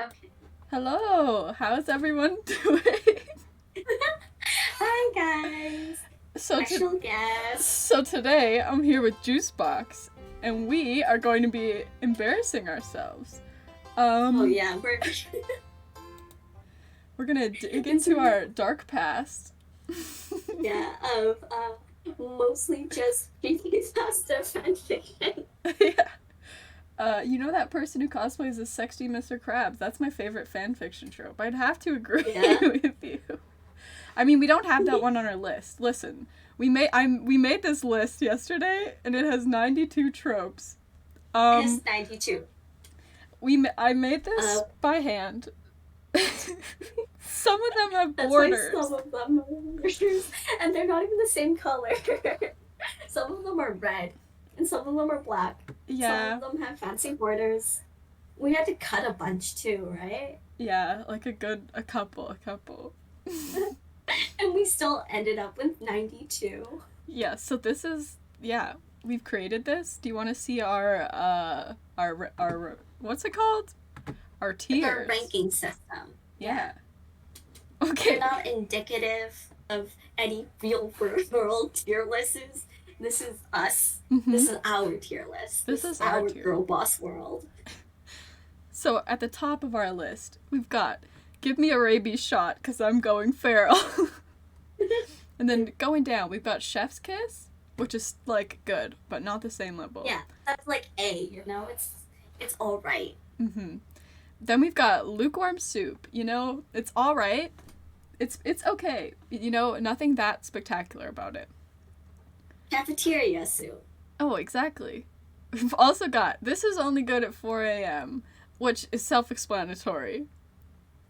Okay. Hello, how's everyone doing? Hi guys. So, Special guest. so today I'm here with Juicedboxs, and we are going to be embarrassing ourselves. Oh yeah, We're gonna dig into our dark past. of mostly just speaking faster fanfiction. Yeah. You know that person who cosplays as sexy Mr. Krabs? That's my favorite fanfiction trope. I'd have to agree with you. I mean, we don't have that one on our list. Listen, we made this list yesterday, and it has 92 tropes. It's 92. I made this by hand. Some of them have That's borders. Why some of them are borders, and they're not even the same color. Some of them are red, and some of them are black. Yeah. Some of them have fancy borders. We had to cut a bunch too, right? Yeah, like a couple. And we still ended up with 92. Yeah, so this is, we've created this. Do you want to see our what's it called? Our tiers. Our ranking system. Yeah. Okay. They're not indicative of any real world tier lists. This is us. Mm-hmm. This is our tier list. This is our tier. girl boss world. So at the top of our list, we've got give me a rabies shot because I'm going feral. And then going down, we've got chef's kiss, which is like good, but not the same level. Yeah, that's like A, you know? It's all right. Mm-hmm. Then we've got lukewarm soup. You know, it's all right. It's okay. You know, nothing that spectacular about it. Cafeteria soup. Oh, exactly. We've also got this is only good at 4 a.m., which is self-explanatory.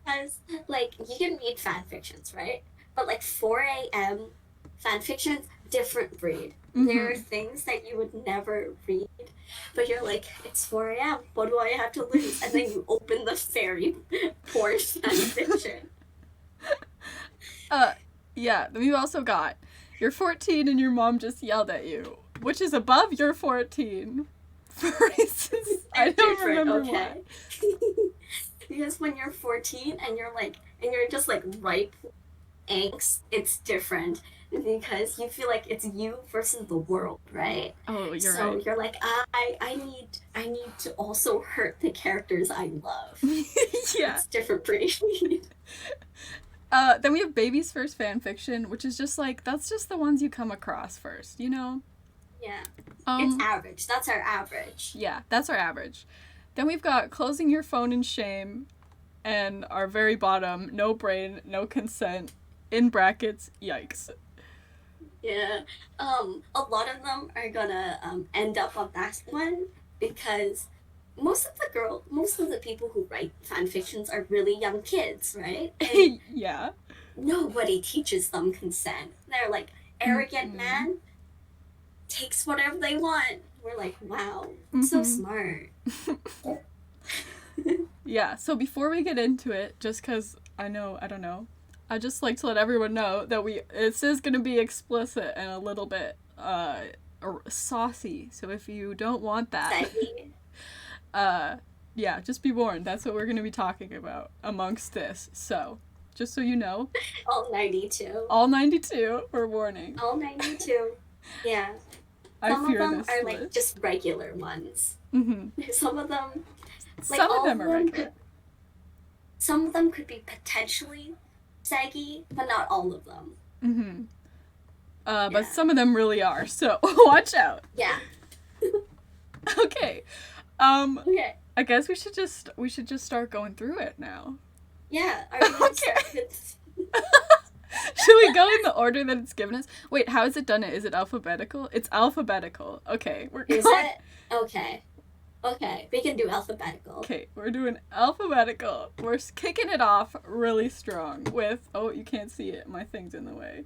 Because, like, you can read fan fictions, right? But, like, 4 a.m. fan fictions, different breed. Mm-hmm. There are things that you would never read, but you're like, it's 4 a.m., what do I have to lose? And then you open the fairy porn fan fiction. Yeah, then we've also got you're 14 and your mom just yelled at you, which is above your 14. For reasons I don't remember why. Because when you're 14 and you're just like ripe angst, it's different because you feel like it's you versus the world, right? Oh, right. So you're like, I need to also hurt the characters I love. Yeah. It's different breed. Then we have baby's first fan fiction, which is just like that's just the ones you come across first, you know? Yeah. It's average. That's our average. Yeah, that's our average. Then we've got closing your phone in shame, and our very bottom, no brain, no consent, in brackets, yikes. Yeah. A lot of them are gonna end up on that one because most of the people who write fan fictions are really young kids, right? And yeah. Nobody teaches them consent. They're like arrogant man takes whatever they want. We're like, wow, so smart. Yeah, so before we get into it, just because I don't know, I just like to let everyone know that this is going to be explicit and a little bit saucy. So if you don't want that, yeah, just be warned. That's what we're going to be talking about amongst this. So just so you know. All 92. All 92, we're warning. All 92. Yeah. Some of them are like just regular ones. Mm-hmm. Some of them, like some of them are regular. Some of them could be potentially saggy, but not all of them. Mm-hmm. But some of them really are. So watch out. Yeah. Okay. Okay. I guess we should just start going through it now. Yeah. Are we gonna start with... Should we go in the order that it's given us? Wait, how is it done? Is it alphabetical? It's alphabetical. Okay, we're going... Is it? Okay. Okay, we can do alphabetical. Okay, we're doing alphabetical. We're kicking it off really strong with... Oh, you can't see it. My thing's in the way.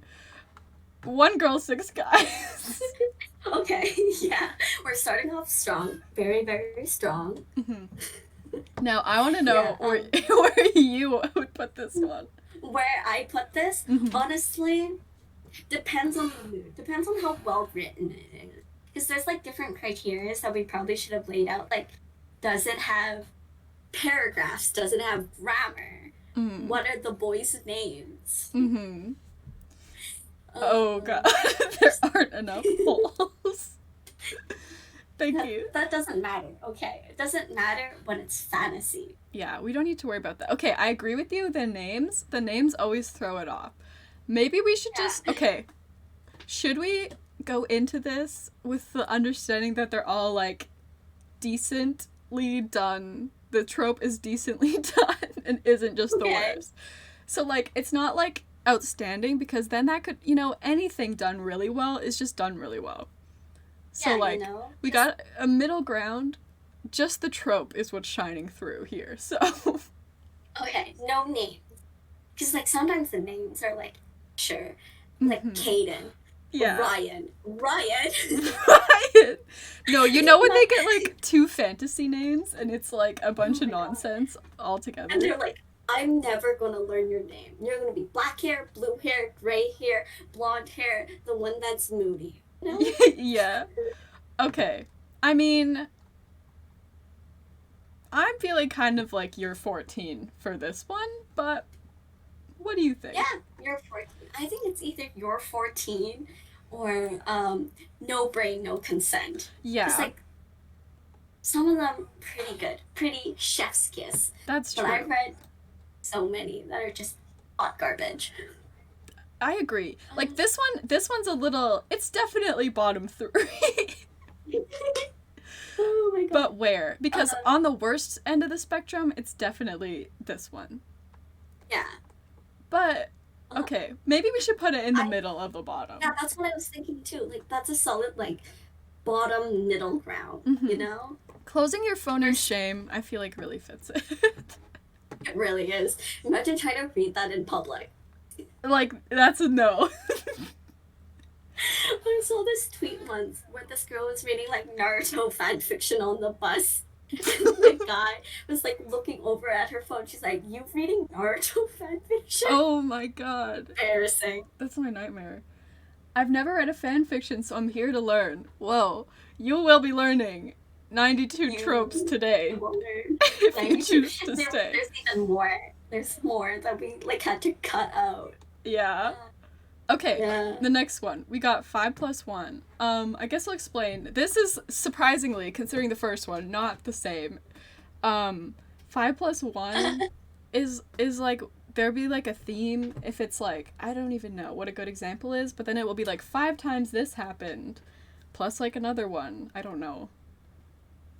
1 girl, 6 guys. Okay, yeah. We're starting off strong. Very, very strong. Mm-hmm. Now, I want to know where you would put this one. Where I put this, honestly, depends on the mood. Depends on how well written it is. Because there's like different criteria that we probably should have laid out. Like, does it have paragraphs? Does it have grammar? Mm. What are the boys' names? Mm-hmm. Oh god, there aren't enough holes. Thank you. That doesn't matter, okay? It doesn't matter when it's fantasy. Yeah, we don't need to worry about that. Okay, I agree with you. The names always throw it off. Maybe we should just... Okay, should we go into this with the understanding that they're all, like, decently done? The trope is decently done and isn't just the worst. So, like, it's not, like, outstanding, because then that could, you know, anything done really well is just done really well. So, like, we got a middle ground. Just the trope is what's shining through here, so... Okay, no name. Because, like, sometimes the names are, like, sure. Like, Caden. Yeah. Ryan. Ryan! No, you know when they get, like, 2 fantasy names, and it's, like, a bunch of nonsense all together? And they're like, I'm never gonna learn your name. You're gonna be black hair, blue hair, gray hair, blonde hair, the one that's moody. You know? Yeah. Okay. I mean, I'm feeling kind of like you're 14 for this one, but what do you think? Yeah, you're 14. I think it's either you're 14 or no brain, no consent. Yeah. It's like some of them pretty good, pretty chef's kiss. That's true. But I've read so many that are just hot garbage. I agree. Like this one's a little, it's definitely bottom 3. Oh my god. But where? Because on the worst end of the spectrum, it's definitely this one. Yeah. But, okay, maybe we should put it in the middle of the bottom. Yeah, that's what I was thinking too. Like, that's a solid, like, bottom middle ground, you know? Closing your phone in shame, I feel like really fits it. It really is. Imagine trying to read that in public. Like, that's a no. I saw this tweet once where this girl was reading, like, Naruto fanfiction on the bus. And the guy was, like, looking over at her phone. She's like, you reading Naruto fanfiction? Oh my god. Embarrassing. That's my nightmare. I've never read a fanfiction, so I'm here to learn. Whoa. You will be learning 92 tropes today. If you choose to stay. There's even more. There's more that we, like, had to cut out. Yeah. Okay, the next one. We got 5 + 1. I guess I'll explain. This is, surprisingly, considering the first one, not the same. 5 + 1 is like, there'll be, like, a theme if it's, like, I don't even know what a good example is, but then it will be, like, 5 times this happened, plus, like, another one. I don't know.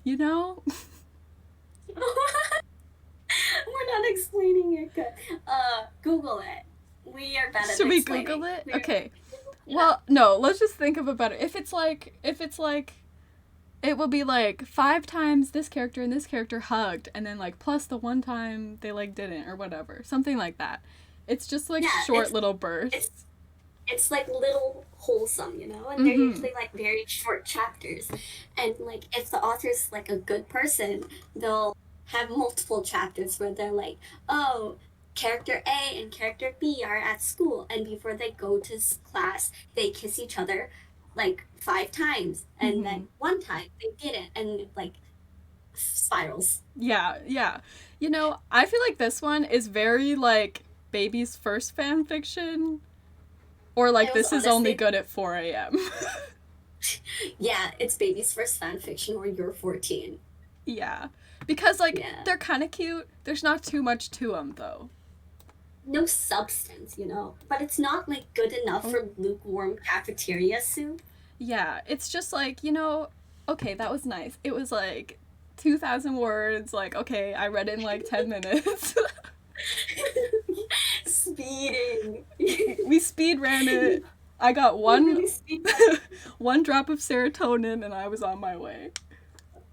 You know? We're not explaining it good. Google it. We are bad at Should we Google it? Okay. Well, no, let's just think of a better. If it's like, it will be like 5 times this character and this character hugged, and then like plus the 1 time they like didn't or whatever. Something like that. It's just like short little bursts. It's like little wholesome, you know? And they're usually like very short chapters. And like if the author's like a good person, they'll have multiple chapters where they're like, oh, character A and character B are at school, and before they go to class, they kiss each other like 5 times, and then 1 time they didn't, and like spirals. Yeah. You know, I feel like this one is very like baby's first fan fiction, or like this is only good at 4 a.m. Yeah, it's baby's first fan fiction, or you're 14. Yeah, because like they're kind of cute. There's not too much to them though. No substance, you know, but it's not like good enough for lukewarm cafeteria soup. Yeah, it's just like, you know, okay, that was nice. It was like 2,000 words. Like, okay, I read it in like 10 minutes. Speeding. We speed ran it. I got one drop of serotonin and I was on my way.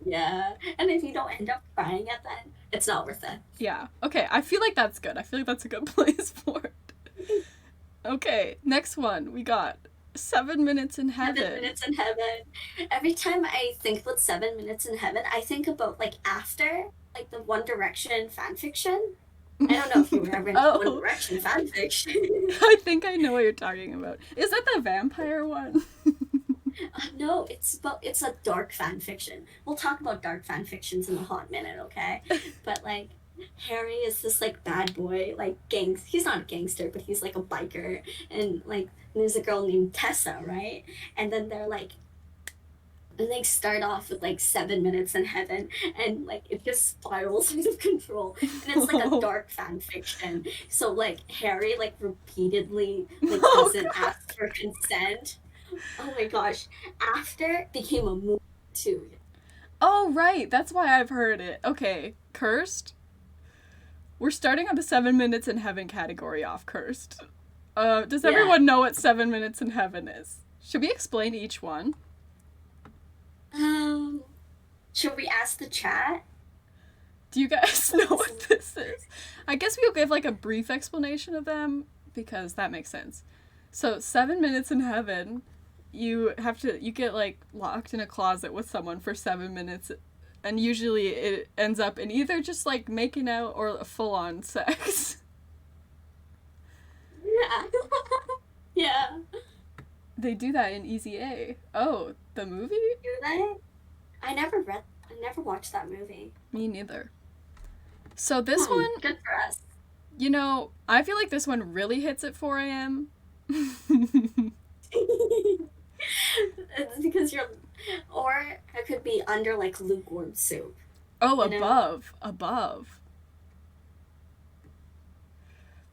Yeah, and if you don't end up crying at that, it's not worth it. Yeah. Okay, I feel like that's good. I feel like that's a good place for it. Okay, next one. We got 7 Minutes in Heaven. 7 Minutes in Heaven. Every time I think about 7 Minutes in Heaven, I think about, like, after, like, the One Direction fanfiction. I don't know if you were ever in One Direction fanfiction. I think I know what you're talking about. Is that the vampire one? No, it's a dark fan fiction. We'll talk about dark fan fictions in a hot minute, okay? But like Harry is this like bad boy, like he's not a gangster, but he's like a biker, and like there's a girl named Tessa, right? And then and they start off with like 7 minutes in heaven, and like it just spirals out of control, and it's like a dark fan fiction. So like Harry like repeatedly like doesn't ask for consent. Oh my gosh. After became a movie too. Oh, right. That's why I've heard it. Okay. Cursed? We're starting on the 7 minutes in heaven category off Cursed. Does everyone know what 7 minutes in heaven is? Should we explain each one? Should we ask the chat? Do you guys know what this is? I guess we'll give like a brief explanation of them because that makes sense. So 7 minutes in heaven, you get like locked in a closet with someone for 7 minutes, and usually it ends up in either just like making out or a full-on sex. Yeah. Yeah. They do that in Easy A. Oh, the movie? Do they? I never watched that movie. Me neither. So this one, good for us. You know, I feel like this one really hits at 4 a.m. It's because or it could be under like lukewarm soup. Oh, above.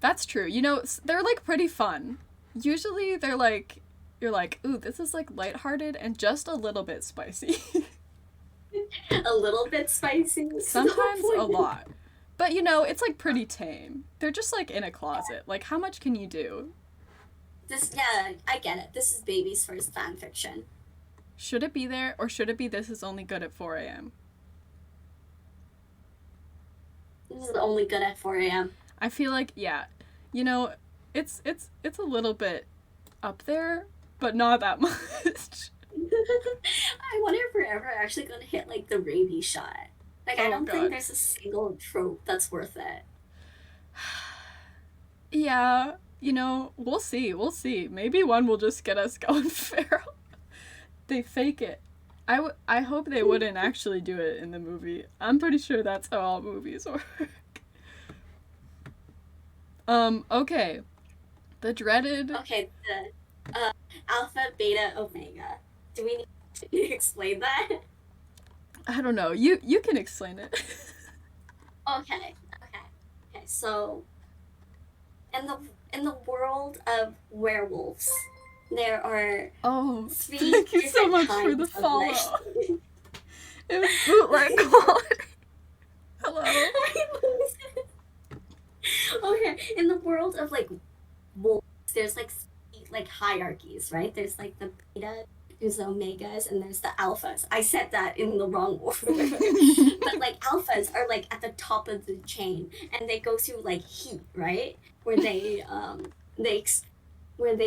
That's true. You know, they're like pretty fun. Usually they're like, you're like, ooh, this is like lighthearted and just a little bit spicy. A little bit spicy. Sometimes a lot. But you know, it's like pretty tame. They're just like in a closet. Like, how much can you do? I get it. This is baby's first fan fiction. Should it be there, or should it be this is only good at 4 a.m.? This is only good at 4 a.m. I feel like, yeah, you know, it's a little bit up there, but not that much. I wonder if we're ever actually going to hit like the rabies shot. Like, I don't think there's a single trope that's worth it. Yeah, you know, we'll see. Maybe one will just get us going feral. They fake it. I hope they wouldn't actually do it in the movie. I'm pretty sure that's how all movies work. Okay. The dreaded... Okay, the alpha, beta, omega. Do we need to explain that? I don't know. You can explain it. Okay. So, in the world of werewolves, there are three thank you so much for the follow. It was bootleg quality. Hello. Okay, in the world of like wolves, there's like hierarchies, right? There's like the beta, there's the omegas, and there's the alphas. I said that in the wrong order. But like alphas are like at the top of the chain, and they go through like heat, right? Where they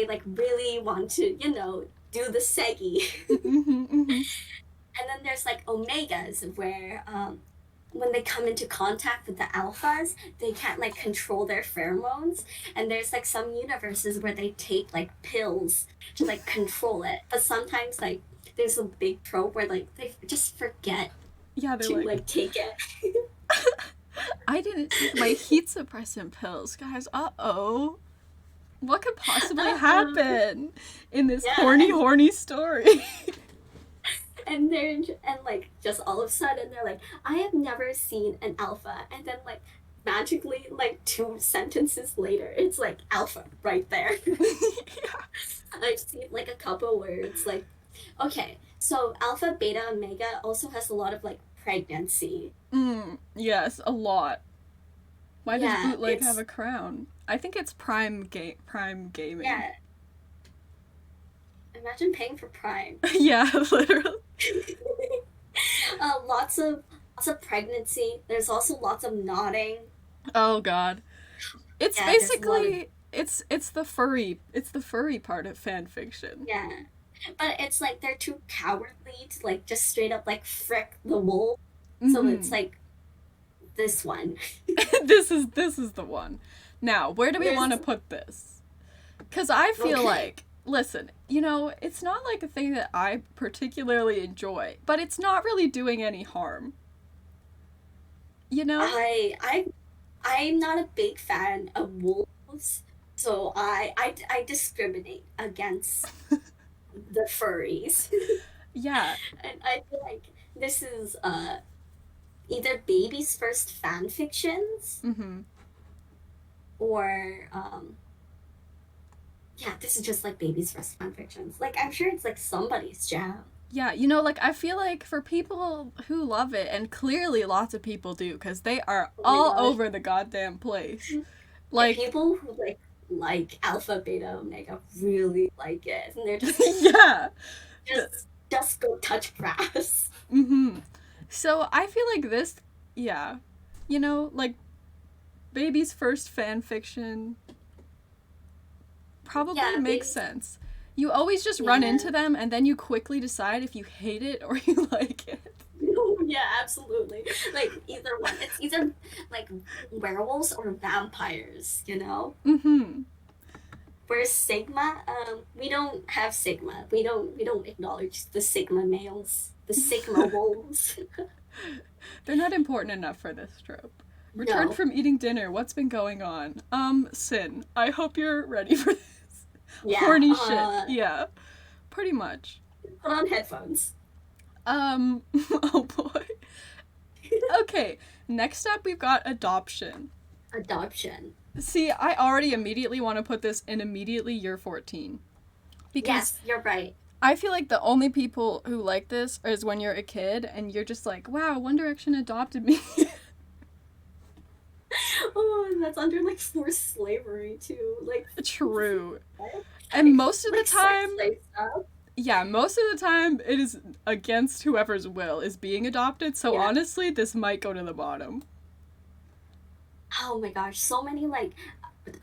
like really want to, you know, do the seggy. And then there's like omegas where when they come into contact with the alphas, they can't like control their pheromones, and there's like some universes where they take like pills to like control it, but sometimes like there's a big trope where like they just forget to like take it. I didn't take my heat suppressant pills, guys. What could possibly happen in this horny story? And like just all of a sudden they're like, I have never seen an alpha, and then like magically like 2 sentences later it's like alpha right there. I've seen like a couple words like, okay, so alpha, beta, omega also has a lot of like pregnancy. Yes, a lot. Why does bootleg have a crown? I think it's Prime Gaming. Yeah. Imagine paying for Prime. Yeah, literally. Lots of pregnancy. There's also lots of nodding. Oh god. It's basically it's the furry part of fan fiction. Yeah. But it's like they're too cowardly to like just straight up like frick the wolf. So it's like this one. this is the one. Now, where do we want to put this? Because I feel like listen, you know, it's not like a thing that I particularly enjoy, but it's not really doing any harm. You know? I'm not a big fan of wolves, so I discriminate against the furries. Yeah. And I feel like this is either baby's first fan fictions Mm-hmm. or yeah, this is just like baby's first fan fictions. Like I'm sure it's like somebody's jam. Yeah, you know, like, I feel like for people who love it, and clearly lots of people do, because they are Oh my all god. over the goddamn place. And Like, people who like alpha, beta, omega really like it. And they're just yeah. just go touch grass. Mm-hmm. So I feel like this, yeah, you know, like, baby's first fan fiction probably Yeah, makes baby. sense. You always just run Yeah. into them, and then you quickly decide if you hate it or you like it. Yeah, absolutely. Like either one. It's either like werewolves or vampires, you know? Mm-hmm. Whereas Sigma, we don't have Sigma. We don't acknowledge the Sigma males. The Sigma wolves. They're not important enough for this trope. Returned No. from eating dinner. What's been going on? Sin. I hope you're ready for this. Yeah. Horny shit. Yeah. Pretty much. Put on headphones. Oh boy. Okay, next up we've got adoption. Adoption. See, I already immediately want to put this in immediately year 14. Because Yes, you're right. I feel like the only people who like this is when you're a kid and you're just like, wow, One Direction adopted me. Oh, and that's under like forced slavery too. Like True. what? And most of the Like sex time, slave stuff. yeah, most of the time it is against whoever's will is being adopted. So Yeah. honestly, this might go to the bottom. Oh my gosh, so many like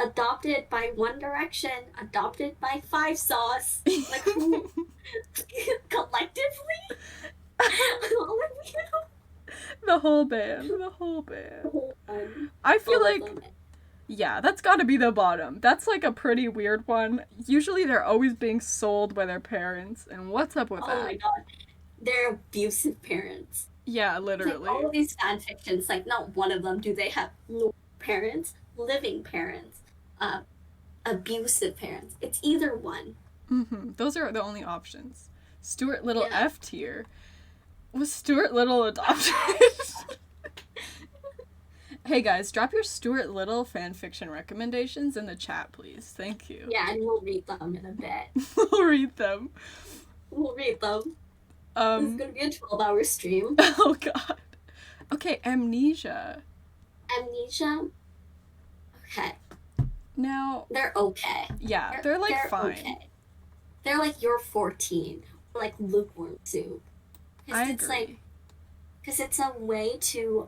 adopted by One Direction, adopted by Five Sauce. Like who collectively? All of you? The whole band. The whole The band. whole one. I feel All of like, them. yeah, that's gotta be the bottom. That's like a pretty weird one. Usually they're always being sold by their parents, and what's up with Oh that? my god. They're abusive parents. Yeah, Like literally. all of these fan fictions, like not one of them do they have no parents, living parents, uh, abusive parents. It's either one. Mm-hmm. Those are the only options. Stuart Little Yeah. F tier. Was Stuart Little adopted? Hey guys, drop your Stuart Little fanfiction recommendations in the chat, please. Thank you. Yeah, and we'll read them in a bit. We'll read them. We'll read them. This is gonna be a 12-hour stream. Oh god. Okay, Amnesia. Amnesia. Okay. Now, They're okay. yeah, they're like fine. Okay. They're like you're 14. Like lukewarm soup. I It's agree. like because it's a way to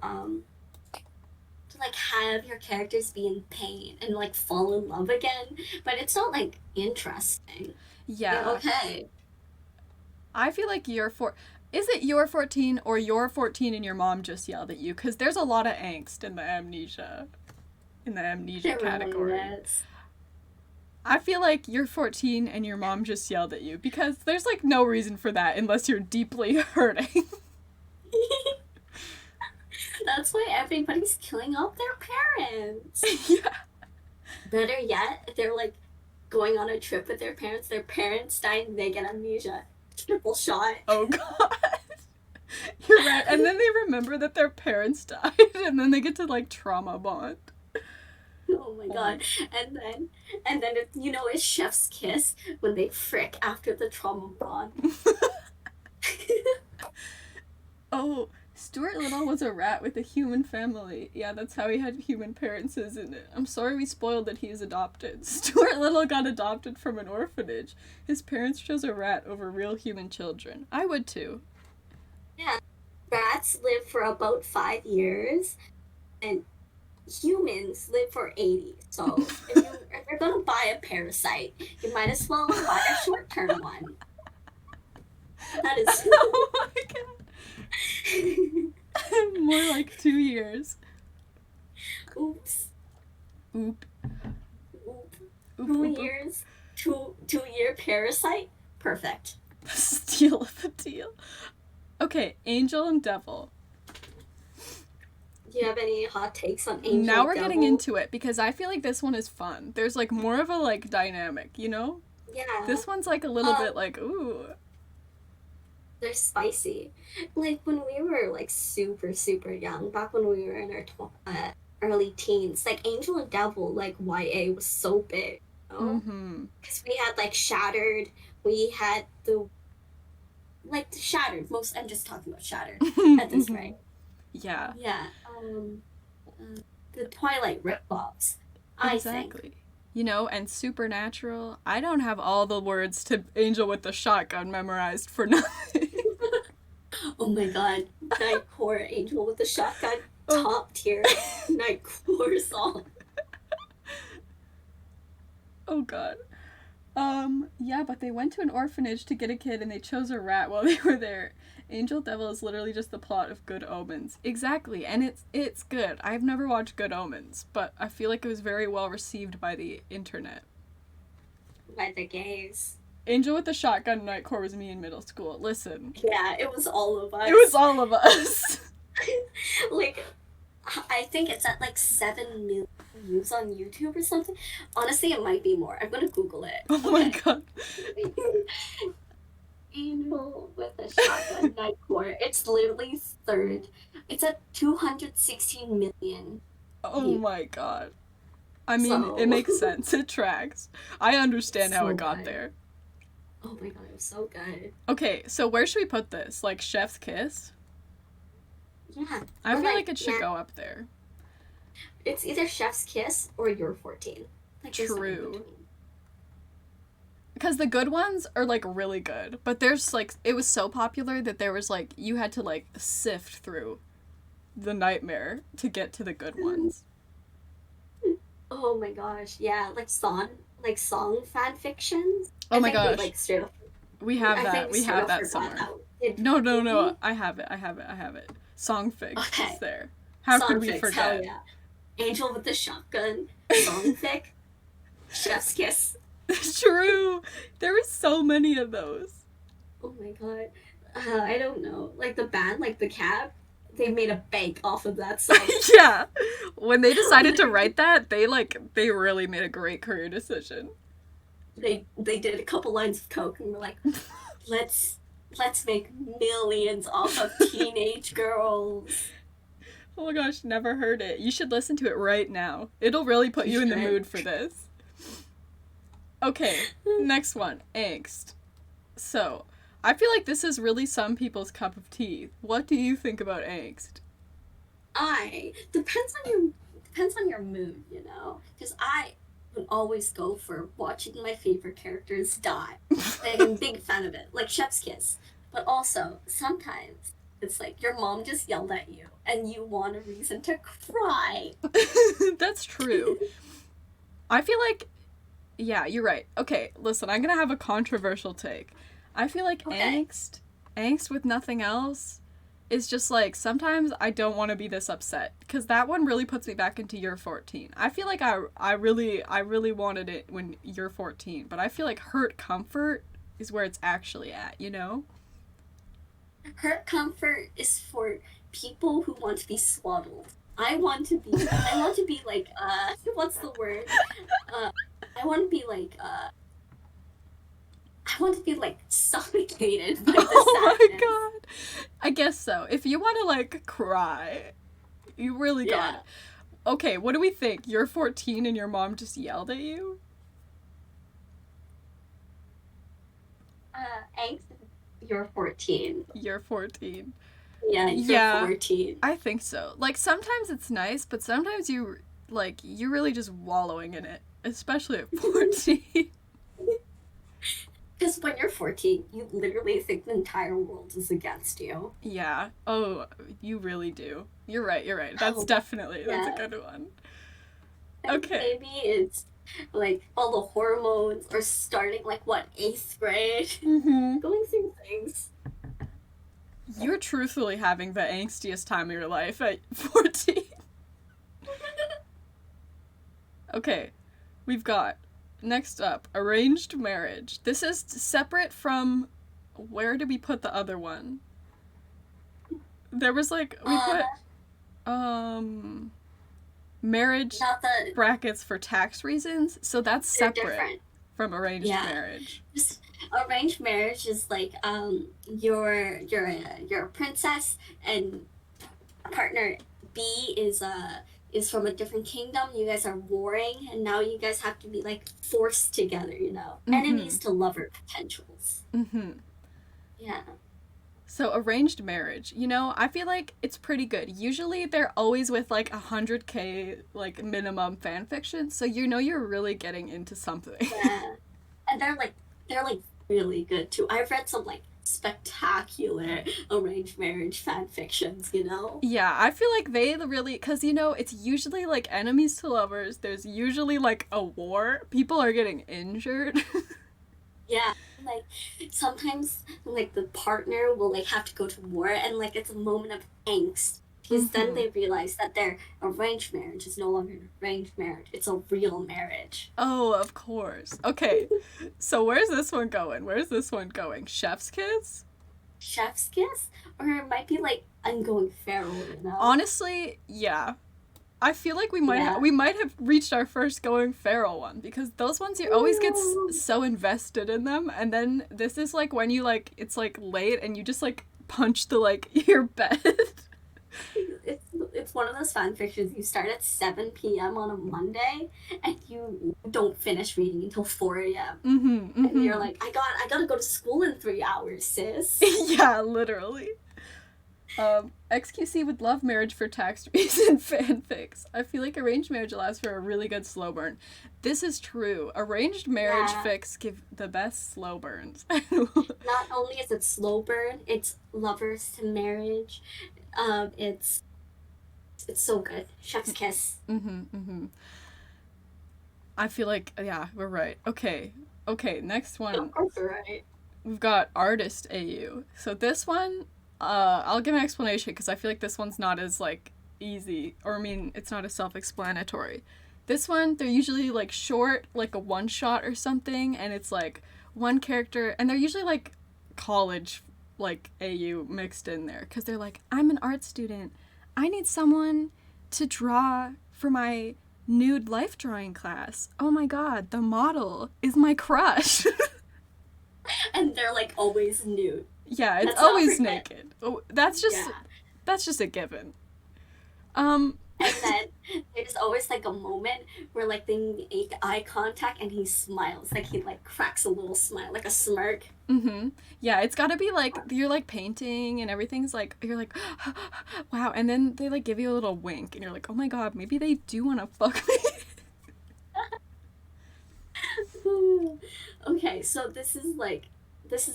like have your characters be in pain and like fall in love again, but it's not like interesting. Yeah. Okay. I feel like is it you're 14 or you're 14 and your mom just yelled at you? Because there's a lot of angst in the amnesia It category. really is. I feel like you're 14 and your mom just yelled at you because there's like no reason for that unless you're deeply hurting. That's why everybody's killing off their parents. Yeah. Better yet, they're like going on a trip with their parents die, and they get amnesia. Triple shot. Oh god. You're right. And then they remember that their parents died and then they get to like trauma bond. Oh my god. And then it, you know, it's chef's kiss when they frick after the trauma bond. Oh, Stuart Little was a rat with a human family. Yeah, that's how he had human parents, isn't it? I'm sorry we spoiled that he is adopted. Stuart Little got adopted from an orphanage. His parents chose a rat over real human children. I would too. Yeah. Rats live for about 5 years, and humans live for 80. So if you're gonna buy a parasite, you might as well buy a short-term one. That is Oh my god. More like 2 years. oops. Oop. Oop. Oop, 2 oop, oop. years. 2 2-year parasite. Perfect. Steal of a deal. Okay, Angel and Devil. Do you have any hot takes on Angel? Now we're Devil? getting into it because I feel like this one is fun. There's like more of a like dynamic, you know? Yeah. This one's like a little bit like, ooh. They're spicy. Like when we were like super, super young, back when we were in our early teens, like Angel and Devil, like YA was so big. You know? Because we had like Shattered, we had the Shattered. I'm just talking about Shattered at this rate. Yeah. Yeah. The Twilight ripoffs. Exactly. I think. You know, and Supernatural. I don't have all the words to Angel with the Shotgun memorized for nothing. Oh my god. Nightcore Angel with the Shotgun. Top tier Nightcore song. Oh god. Yeah, but they went to an orphanage to get a kid and they chose a rat while they were there. Angel Devil is literally just the plot of Good Omens. Exactly, and it's good. I've never watched Good Omens, but I feel like it was very well received by the internet. By the gays. Angel with the Shotgun Nightcore was me in middle school. Listen. Yeah, it was all of us. It was all of us. Like, I think it's at like 7 million views on YouTube or something. Honestly, it might be more. I'm gonna Google it. Oh my god. Angel with a Shotgun Nightcore. It's literally third. It's at 216 million. Oh my god. I mean, it makes sense. It tracks. I understand how it got there. Oh my god, it was so good. Okay, so where should we put this? Like Chef's Kiss? Yeah. I feel like it should go up there. It's either Chef's Kiss or You're 14. Like, true. Because the good ones are like really good, but there's like, it was so popular that there was like, you had to like sift through the nightmare to get to the good ones. Oh my gosh, yeah, like song fan fictions. Oh my gosh. Like straight up. We have that. We have that somewhere. No. I have it. Songfic is there. How could we forget? Hell yeah. Angel with the Shotgun. Songfic. Chef's Kiss. True. There were so many of those. Oh my god. I don't know. Like the band, like the Cab, they made a bank off of that song. Yeah. When they decided to write that, they really made a great career decision. They did a couple lines of coke and were like, let's make millions off of teenage girls. Oh my gosh, never heard it. You should listen to it right now. It'll really put you in the mood for this. Okay, next one, Angst. So, I feel like this is really some people's cup of tea. What do you think about Angst? Depends on your mood, you know? Because I would always go for watching my favorite characters die. Like, I'm a big fan of it, like Chef's Kiss. But also, sometimes it's like your mom just yelled at you and you want a reason to cry. That's true. I feel like, yeah, you're right. Okay, listen, I'm gonna have a controversial take. I feel like angst with nothing else is just like, sometimes I don't want to be this upset, because that one really puts me back into Year 14. I feel like I really wanted it when Year 14, but I feel like Hurt Comfort is where it's actually at, you know? Hurt Comfort is for people who want to be swaddled. I want to be like, what's the word? I want to be like suffocated by the sadness. Oh my god. I guess so. If you want to like cry, you really got it. Okay, what do we think? You're 14 and your mom just yelled at you? Angst, you're 14. You're 14. Yeah, you're 14. I think so. Like, sometimes it's nice, but sometimes you're really just wallowing in it. Especially at 14. Because when you're 14, you literally think the entire world is against you. Yeah. Oh, you really do. You're right. That's that's a good one. And okay. Maybe it's like all the hormones are starting, like, 8th grade? Mm-hmm. Going through things. You're truthfully having the angstiest time of your life at 14. Okay. We've got Next up, arranged marriage. This is separate from, where did we put the other one? There was like, we put marriage Not the brackets for tax reasons, so that's separate different. from arranged Yeah. marriage. Just arranged marriage is like you're a princess and partner B is from a different kingdom. You guys are warring, and now you guys have to be like forced together. Enemies to lover potentials. Yeah. So arranged marriage, I feel like it's pretty good. Usually they're always with like 100K like minimum fan fiction, so you're really getting into something. Yeah. And they're like really good too. I've read some like spectacular arranged marriage fan fictions. Yeah, I feel like they really, because it's usually like enemies to lovers. There's usually like a war. People are getting injured. Yeah, like sometimes like the partner will like have to go to war, and like it's a moment of angst because then they realize that their arranged marriage is no longer an arranged marriage, it's a real marriage. Oh, of course. Okay, so where's this one going? Chef's kiss? Chef's kiss? Or it might be like I'm going feral, Honestly, yeah. I feel like we might have reached our first going feral one, because those ones you always get so invested in them, and then this is like when you like it's like late and you just like punch the like your bed. It's one of those fan fictions you start at 7 p.m. on a Monday and you don't finish reading until 4 a.m. And you're like, I gotta go to school in 3 hours, sis. Yeah, literally. XQC would love marriage for tax reason fanfics. I feel like arranged marriage allows for a really good slow burn. This is true. Arranged marriage fics give the best slow burns. Not only is it slow burn, it's lovers to marriage. It's so good. Chef's kiss. I feel like, yeah, we're right. Okay, next one. Of course we're right. We've got artist AU. So this one, I'll give an explanation because I feel like this one's not as like easy, or I mean it's not as self-explanatory. This one, they're usually like short, like a one shot or something, and it's like one character, and they're usually like college like AU mixed in there because they're like, I'm an art student, I need someone to draw for my nude life drawing class. Oh my god, the model is my crush. And they're like always nude. Yeah, it's always naked. Oh, that's just a given. And then there's always like a moment where like they make eye contact and he smiles, like he like cracks a little smile, like a smirk. Yeah, it's gotta be like you're like painting and everything's like you're like wow, and then they like give you a little wink and you're like, oh my god, maybe they do want to fuck me. Okay, so this is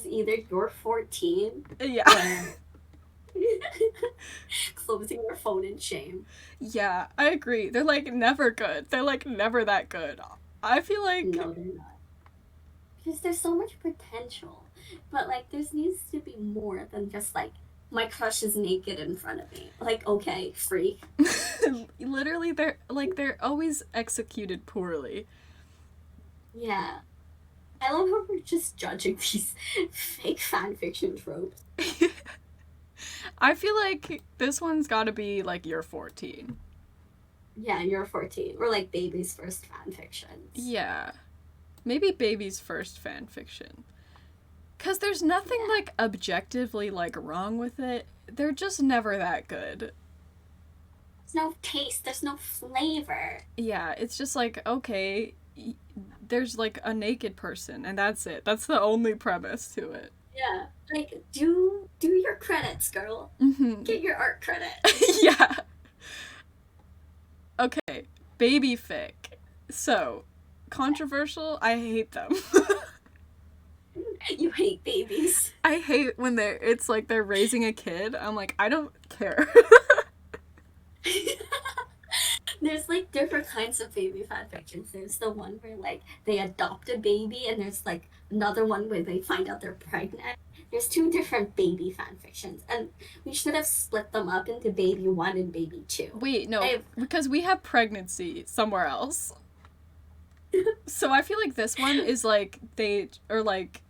either you're 14, yeah, closing your phone in shame. Yeah, I agree. They're like never good. They're like never that good. I feel like no, they're not, because there's so much potential, but like there needs to be more than just like my crush is naked in front of me. Like, okay, freak. Literally, they're always executed poorly. Yeah. I love how we're just judging these fake fanfiction tropes. I feel like this one's gotta be like you're 14. Yeah, you're 14. Or like baby's first fanfictions. Yeah. Maybe baby's first fanfiction. Because there's nothing like objectively like wrong with it. They're just never that good. There's no taste. There's no flavor. Yeah, it's just like, okay, there's like a naked person and that's it. That's the only premise to it. Yeah, like do your credits, girl. Get your art credit. Yeah. Okay, baby fic. So, controversial, I hate them. You hate babies. I hate when it's like they're raising a kid. I'm like, I don't care. There's like different kinds of baby fanfictions. There's the one where like they adopt a baby, and there's like another one where they find out they're pregnant. There's two different baby fanfictions, and we should have split them up into baby 1 and baby 2. Wait, no, because we have pregnancy somewhere else. So I feel like this one is like they are like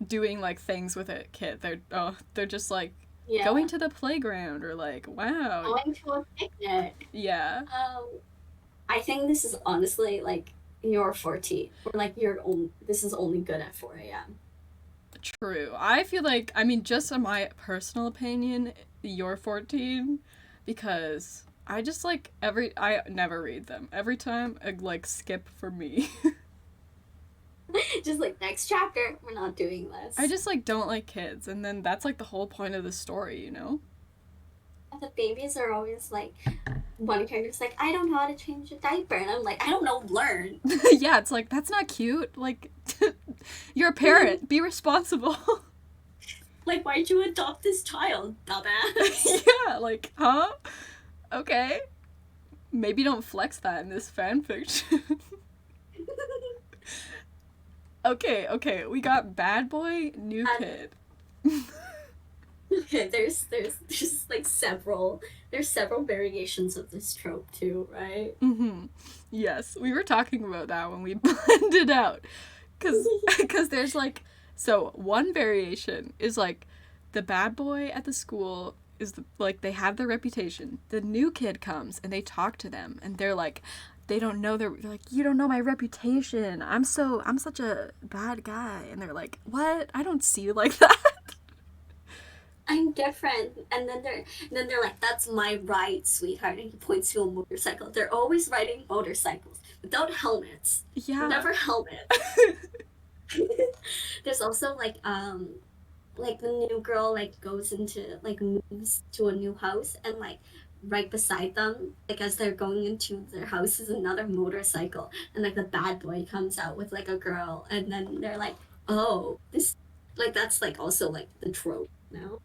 doing like things with a kid. They're just like Yeah. going to the playground or like wow. Going to a picnic. Yeah. I think this is honestly like your 14 or like this is only good at 4 a.m. True. I feel like, I mean, just in my personal opinion, you're 14 because I just like I never read them. Every time I like skip for me. Just like next chapter, we're not doing this. I just like don't like kids, and then that's like the whole point of the story, you know? The babies are always like, one character's like, I don't know how to change a diaper. And I'm like, I don't know, learn. Yeah, it's like, that's not cute. Like, you're a parent. Be responsible. Like, why'd you adopt this child, dumbass? Yeah, like, huh? Okay. Maybe don't flex that in this fanfiction. Okay, we got bad boy, new kid. Okay, there's like several variations of this trope too, right? Mm-hmm. Yes, we were talking about that when we blended out, because there's like, so one variation is like the bad boy at the school is like they have their reputation. The new kid comes and they talk to them and they're like, they don't know they're like, you don't know my reputation. I'm such a bad guy, and they're like, what? I don't see you like that. I'm different. And then they're like, that's my ride, sweetheart. And he points to a motorcycle. They're always riding motorcycles without helmets. Yeah. Never helmets. There's also like the new girl like goes into like moves to a new house, and like right beside them, like as they're going into their house, is another motorcycle, and like the bad boy comes out with like a girl, and then they're like, oh, this, like that's like also like the trope now.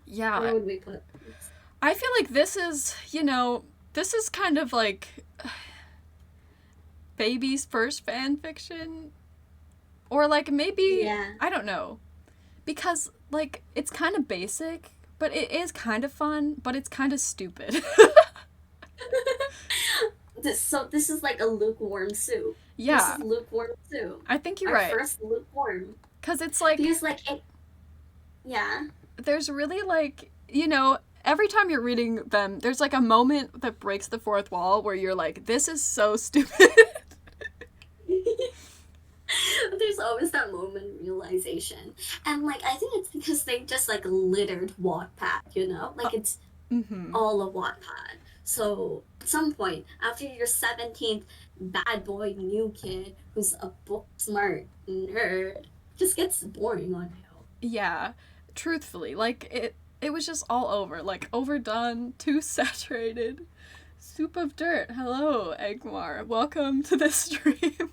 Yeah. Where would we put this? I feel like this is, this is kind of like baby's first fan fiction, or like maybe, Yeah. I don't know, because like it's kind of basic, but it is kind of fun, but it's kind of stupid. This is like a lukewarm soup. Yeah. This is lukewarm soup. I think you're Our right. first lukewarm. Because it's like, Because like it, yeah. there's really like, every time you're reading them, there's like a moment that breaks the fourth wall where you're like, this is so stupid. There's always that moment of realization. And like I think it's because they just like littered Wattpad, like it's all of Wattpad. So at some point, after your 17th bad boy new kid who's a book smart nerd, just gets boring on you. Yeah, truthfully, like it was just all over, like overdone, too saturated. Soup of dirt. Hello, Egmar. Welcome to the stream.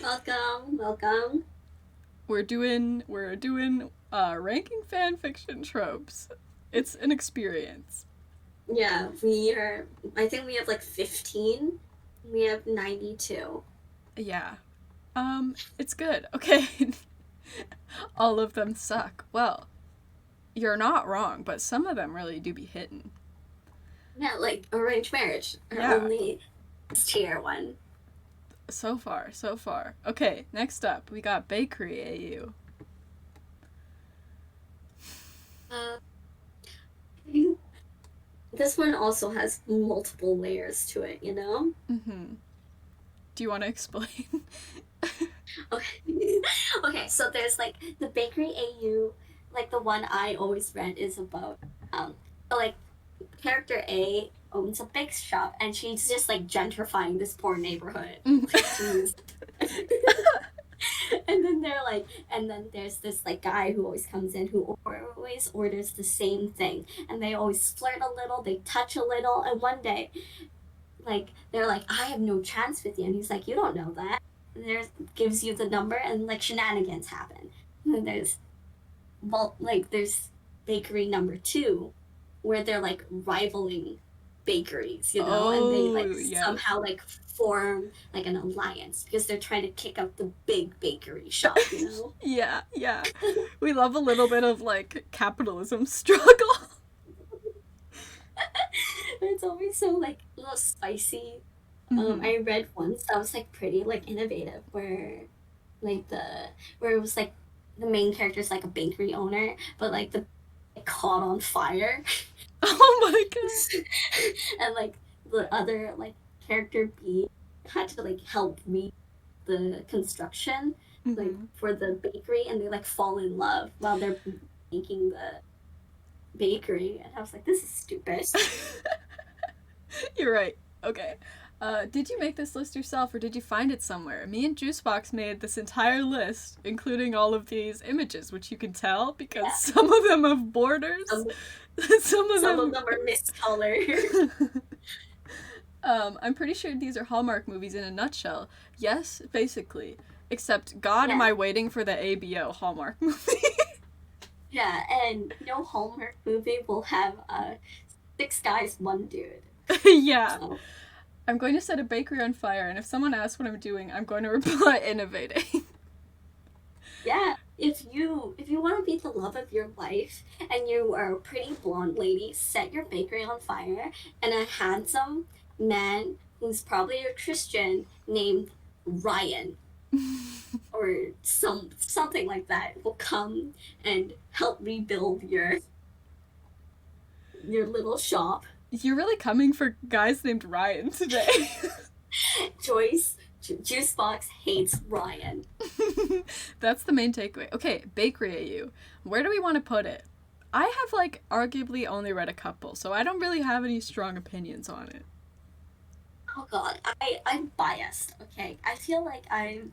Welcome. We're doing ranking fanfiction tropes. It's an experience. Yeah, I think we have like 15. We have 92. Yeah. It's good. Okay. All of them suck. Well, you're not wrong, but some of them really do be hitting. Yeah, like arranged marriage. Yeah. Only tier one. So far. Okay, next up, we got Bakery AU. This one also has multiple layers to it, Mm-hmm. Do you want to explain? Okay, so there's like the Bakery AU, like the one I always read is about, like character A owns a bake shop and she's just like gentrifying this poor neighborhood. And then there's this like guy who always comes in who always orders the same thing, and they always flirt a little, they touch a little, and one day, like they're like, I have no chance with you, and he's like, you don't know that. And gives you the number, and like shenanigans happen. And then there's bakery number 2, where they're like rivaling bakeries, and they like somehow like form like an alliance because they're trying to kick out the big bakery shop, Yeah. We love a little bit of like capitalism struggle. it's always so like a little spicy. Mhm. I read once that was like pretty like innovative, where like where it was like the main character's like a bakery owner, but like the it caught on fire. Oh my god. And like the other like character B had to like help read the construction like Mhm. for the bakery, and they like fall in love while they're making the bakery, and I was like, this is stupid. You're right. Okay. Did you make this list yourself or did you find it somewhere? Me and Juicebox made this entire list, including all of these images, which you can tell because Yeah. some of them have borders. Some of Some them of them are miscolored. I'm pretty sure these are Hallmark movies in a nutshell. Yes, basically. Except, God, am Yeah. I waiting for the ABO Hallmark movie? Yeah, and no Hallmark movie will have 6 guys, 1 dude. Yeah. So I'm going to set a bakery on fire, and if someone asks what I'm doing, I'm going to reply innovating. yeah, if you want to be the love of your life and you are a pretty blonde lady, set your bakery on fire, and a handsome man who's probably a Christian named Ryan or something like that will come and help rebuild your little shop. You're really coming for guys named Ryan today. Juicebox hates Ryan. That's the main takeaway. Okay, Bakery AU. Where do we want to put it? I have, like, arguably only read a couple, so I don't really have any strong opinions on it. Oh god, I'm biased. Okay, I feel like I'm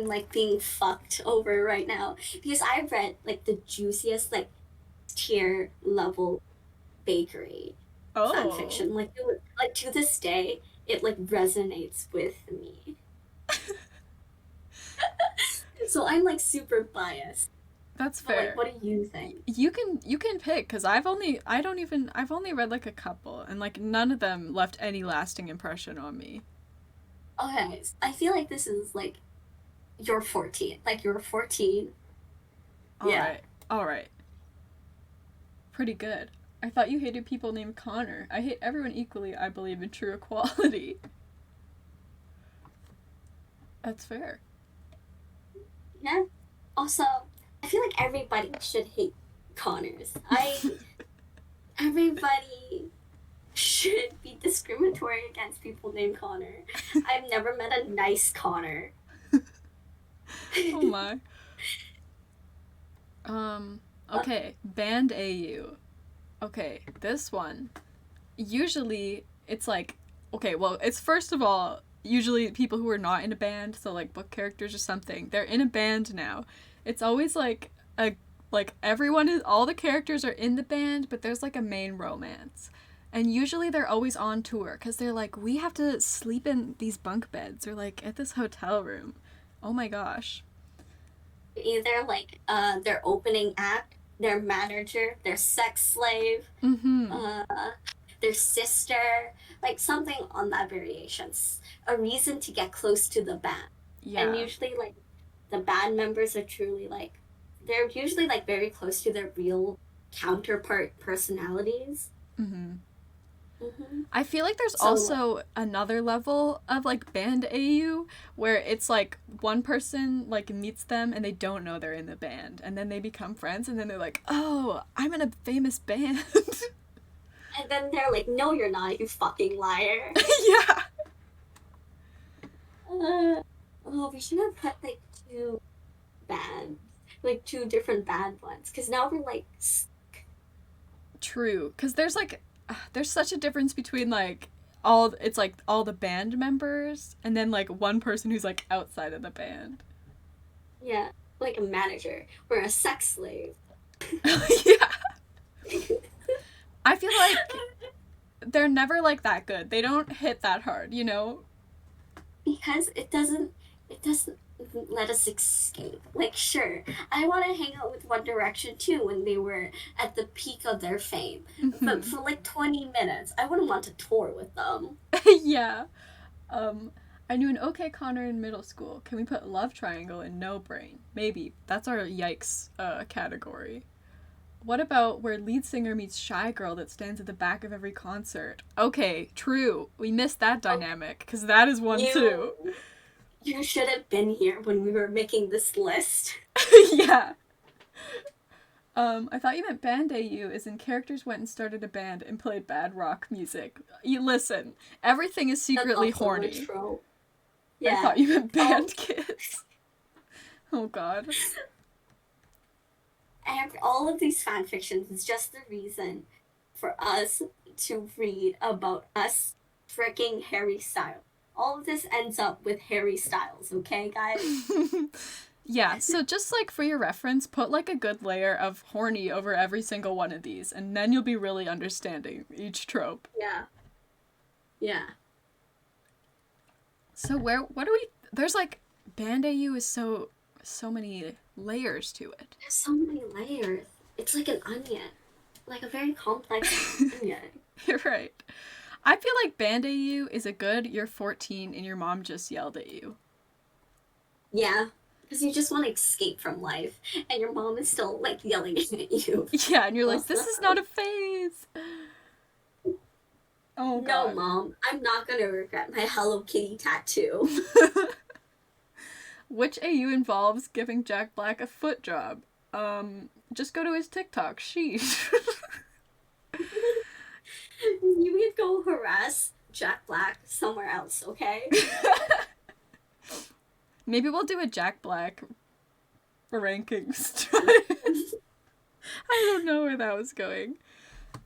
like being fucked over right now because I read like the juiciest like tier level bakery fan Oh. fiction. Like to this day, it like resonates with me. So I'm like super biased. That's But like, fair. what do you think? You can pick because I've only read like a couple and like none of them left any lasting impression on me. Okay, I feel like this is like you're 14. Like you're 14. Yeah. All right. Pretty good. I thought you hated people named Connor. I hate everyone equally. I believe in true equality. That's fair. Yeah. Also, I feel like everybody should hate Connors. Everybody should be discriminatory against people named Connor. I've never met a nice Connor. Oh my. Okay, Band AU. Okay, this one. Usually it's like, okay, well, it's first of all usually people who are not in a band, so like book characters or something. They're in a band now. It's always like all the characters are in the band, but there's like a main romance. And usually they're always on tour cuz they're like we have to sleep in these bunk beds or like at this hotel room. Oh my gosh. Either like their opening act, their manager, their sex slave, Mhm. their sister, like something on that variations. A reason to get close to the band. And Yeah. usually like the band members are truly like they're usually like very close to their real counterpart personalities. Mhm. Mm-hmm. I feel like there's So also another level of like band AU where it's like one person like meets them and they don't know they're in the band and then they become friends and then they're like, "Oh, I'm in a famous band." and then they're like, "No, you're not, you fucking liar." Yeah. Oh, we should have put like bands, like two different band ones, because now we're like, True, cuz there's such a difference between like all the band members and then like one person who's like outside of the band. yeah, like a manager or a sex slave. Yeah. I feel like they're never like that good. They don't hit that hard, you know? Because it doesn't let us escape. Like, sure, I want to hang out with One Direction too when they were at the peak of their fame, but for like 20 minutes, I wouldn't want to tour with them. Yeah. I knew an okay Connor in middle school. Can we put love triangle in no brain? Maybe. That's our yikes category. What about where lead singer meets shy girl that stands at the back of every concert? Okay, true. We missed that dynamic, because that is one too. You should have been here when we were making this list. Yeah. I thought you meant Band AU, as in characters went and started a band and played bad rock music. You listen, everything is secretly horny. Yeah. I thought you meant band kids. Oh god. And all of these fan fictions is just the reason for us to read about us freaking Harry Styles. All of this ends up with Harry Styles, okay, guys? Yeah, so just like for your reference, put like a good layer of horny over every single one of these, and then you'll be really understanding each trope. Yeah. Yeah. So what do we... There's like... Band AU is so many layers to it. There's so many layers. It's like an onion. Like a very complex onion. You're right. I feel like Band AU is a good you're 14 and your mom just yelled at you. Yeah. Because you just want to escape from life, and your mom is still, like, yelling at you. Yeah, and you're like, this is not a phase. Oh, God. No, Mom, I'm not going to regret my Hello Kitty tattoo. Which AU involves giving Jack Black a foot job? Just go to his TikTok. Sheesh. You can go harass Jack Black somewhere else, okay? Maybe we'll do a Jack Black rankings. I don't know where that was going.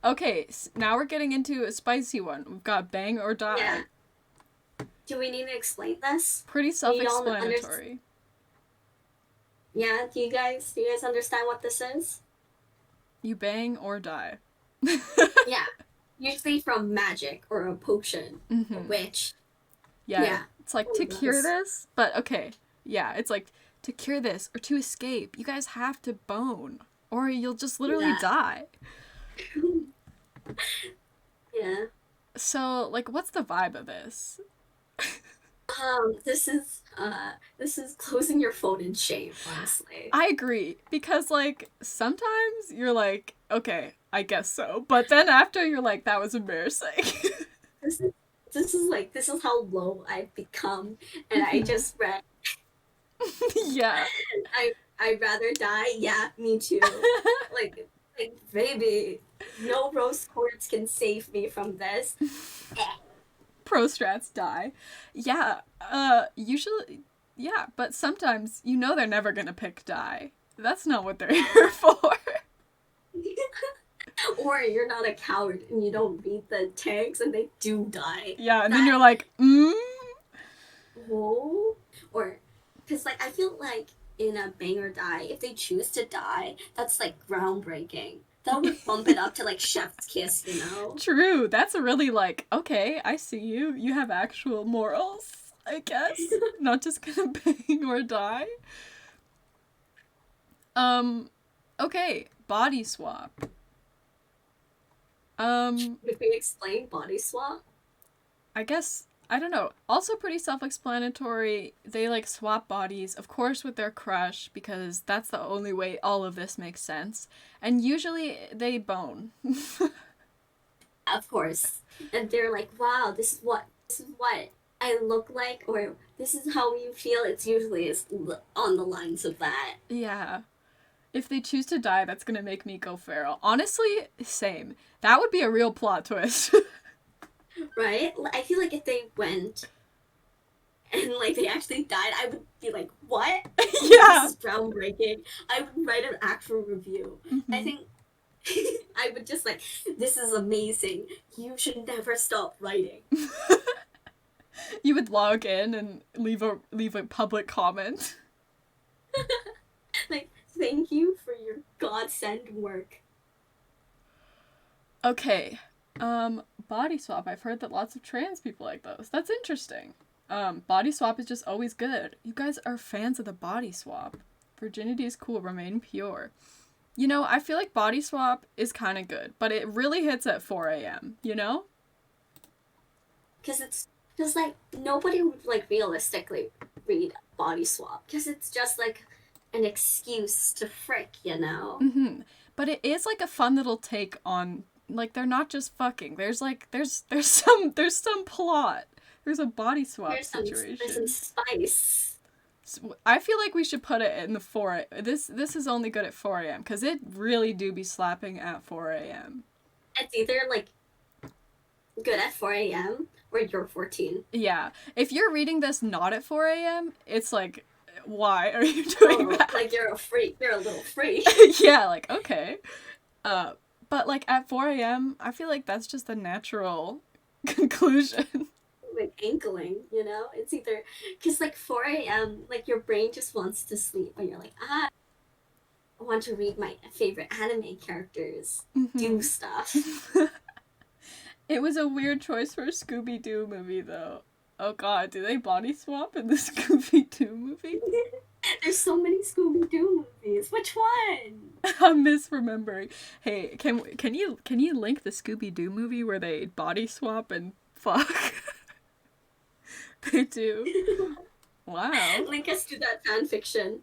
Okay, now we're getting into a spicy one. We've got Bang or Die. Yeah. Do we need to explain this? Pretty self-explanatory. Yeah, do you guys understand what this is? You bang or die. Yeah. Usually from magic or a potion. Mm-hmm. A witch. Yeah. It's like, to cure this? But, okay. Yeah, it's like, to cure this or to escape, you guys have to bone. Or you'll just literally die. Yeah. So, like, what's the vibe of this? This is closing your phone in shame, honestly. I agree. Because, like, sometimes you're like, okay, I guess so. But then after, you're like, that was embarrassing. This is how low I've become, and I just read. Yeah. I'd rather die. Yeah, me too. like, baby, no rose quartz can save me from this. Pro strats die. Yeah. Usually, yeah. But sometimes you know they're never gonna pick die. That's not what they're here for. Or you're not a coward and you don't read the tags and they do die. Yeah, and then you're like, Oh. Or, because, like, I feel like in a Bang or Die, if they choose to die, that's, like, groundbreaking. That would bump it up to, like, chef's kiss, you know? True. That's a really, like, okay, I see you. You have actual morals, I guess. Not just gonna bang or die. Okay, body swap. If we explain body swap? I guess, I don't know. Also pretty self-explanatory. They, like, swap bodies, of course with their crush, because that's the only way all of this makes sense. And usually they bone. Of course. And they're like, wow, this is what I look like, or this is how you feel. It's usually on the lines of that. Yeah. If they choose to die, that's gonna make me go feral. Honestly, same. That would be a real plot twist. Right? I feel like if they went and, like, they actually died, I would be like, what? Yeah. This is groundbreaking. I would write an actual review. Mm-hmm. I think I would just like, this is amazing. You should never stop writing. You would log in and leave a public comment. Like, thank you for your godsend work. Okay. Body swap. I've heard that lots of trans people like those. That's interesting. Body swap is just always good. You guys are fans of the body swap. Virginity is cool, remain pure. You know, I feel like body swap is kind of good, but it really hits at 4 a.m., you know? Because, like, nobody would, like, realistically read body swap. Because it's just, like, an excuse to frick, you know? Mm-hmm. But it is like a fun little take on, like, they're not just fucking. There's some plot. There's a body swap situation. There's some spice. So I feel like we should put it in the 4. This is only good at 4 a.m. because it really do be slapping at 4 a.m. It's either like good at 4 a.m. or you're 14. Yeah. If you're reading this not at 4 a.m., it's like, why are you doing that? Like you're a freak. You're a little freak. Yeah, like, okay. But like at 4 a.m., I feel like that's just a natural conclusion. Like ankling, you know? It's either because like 4 a.m., like your brain just wants to sleep, and you're like, I want to read my favorite anime characters do stuff. It was a weird choice for a Scooby-Doo movie, though. Oh god, do they body swap in the Scooby-Doo movie? There's so many Scooby-Doo movies. Which one? I'm misremembering. Hey, can you link the Scooby-Doo movie where they body swap and fuck? They do. Wow. Link us to that fanfiction.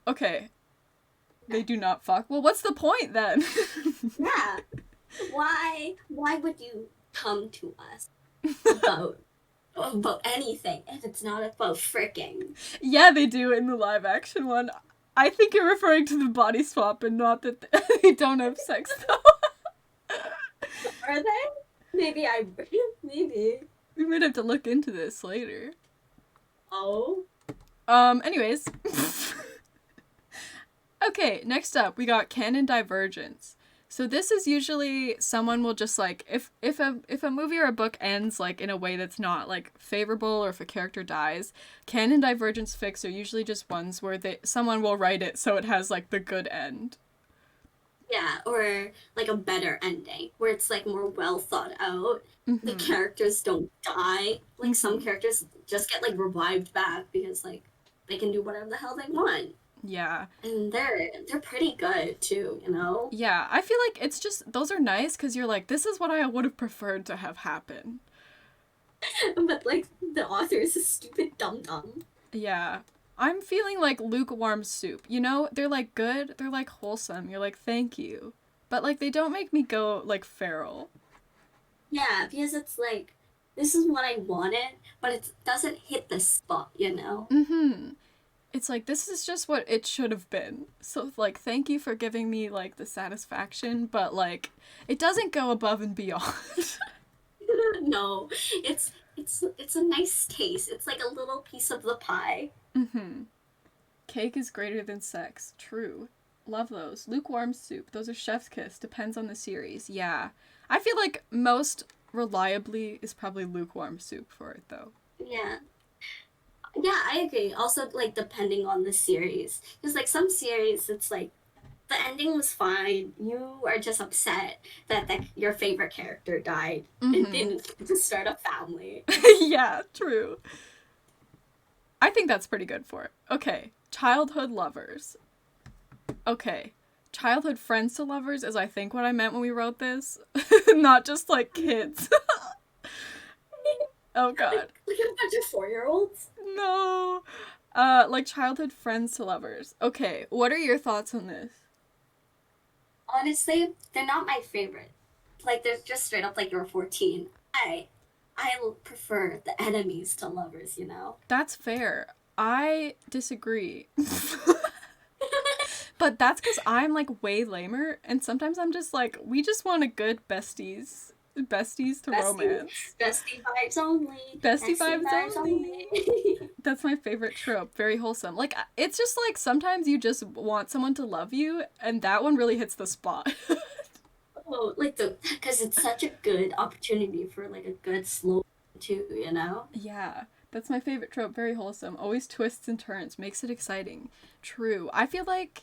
Okay. They do not fuck. Well, what's the point then? Yeah. Why would you come to us about anything if it's not about fricking? Yeah, they do in the live action one. I think you're referring to the body swap and not that they don't have sex though. Are they? Maybe. We might have to look into this later. Oh. Anyways. Okay, next up we got canon divergence. So this is usually someone will just like if a movie or a book ends like in a way that's not like favorable, or if a character dies, canon divergence fics are usually just ones where someone will write it so it has like the good end. Yeah, or like a better ending where it's like more well thought out. The characters don't die. Like some characters just get like revived back because like they can do whatever the hell they want. Yeah. And they're pretty good too, you know? Yeah, I feel like it's just, those are nice because you're like, this is what I would have preferred to have happen. But like the author is a stupid dum-dum. Yeah. I'm feeling like lukewarm soup. You know, they're like good, they're like wholesome. You're like, thank you. But like they don't make me go like feral. Yeah, because it's like, this is what I wanted, but it doesn't hit the spot, you know? It's like, this is just what it should have been. So like, thank you for giving me like the satisfaction, but like, it doesn't go above and beyond. No, it's a nice taste. It's like a little piece of the pie. Cake is greater than sex. True. Love those. Lukewarm soup. Those are chef's kiss. Depends on the series. Yeah. I feel like most reliably is probably lukewarm soup for it, though. Yeah. Yeah, I agree. Also, like, depending on the series. Because, like, some series, it's like, the ending was fine. You are just upset that your favorite character died and didn't get to start a family. Yeah, true. I think that's pretty good for it. Okay. Childhood lovers. Okay. Childhood friends to lovers is, I think, what I meant when we wrote this. Not just, like, kids. Oh, God. Like a bunch of 4-year-olds? No. Like, childhood friends to lovers. Okay, what are your thoughts on this? Honestly, they're not my favorite. Like, they're just straight up like you're 14. I prefer the enemies to lovers, you know? That's fair. I disagree. But that's because I'm, like, way lamer, and sometimes I'm just like, we just want a good besties to romance. Bestie vibes only. Bestie vibes only. That's my favorite trope. Very wholesome. Like, it's just like, sometimes you just want someone to love you, and that one really hits the spot. Oh, like because it's such a good opportunity for like a good slow too, you know? Yeah. That's my favorite trope. Very wholesome. Always twists and turns. Makes it exciting. True. I feel like,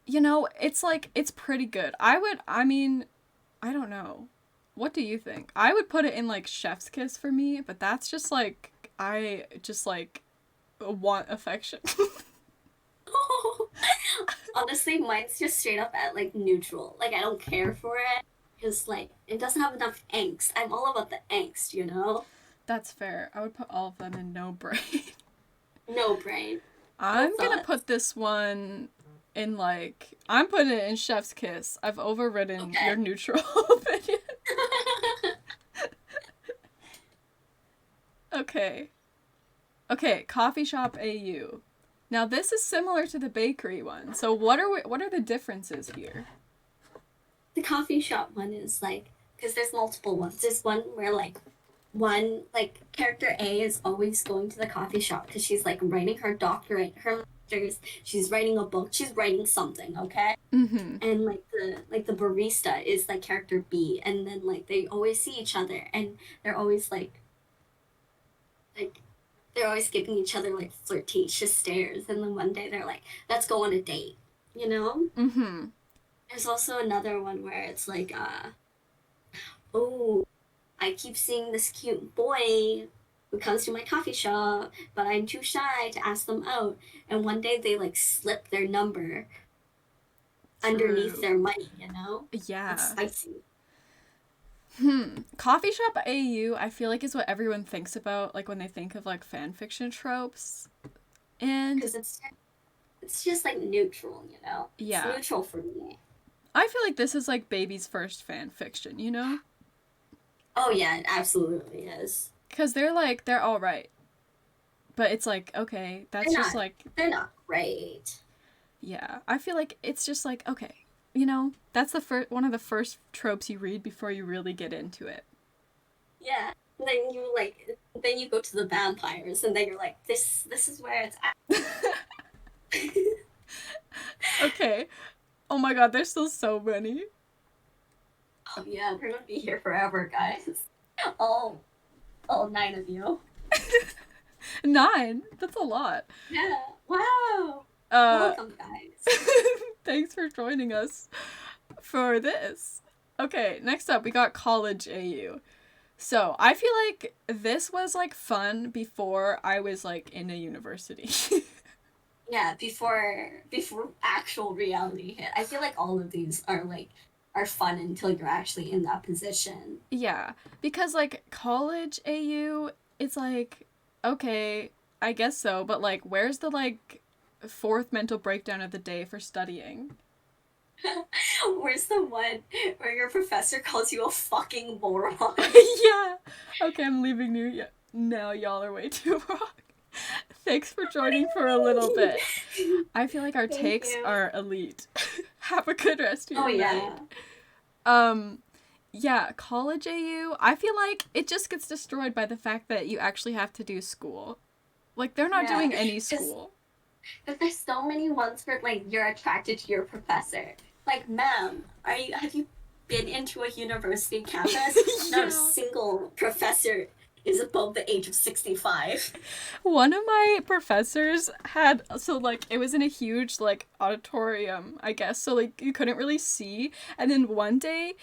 you know, it's like, it's pretty good. I don't know. What do you think? I would put it in, like, chef's kiss for me, but that's just, like, I just, like, want affection. Honestly, mine's just straight up at, like, neutral. Like, I don't care for it, because, like, it doesn't have enough angst. I'm all about the angst, you know? That's fair. I would put all of them in no brain. No brain. I'm gonna put this one in, like, I'm putting it in chef's kiss. I've overridden Okay. your neutral opinion. Okay. Okay, coffee shop AU. Now this is similar to the bakery one. So what are the differences here? The coffee shop one is like, because there's multiple ones. There's one where like character A is always going to the coffee shop because she's like writing her doctorate, her master's. She's writing a book. She's writing something, okay? Mm-hmm. And like the barista is like character B, and then like they always see each other, and they're always like they're always giving each other like flirtatious stares, and then one day they're like, let's go on a date, you know? Mm-hmm. There's also another one where it's like, oh, I keep seeing this cute boy who comes to my coffee shop, but I'm too shy to ask them out. And one day they like slip their number underneath True. their money, you know? Yeah. It's spicy. Coffee shop AU, I feel like is what everyone thinks about, like when they think of like fanfiction tropes. And Because it's just like neutral, you know? yeah. It's neutral for me. I feel like this is like baby's first fan fiction, you know? Oh yeah, it absolutely is. Because they're all right. But it's like, okay, that's They're just not- like, They're not great. yeah. I feel like it's just like, okay, you know, that's one of the first tropes you read before you really get into it. Yeah. And then you go to the vampires, and then you're like, this is where it's at. Okay. Oh my god, there's still so many. Oh yeah, we're gonna be here forever, guys. All 9 of you. 9? That's a lot. Yeah. Wow. Uh, Welcome, guys. Thanks for joining us for this. Okay, next up we got college AU. So, I feel like this was like fun before I was like in a university. Yeah, before actual reality hit. I feel like all of these are fun until you're actually in that position. Yeah, because like college AU, it's like, okay, I guess so, but like where's the like fourth mental breakdown of the day for studying? Where's the one where your professor calls you a fucking moron? Yeah. Okay, I'm leaving you now. Y'all are way too wrong. Thanks for joining for a little bit. I feel like our Thank takes you. are elite. Have a good rest of your Oh night. yeah. Yeah, college AU, I feel like it just gets destroyed by the fact that you actually have to do school. Like, they're not Yeah, doing any school. But there's so many ones where like you're attracted to your professor. Like, ma'am, have you been into a university campus? Not Yeah. a single professor is above the age of 65. One of my professors had, so like, it was in a huge, like, auditorium, I guess, so like, you couldn't really see. And then one day,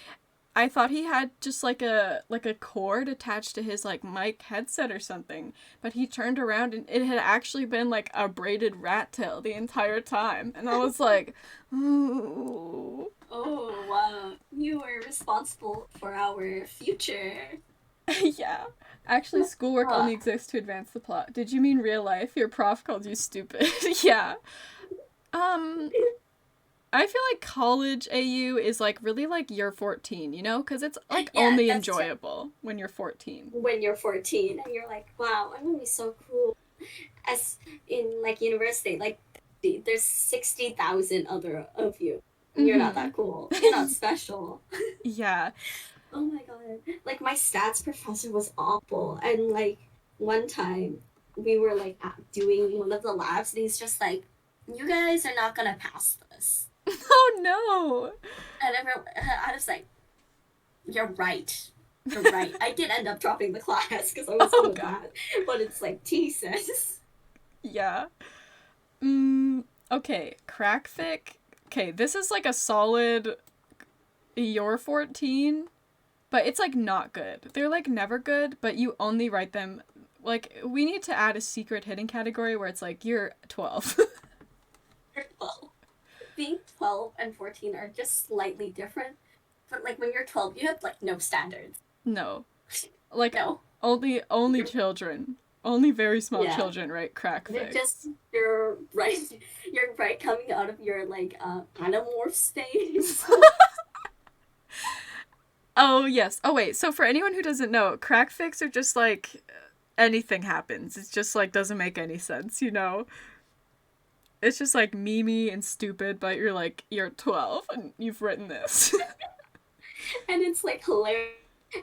I thought he had just like a cord attached to his like mic headset or something, but he turned around and it had actually been like a braided rat tail the entire time, and I was like, ooh. Oh wow, you were responsible for our future. Yeah. Actually, schoolwork only exists to advance the plot. Did you mean real life? Your prof called you stupid. Yeah. I feel like college AU is like really like you're 14, you know? Because it's like Yeah, only that's true. enjoyable when you're 14. When you're 14 and you're like, wow, I'm gonna be so cool. As in like university, like there's 60,000 other of you. You're not that cool. You're not special. Yeah. Oh my god. Like my stats professor was awful, and like one time we were like doing one of the labs, and he's just like, you guys are not gonna pass this. Oh no. And I was like, you're right. You're right. I did end up dropping the class because I was Oh, so God. bad. But it's like, Jesus. Yeah. Okay, crackfic. Okay, this is like a solid you're 14, but it's like not good. They're like never good, but you only write them like we need to add a secret hidden category where it's like you're 12. You're 12. Being 12 and 14 are just slightly different. But like when you're 12, you have like no standards. No. Like No. only children. Only very small Yeah. children write crack They're fics. just you're right coming out of your like anamorph stage. Oh, yes. Oh, wait. So for anyone who doesn't know, crack fics are just like anything happens. It's just like doesn't make any sense, you know? It's just like memey and stupid, but you're 12 and you've written this. And it's like hilarious.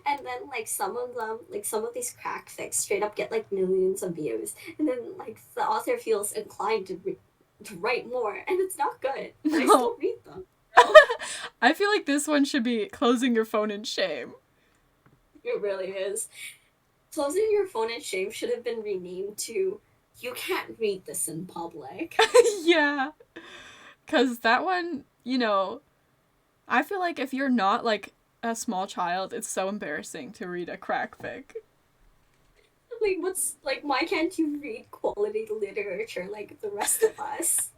And then like some of them, like some of these crack fics straight up get like millions of views, and then like the author feels inclined to write more, and it's not good. But I No. still read them. I feel like this one should be closing your phone in shame. It really is. Closing your phone in shame should have been renamed to "You can't read this in public." Yeah. Because that one, you know, I feel like if you're not like a small child, it's so embarrassing to read a crack fic. Like what's like why can't you read quality literature like the rest of us?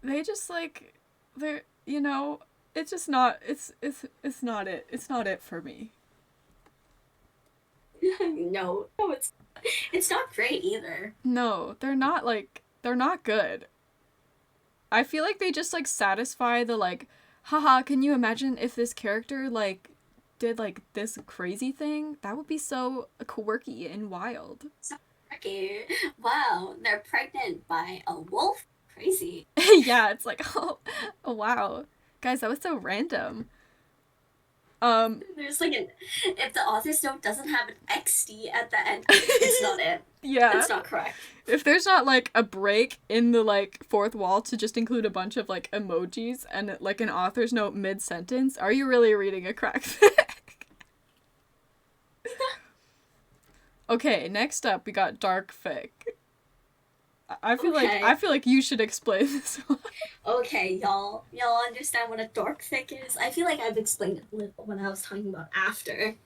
They just like they're you know, it's just not it's not it. It's not it for me. No, it's not great either. No, they're not good. I feel like they just like satisfy the like, haha, can you imagine if this character like did like this crazy thing? That would be so quirky and wild. Okay, wow, they're pregnant by a wolf. Crazy. Yeah, it's like, oh wow. Guys, that was so random. There's like if the author's note doesn't have an XD at the end, it's not it. Yeah. It's not correct. If there's not like a break in the like fourth wall to just include a bunch of like emojis and like an author's note mid-sentence, are you really reading a crack fic? Okay, next up we got dark fic. I feel like you should explain this one. Okay, y'all understand what a dark fic is? I feel like I've explained it a little when I was talking about after.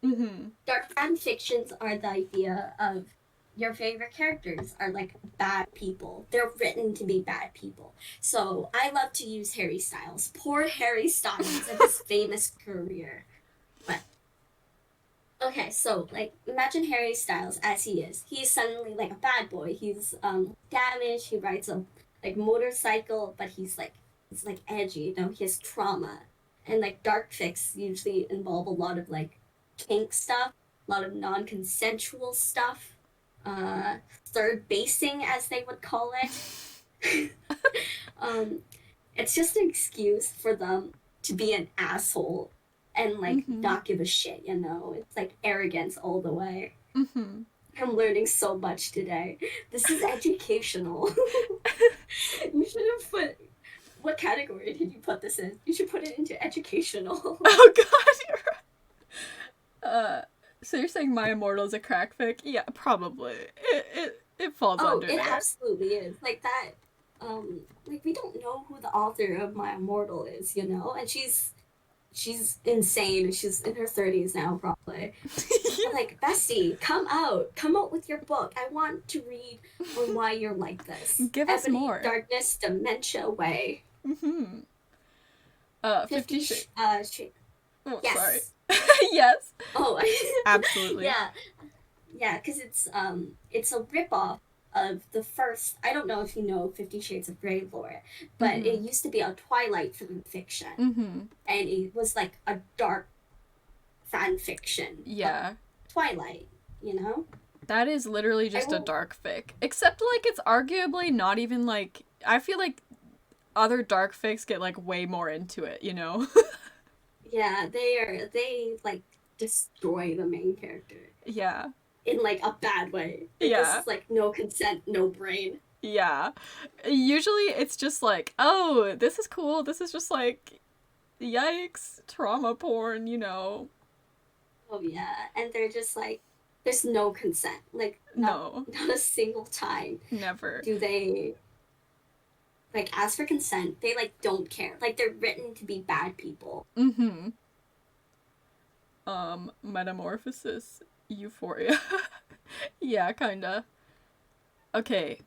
Mm-hmm. Dark fan fictions are the idea of your favorite characters are like bad people. They're written to be bad people. So I love to use Harry Styles. Poor Harry Styles and his famous career. But okay, so like imagine Harry Styles as he is. He's suddenly like a bad boy. He's damaged. He rides a like motorcycle, but he's like edgy. You know, he has trauma. And like dark fics usually involve a lot of like kink stuff, a lot of non-consensual stuff. Third basing, as they would call it. It's just an excuse for them to be an asshole and like not give a shit, you know? It's like arrogance all the way. Mm-hmm. I'm learning so much today. This is educational. You should have put... What category did you put this in? You should put it into educational. Oh god, you're right. So you're saying My Immortal is a crack fic? Yeah, probably. It falls under it there. Absolutely is. Like that, like we don't know who the author of My Immortal is, you know? And she's insane. She's in her 30s now, probably. I'm like, bestie, come out with your book. I want to read on why you're like this. Give us Ebony, more. Darkness, Dementia Way. 50 Shades. Oh, Yes. sorry. Yes. Oh, Absolutely. Yeah, because it's a ripoff of the first. I don't know if you know 50 Shades of Grey lore, but it used to be a Twilight fan fiction, and it was like a dark fan fiction. Yeah. Twilight, you know. That is literally just a dark fic, except like it's arguably not even like. I feel like other dark fics get like way more into it, you know. Yeah, they like destroy the main character. Yeah. In like a bad way. Like, Yeah. This is like no consent, no brain. Yeah. Usually it's just like, oh, this is cool. This is just like, yikes, trauma porn, you know. Oh yeah, and they're just like, there's no consent. Like not a single time. Never. Do they like ask for consent? They like don't care. Like they're written to be bad people. Metamorphosis, Euphoria. Yeah, kinda. Okay,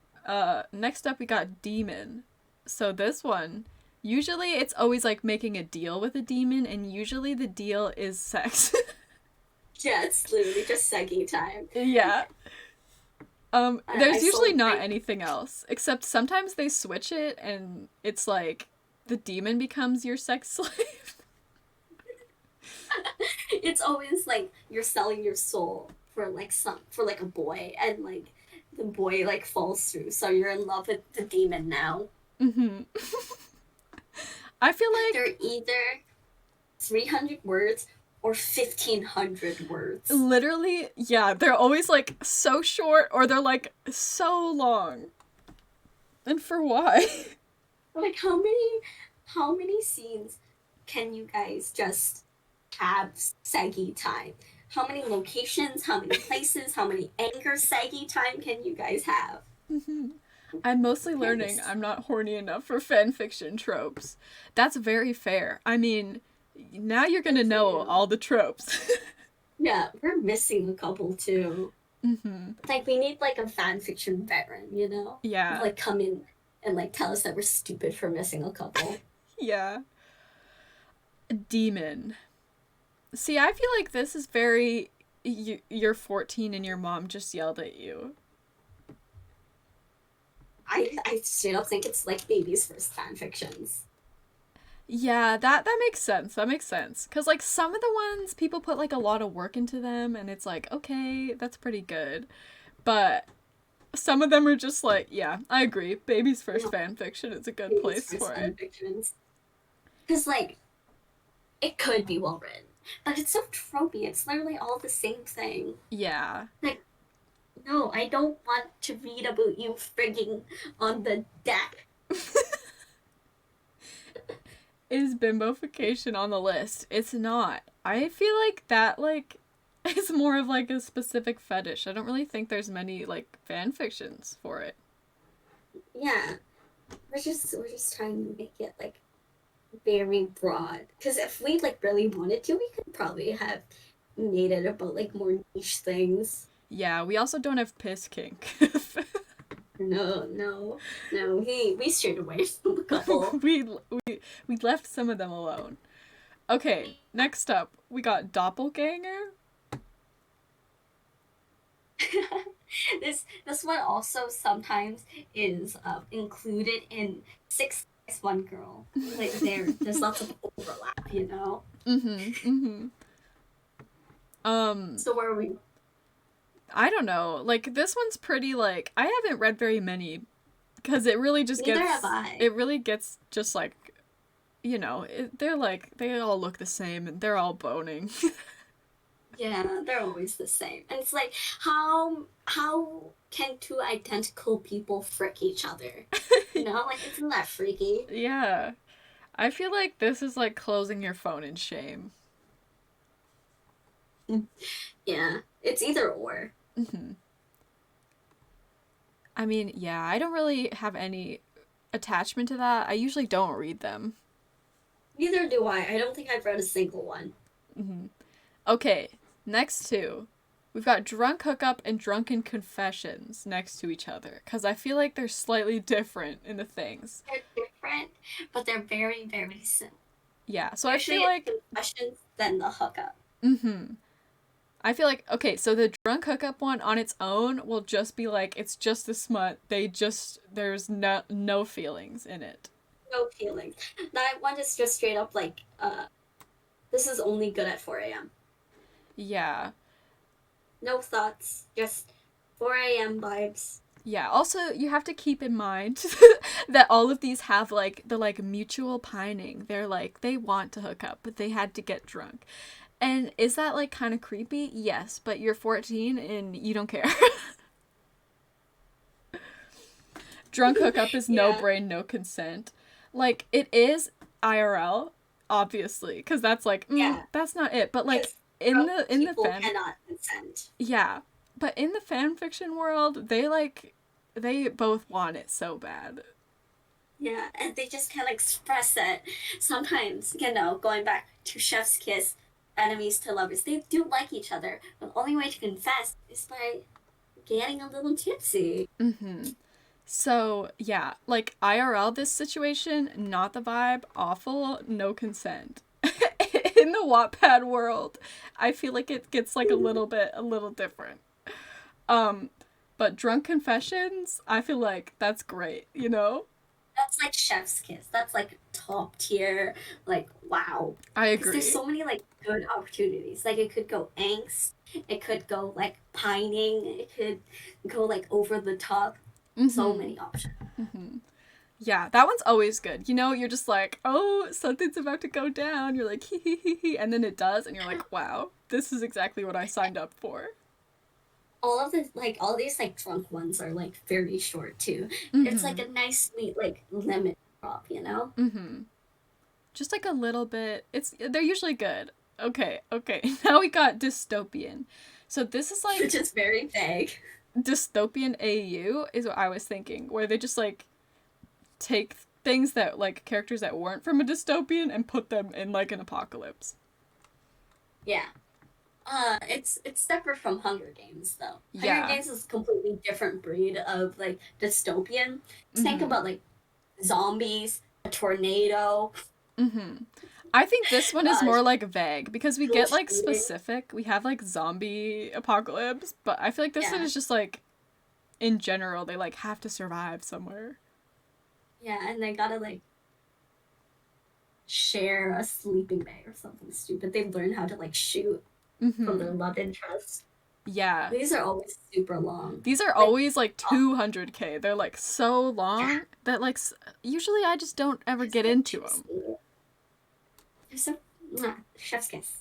next up we got Demon. So this one, usually it's always like making a deal with a demon, and usually the deal is sex. Yeah, it's literally just Segi time. Yeah. I There's usually sold not my anything else, except sometimes they switch it and it's like the demon becomes your sex slave. it's always like you're selling your soul for like a boy and like the boy like falls through so you're in love with the demon now. Hmm. I feel They're like either 300 words or 1500 words. literally, yeah, they're always like so short or they're like so long. And for why? Like how many scenes can you guys just have Segi time? How many locations, how many places, how many anger Segi time can you guys have? Hmm. I'm mostly learning Yes. I'm not horny enough for fanfiction tropes. That's very fair. I mean, now you're gonna Good for know you. all the tropes. Yeah, we're missing a couple too. Hmm. Like we need like a fan fiction veteran, Yeah. like come in and like tell us that we're stupid for missing a couple. Yeah. Demon. See, I feel like this is very. You're 14 and your mom just yelled at you. I straight up think it's like baby's first fan fictions. Yeah, that makes sense. That makes sense. Cause like some of the ones people put like a lot of work into them, and it's like okay, that's pretty good, but some of them are just like yeah, I agree. Baby's first No, fan fiction is a good baby's place first for fan it. fictions. Because like it could be well written, but it's so tropey. It's literally all the same thing. Yeah. Like no, I don't want to read about you frigging on the deck. Is bimbofication on the list? It's not. I feel like that like is more of like a specific fetish. I don't really think there's many like fan fictions for it. Yeah, we're just trying to make it like very broad. Because if we like really wanted to, we could probably have made it about like more niche things. Yeah, we also don't have piss kink. No, no, no. We strayed away from a couple. we we left some of them alone. Okay, next up we got doppelganger. This one also sometimes is included in Six Guys One Girl. Like there's lots of overlap. Mhm. Mhm. Um, So where are we? I don't know. Like this one's pretty like I haven't read very many because it really just Neither gets have I. it really gets just like they're like they all look the same and they're all boning. Yeah, they're always the same. And it's like how can two identical people frick each other? Like isn't that freaky? Yeah. I feel like this is like closing your phone in shame. Yeah, it's either or. Hmm. I mean, yeah, I don't really have any attachment to that. I usually don't read them. Neither do I. I don't think I've read a single one. Hmm. Okay, next two. We've got drunk hookup and drunken confessions next to each other because I feel like they're slightly different in the things. They're different, but they're very, very similar. Yeah, so I Usually feel it's like, confessions, then the hookup. mm-hmm. I feel like okay, so the drunk hookup one on its own will just be like it's just a smut. There's no feelings in it. No feelings. That one is just straight up like, this is only good at 4 a.m. Yeah. No thoughts, just 4 a.m. vibes. Yeah. Also, you have to keep in mind that all of these have like the like mutual pining. They're like they want to hook up, but they had to get drunk. And is that like kind of creepy? Yes, but you're 14 and you don't care. Drunk hookup is no Yeah, brain, no consent. Like it is IRL, obviously, because that's like yeah. that's not it. But like Because drunk in the people fan, cannot consent. yeah. But in the fan fiction world, they both want it so bad. Yeah, and they just can't express it. Sometimes, going back to Chef's Kiss, enemies to lovers, they do like each other. But the only way to confess is by getting a little tipsy. Mm-hmm. So yeah, like IRL, this situation, not the vibe, awful, no consent. in the Wattpad world, I feel like it gets like a little different. But Drunk Confessions, I feel like that's great, you know? That's like chef's kiss. That's like top tier. Like, wow. I Because agree. there's so many like good opportunities. Like it could go angst. It could go like pining. It could go like over the top. So many options. Yeah, that one's always good. You know, you're just like, oh, something's about to go down. You're like, hee hee hee hee, and then it does, and you're like, wow, this is exactly what I signed up for. All of this, like all these like drunk ones are like very short too. It's like a nice sweet like lemon drop, you know? Just like a little bit. They're usually good. Okay. Now we got dystopian. So this is like Which is very vague. dystopian AU is what I was thinking, where they just like take things that like characters that weren't from a dystopian and put them in like an apocalypse. Yeah. It's separate from Hunger Games though. Yeah. Hunger Games is a completely different breed of like dystopian. Think about like zombies, a tornado. I think this one is more like vague because we get like specific. We have like zombie apocalypse, but I feel like this one is just like in general they like have to survive somewhere. Yeah, and they gotta like share a sleeping bag or something stupid. They learn how to like shoot from their love interest. Yeah. These are always super long. These are always like 200k. They're like so long that like usually I just don't ever get into them. They're so chef's kiss.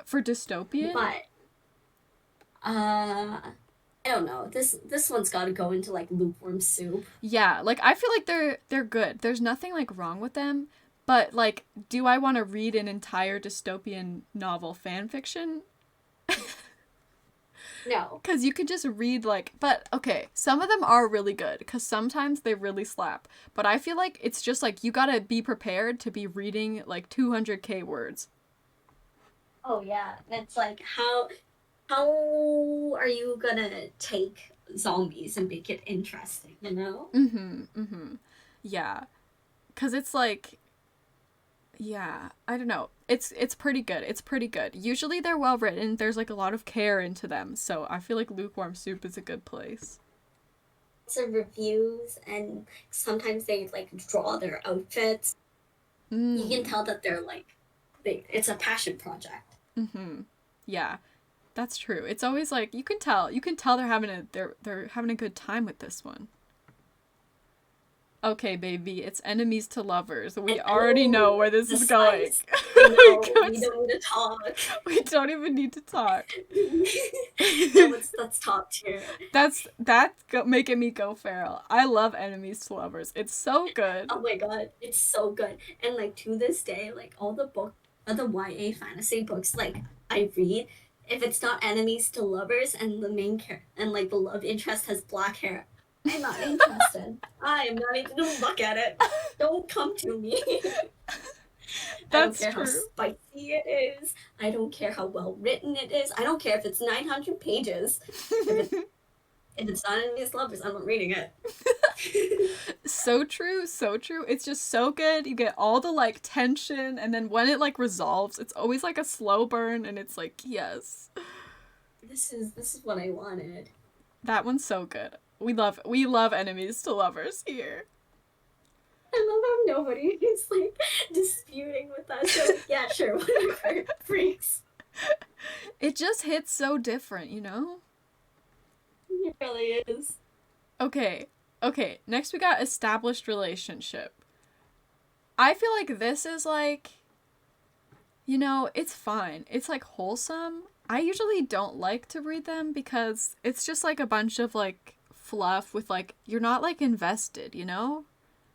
For dystopian? But I don't know. This one's got to go into like lukewarm soup. Yeah, like I feel like they're good. There's nothing like wrong with them, but like do I want to read an entire dystopian novel fan fiction? No. Cuz you could just read like but okay, some of them are really good cuz sometimes they really slap. But I feel like it's just like you got to be prepared to be reading like 200k words. Oh yeah, it's like how are you gonna take zombies and make it interesting, you know? Yeah. Cuz it's like yeah, I don't know. It's pretty good. It's pretty good. Usually they're well written. There's like a lot of care into them. So I feel like lukewarm soup is a good place. So reviews and sometimes they like draw their outfits. You can tell that they're like it's a passion project. Yeah. That's true. It's always like you can tell they're having a good time with this one. Okay, baby, it's enemies to lovers. We already know where this is going. No, we don't need to talk. We don't even need to talk. No, that's top tier. That's making me go feral. I love enemies to lovers. It's so good. Oh my god, it's so good. And like to this day, like all the YA fantasy books like I read, if it's not enemies to lovers and the main and like the love interest has black hair, I'm not interested. I am not even gonna look at it. Don't come to me. That's I don't care how spicy it is. I don't care how well written it is. I don't care if it's 900 pages. If it's not enemies to lovers, I'm not reading it. So true, so true. It's just so good. You get all the like tension, and then when it like resolves, it's always like a slow burn, and it's like yes. This is what I wanted. That one's so good. We love enemies to lovers here. I love how nobody is like disputing with us. So yeah, sure, whatever, freaks. It just hits so different, you know? It really is. Okay, next we got established relationship. I feel like this is like, you know, it's fine. It's like wholesome. I usually don't like to read them because it's just like a bunch of like fluff with like, you're not like invested, you know?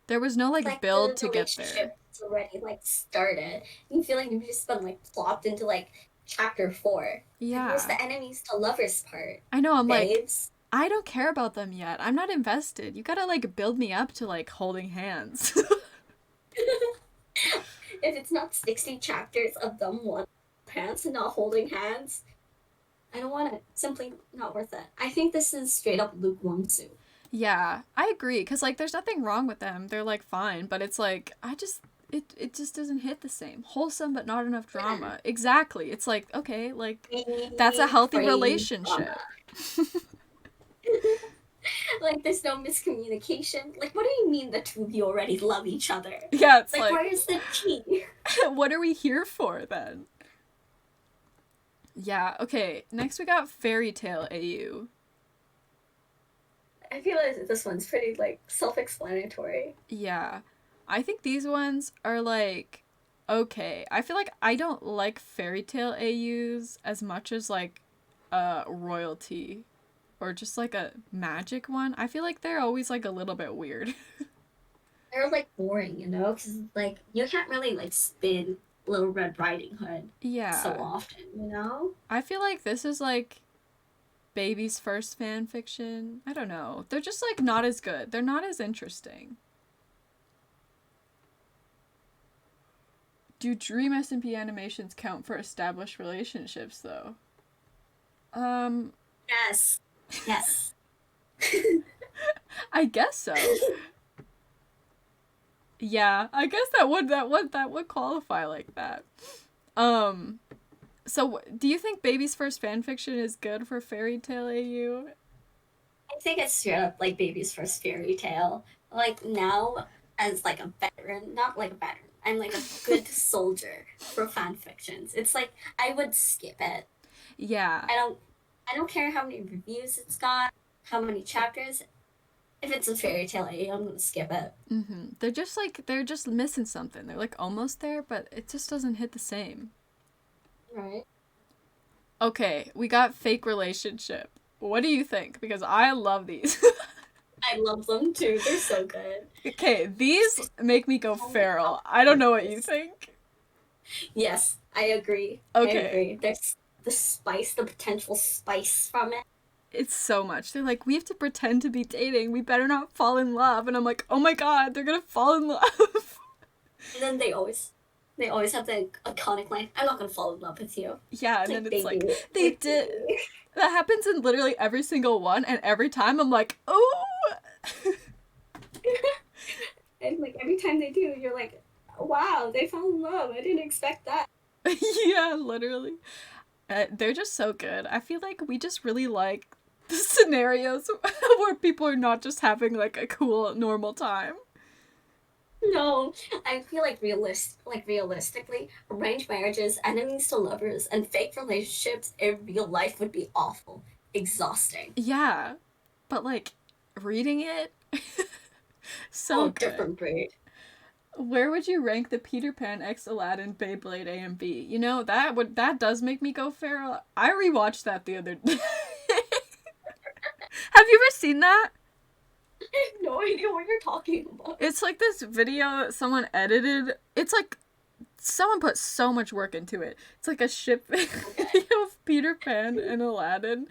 There was no like build to get there. It's already like started. You feel like you've just been like plopped into like chapter 4. Yeah. Where's the enemies to lovers part? I know, I'm babes? like, I don't care about them yet. I'm not invested. You gotta like build me up to like holding hands. If it's not 60 chapters of them one pants and not holding hands, I don't want it. Simply not worth it. I think this is straight up lukewarm soup. Yeah, I agree. Because, like, there's nothing wrong with them. They're, like, fine. But it's, like, it just doesn't hit the same. Wholesome but not enough drama. Yeah. Exactly. It's like, okay, like that's a healthy relationship. Like there's no miscommunication. Like what do you mean the two of you already love each other? Yeah, it's like where is the key? What are we here for then? Yeah, okay. Next we got Fairy Tale AU. I feel like this one's pretty like self-explanatory. Yeah. I think these ones are like okay. I feel like I don't like Fairy Tale AUs as much as like royalty or just like a magic one. I feel like they're always like a little bit weird. They're like boring, you know, because like you can't really like spin Little Red Riding Hood so often, you know? I feel like this is like Baby's first fan fiction. I don't know. They're just like not as good. They're not as interesting. Do Dream SMP animations count for established relationships though? Yes. Yes. I guess so. Yeah, I guess that would qualify like that. So do you think Baby's first fanfiction is good for Fairy Tale AU? I think it's straight up like Baby's first fairy tale. Like now, as like a veteran, not like a veteran, I'm like a good soldier for fanfictions. It's like I would skip it. Yeah. I don't care how many reviews it's got, how many chapters. If it's a fairy tale AU, I'm gonna skip it. Mm-hmm. They're just missing something. They're like almost there, but it just doesn't hit the same. Right. Okay, we got Fake Relationship. What do you think? Because I love these. I love them too. They're so good. Okay, these make me go feral. I don't know what you think. Yes, I agree. Okay. I agree. There's the spice, the potential spice from it. It's so much. They're like, we have to pretend to be dating. We better not fall in love. And I'm like, oh my god, they're gonna fall in love. And then they always have the iconic line, I'm not gonna fall in love with you. Yeah, and then it's like, they did. That happens in literally every single one, and every time I'm like, oh. And like every time they do, you're like, wow, they fell in love. I didn't expect that. Yeah, literally. They're just so good. I feel like we just really like the scenarios where people are not just having like a cool normal time. No, I feel like realistically, arranged marriages, enemies to lovers, and fake relationships in real life would be awful, exhausting. Yeah, but like reading it, so good. Different breed. Where would you rank the Peter Pan X Aladdin Beyblade A and B? You know, that does make me go feral. I rewatched that the other day. Have you ever seen that? I have no idea what you're talking about. It's like this video that someone edited. It's like someone put so much work into it. It's like a ship video of Peter Pan and Aladdin.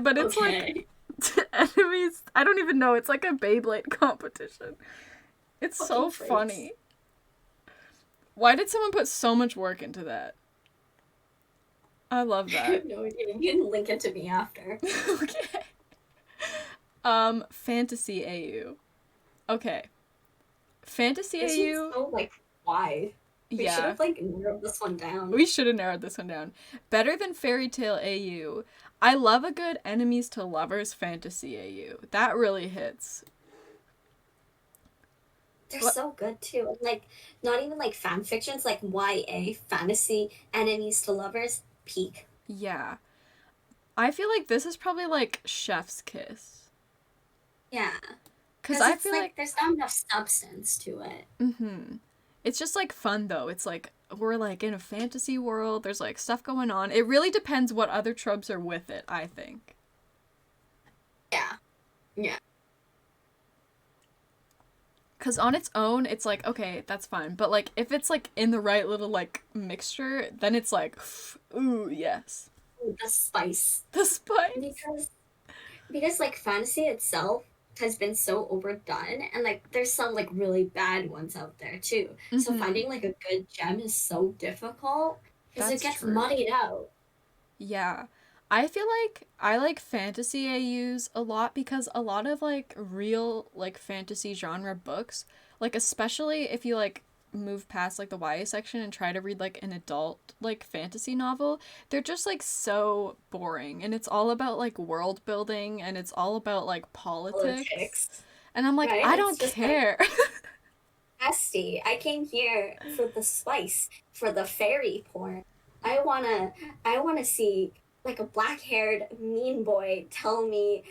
But it's like enemies. I don't even know. It's like a Beyblade competition. It's so funny. Why did someone put so much work into that? I love that. I have no idea. You can link it to me after. Okay. Fantasy AU. Okay. Fantasy this AU. So like wide. We should have like narrowed this one down. We should have narrowed this one down. Better than Fairy Tale AU. I love a good enemies to lovers fantasy AU. That really hits. They're so good too. Like not even like fan fictions, like YA fantasy enemies to lovers peak. Yeah. I feel like this is probably like Chef's Kiss. Yeah. Because I feel like there's not enough substance to it. Mm-hmm. It's just like fun though. It's like we're like in a fantasy world. There's like stuff going on. It really depends what other tropes are with it, I think. Yeah. Yeah. Because on its own, it's like, okay, that's fine. But, like, if it's, like, in the right little, like, mixture, then it's like, ooh, yes. Ooh, the spice. The spice. Because, like, fantasy itself has been so overdone. And, like, there's some, like, really bad ones out there, too. Mm-hmm. So finding, like, a good gem is so difficult. Because it gets muddied out. Yeah. I feel like I like fantasy AUs a lot because a lot of, like, real, like, fantasy genre books, like, especially if you, like, move past like the YA section and try to read like an adult like fantasy novel, they're just like so boring, and it's all about like world building, and it's all about like politics. And I'm like, right? I It's don't just care. nasty. I came here for the spice, for the fairy porn. I wanna see like a black-haired mean boy tell the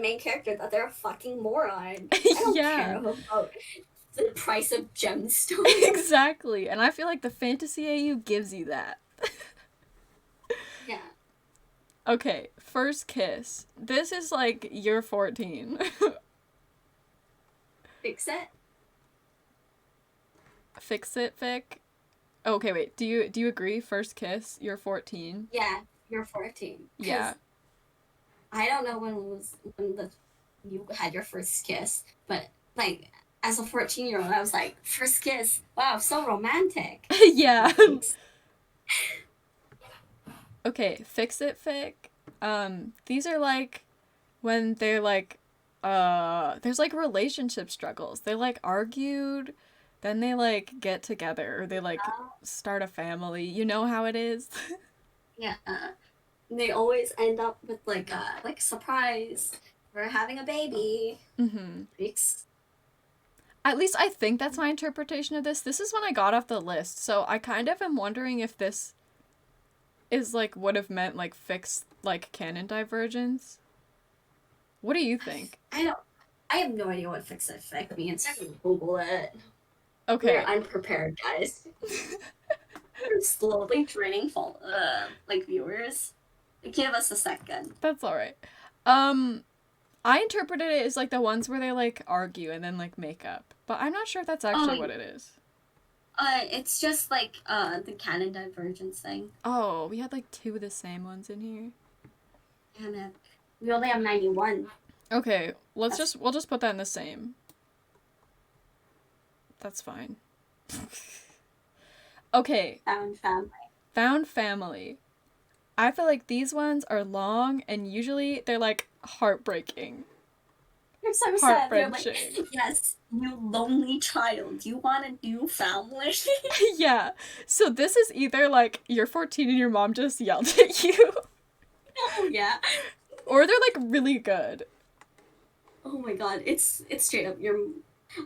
main character that they're a fucking moron. I don't care about the price of gemstones. Exactly. And I feel like the fantasy AU gives you that. Yeah. Okay, first kiss. This is like year 14. Fix it. Fix it, Fic. Okay, wait. Do you agree? First kiss, you're 14. Yeah, you're 14. Yeah. I don't know when you had your first kiss, but like as a 14-year-old, I was like, first kiss. Wow, so romantic. Yeah. Okay, fix it, Fic. These are like when they're like there's like relationship struggles. They like argued, then they like get together, or they like start a family. You know how it is? Yeah. They always end up with like surprise, we're having a baby. At least I think that's my interpretation of this. This is when I got off the list, so I kind of am wondering if this is like would have meant like fix like canon divergence. What do you think? I have no idea what fix it fic means. I can Google it. Okay. We're unprepared, guys. We're slowly draining like viewers. Give us a second. That's all right. I interpreted it as like the ones where they like argue and then like make up, but I'm not sure if that's actually what it is. It's just like the canon divergence thing. Oh, we had like 2 of the same ones in here. Damn it. We only have 91. Okay, we'll just put that in the same. That's fine. Okay. Found family. Found family. I feel like these ones are long, and usually they're like heartbreaking. You're so sad. They're like, yes, you lonely child. You want a new family? Yeah. So this is either like you're 14 and your mom just yelled at you. Oh yeah. Or they're like really good. Oh my god, it's straight up your.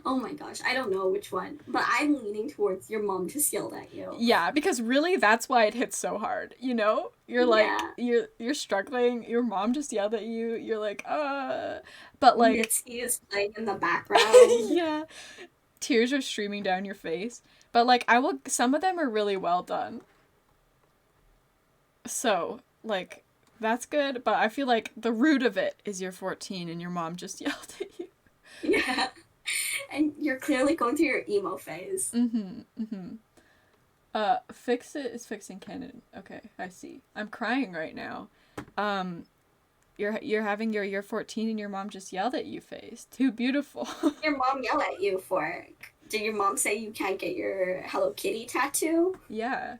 Oh my gosh, I don't know which one, but I'm leaning towards your mom just yelled at you. Yeah, because really that's why it hits so hard, you know? You're like you're struggling, your mom just yelled at you, you're like, but like Mitski is playing in the background. Yeah. Tears are streaming down your face. But like some of them are really well done. So, like, that's good, but I feel like the root of it is you're 14 and your mom just yelled at you. Yeah. And you're clearly going through your emo phase. Fix it is fixing canon. Okay, I see. I'm crying right now. You're having your year 14 and your mom just yelled at you phase. Too beautiful. Your mom yelled at you for. Did your mom say you can't get your Hello Kitty tattoo? Yeah.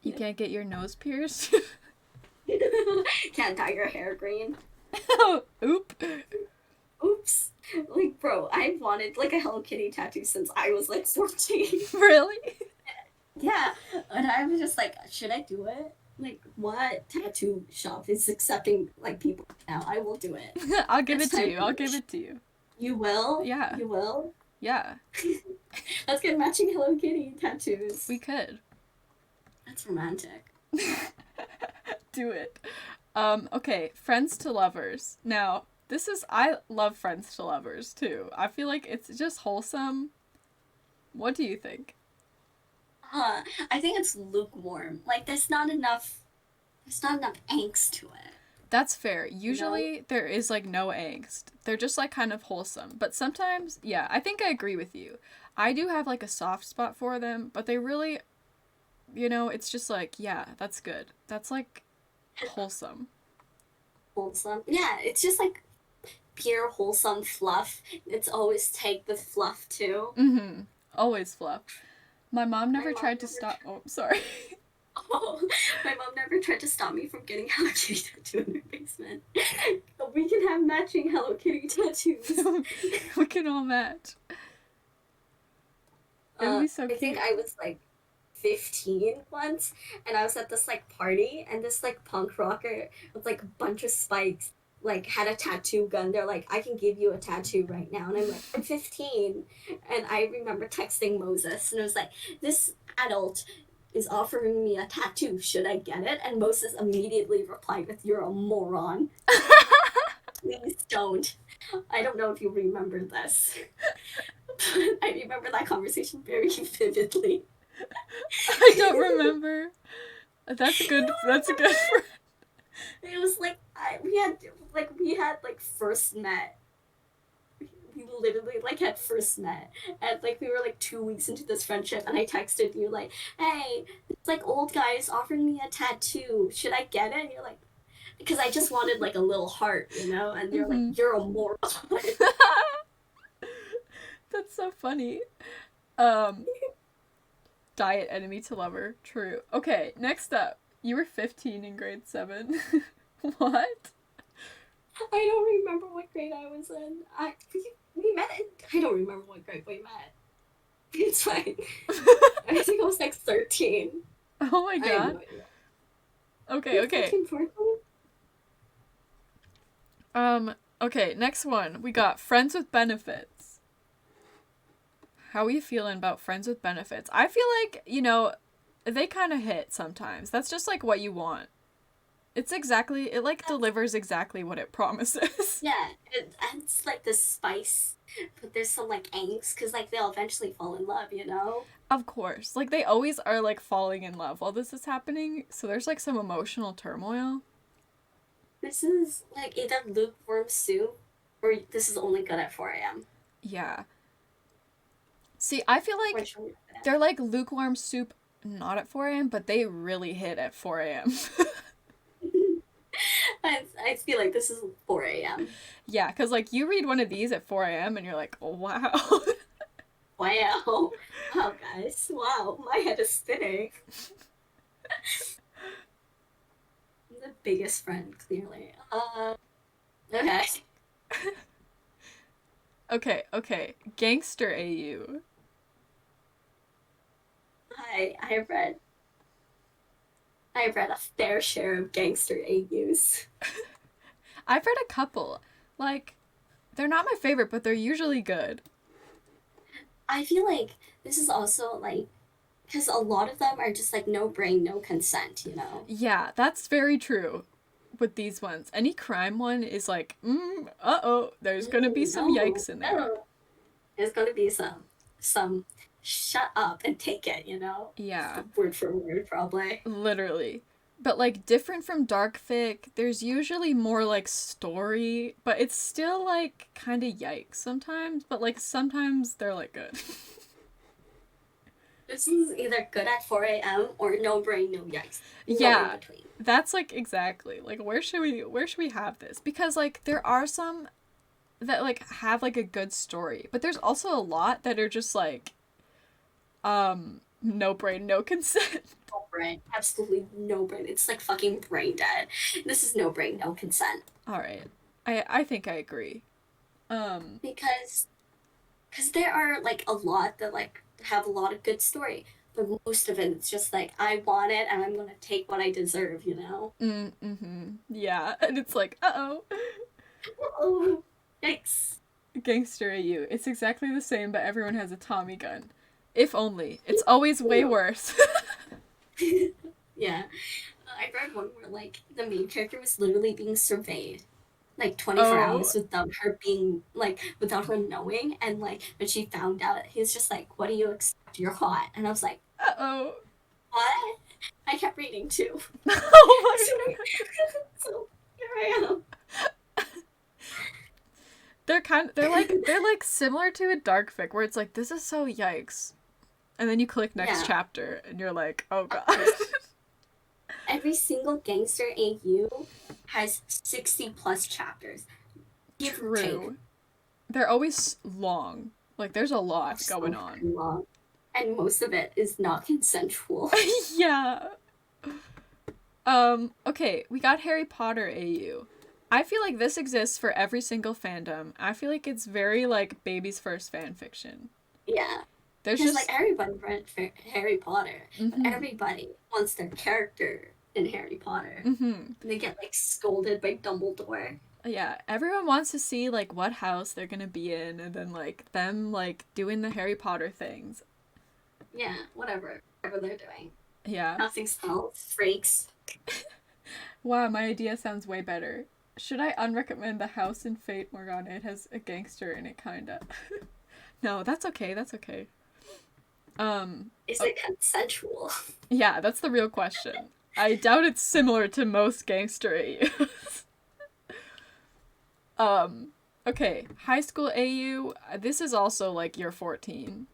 You can't get your nose pierced? Can't dye your hair green? Oops. Like, bro, I've wanted like a Hello Kitty tattoo since I was like 14. Really? Yeah. And I was just like, should I do it? Like, what tattoo shop is accepting like people now? I will do it. I'll give it to you. I'll give it to you. You will? Yeah. You will? Yeah. Let's get matching Hello Kitty tattoos. We could. That's romantic. Do it. Okay, friends to lovers. Now, I love friends to lovers too. I feel like it's just wholesome. What do you think? I think it's lukewarm. Like there's not enough angst to it. That's fair. Usually there is like no angst. They're just like kind of wholesome. But sometimes, yeah, I think I agree with you. I do have like a soft spot for them, but they really, it's just like, yeah, that's good. That's like wholesome. Wholesome. Yeah, it's just like pure wholesome fluff. It's always take the fluff too. Always fluff. My mom never tried to stop. Oh, sorry. Oh, my mom never tried to stop me from getting Hello Kitty tattoo in her basement. We can have matching Hello Kitty tattoos. We can all match. It would be so I think cute. I was like 15 once, and I was at this like party, and this like punk rocker with like a bunch of spikes like had a tattoo gun. They're like, I can give you a tattoo right now, and I'm like, I'm 15, and I remember texting Moses, and it was like, this adult is offering me a tattoo. Should I get it? And Moses immediately replied with, "You're a moron. Please don't." I don't know if you remember this. I remember that conversation very vividly. I don't remember. That's good. That's a good friend. It was like we had like first met. We literally like had first met, and like we were like 2 weeks into this friendship, and I texted you like, "Hey, this like old guy is offering me a tattoo. Should I get it?" And you're like, because I just wanted like a little heart, you know. And you're like, "You're a moron." That's so funny. Um, diet enemy to lover. True. Okay, next up. You were 15 in grade 7. What? I don't remember what grade I was in. We met. I don't remember what grade we met. It's fine. I think I was like 13. Oh my I have god. no idea. Okay, okay. 13, 14? Okay, next one. We got friends with benefits. How are you feeling about friends with benefits? I feel like, they kind of hit sometimes. That's just like what you want. It like delivers exactly what it promises. Yeah, it's like the spice, but there's some like angst because like they'll eventually fall in love, you know? Of course. Like they always are like falling in love while this is happening. So there's like some emotional turmoil. This is like either lukewarm soup or this is only good at 4 a.m. Yeah. See, I feel like Which one? they're like lukewarm soup not at 4 a.m., but they really hit at 4 a.m. I feel like this is 4 a.m. Yeah, because like you read one of these at 4 a.m. and you're like, oh, wow. Wow. Wow, guys. Wow, my head is spinning. I'm the biggest friend, clearly. Okay. Okay. Gangster AU. I've read a fair share of gangster AUs. I've read a couple. Like, they're not my favorite, but they're usually good. I feel like this is also like because a lot of them are just like no brain, no consent, you know? Yeah, that's very true with these ones. Any crime one is like, uh-oh, there's gonna be some No, yikes in there. no. There's gonna be some shut up and take it, you know? Yeah, Word for word, probably. literally. But like different from dark fic, there's usually more like story, but it's still like kind of yikes sometimes, but like sometimes they're like good. This is either good at 4 a.m. or no brain, no yikes. No Yeah, in between. that's like exactly. Like where should we have this? Because like there are some that like have like a good story, but there's also a lot that are just like no brain, no consent. No brain. Absolutely no brain. It's like fucking brain dead. This is no brain, no consent. All right. I think I agree. Because there are like a lot that like have a lot of good story, but most of it it's just like I want it and I'm gonna take what I deserve, you know? Yeah, and it's like, uh-oh. Oh, yikes. Gangster AU. It's exactly the same, but everyone has a Tommy gun. If only. It's always way worse. Yeah. I read one where like the main character was literally being surveyed like 24 Oh, hours without her being like without her knowing, and like when she found out he was just like, what do you expect, you're hot. And I was like, uh-oh. what? I kept reading too. Oh my god. So here I am. They're like similar to a dark fic where it's like, this is so yikes. And then you click next Yeah. chapter and you're like, oh god. Every single gangster AU has 60 plus chapters. Give or take. True. They're always long. Like there's a lot So going on. long. And most of it is not consensual. Yeah. Okay, we got Harry Potter AU. I feel like this exists for every single fandom. I feel like it's very, like, baby's first fan fiction. Yeah. There's Because, like, just... everybody read Harry Potter. But Mm-hmm. everybody wants their character in Harry Potter. Mm-hmm. They get, like, scolded by Dumbledore. Yeah, everyone wants to see, like, what house they're gonna be in, and then, like, them, like, doing the Harry Potter things. Yeah, whatever. Whatever they're doing. Yeah. Casting spells, freaks. Wow, my idea sounds way better. Should I unrecommend the house in Fate Morgana? It has a gangster in it, kinda. No, that's okay, that's okay. Is it consensual? Yeah, that's the real question. I doubt it's similar to most gangster AUs. Okay, high school AU, this is also, like, year 14.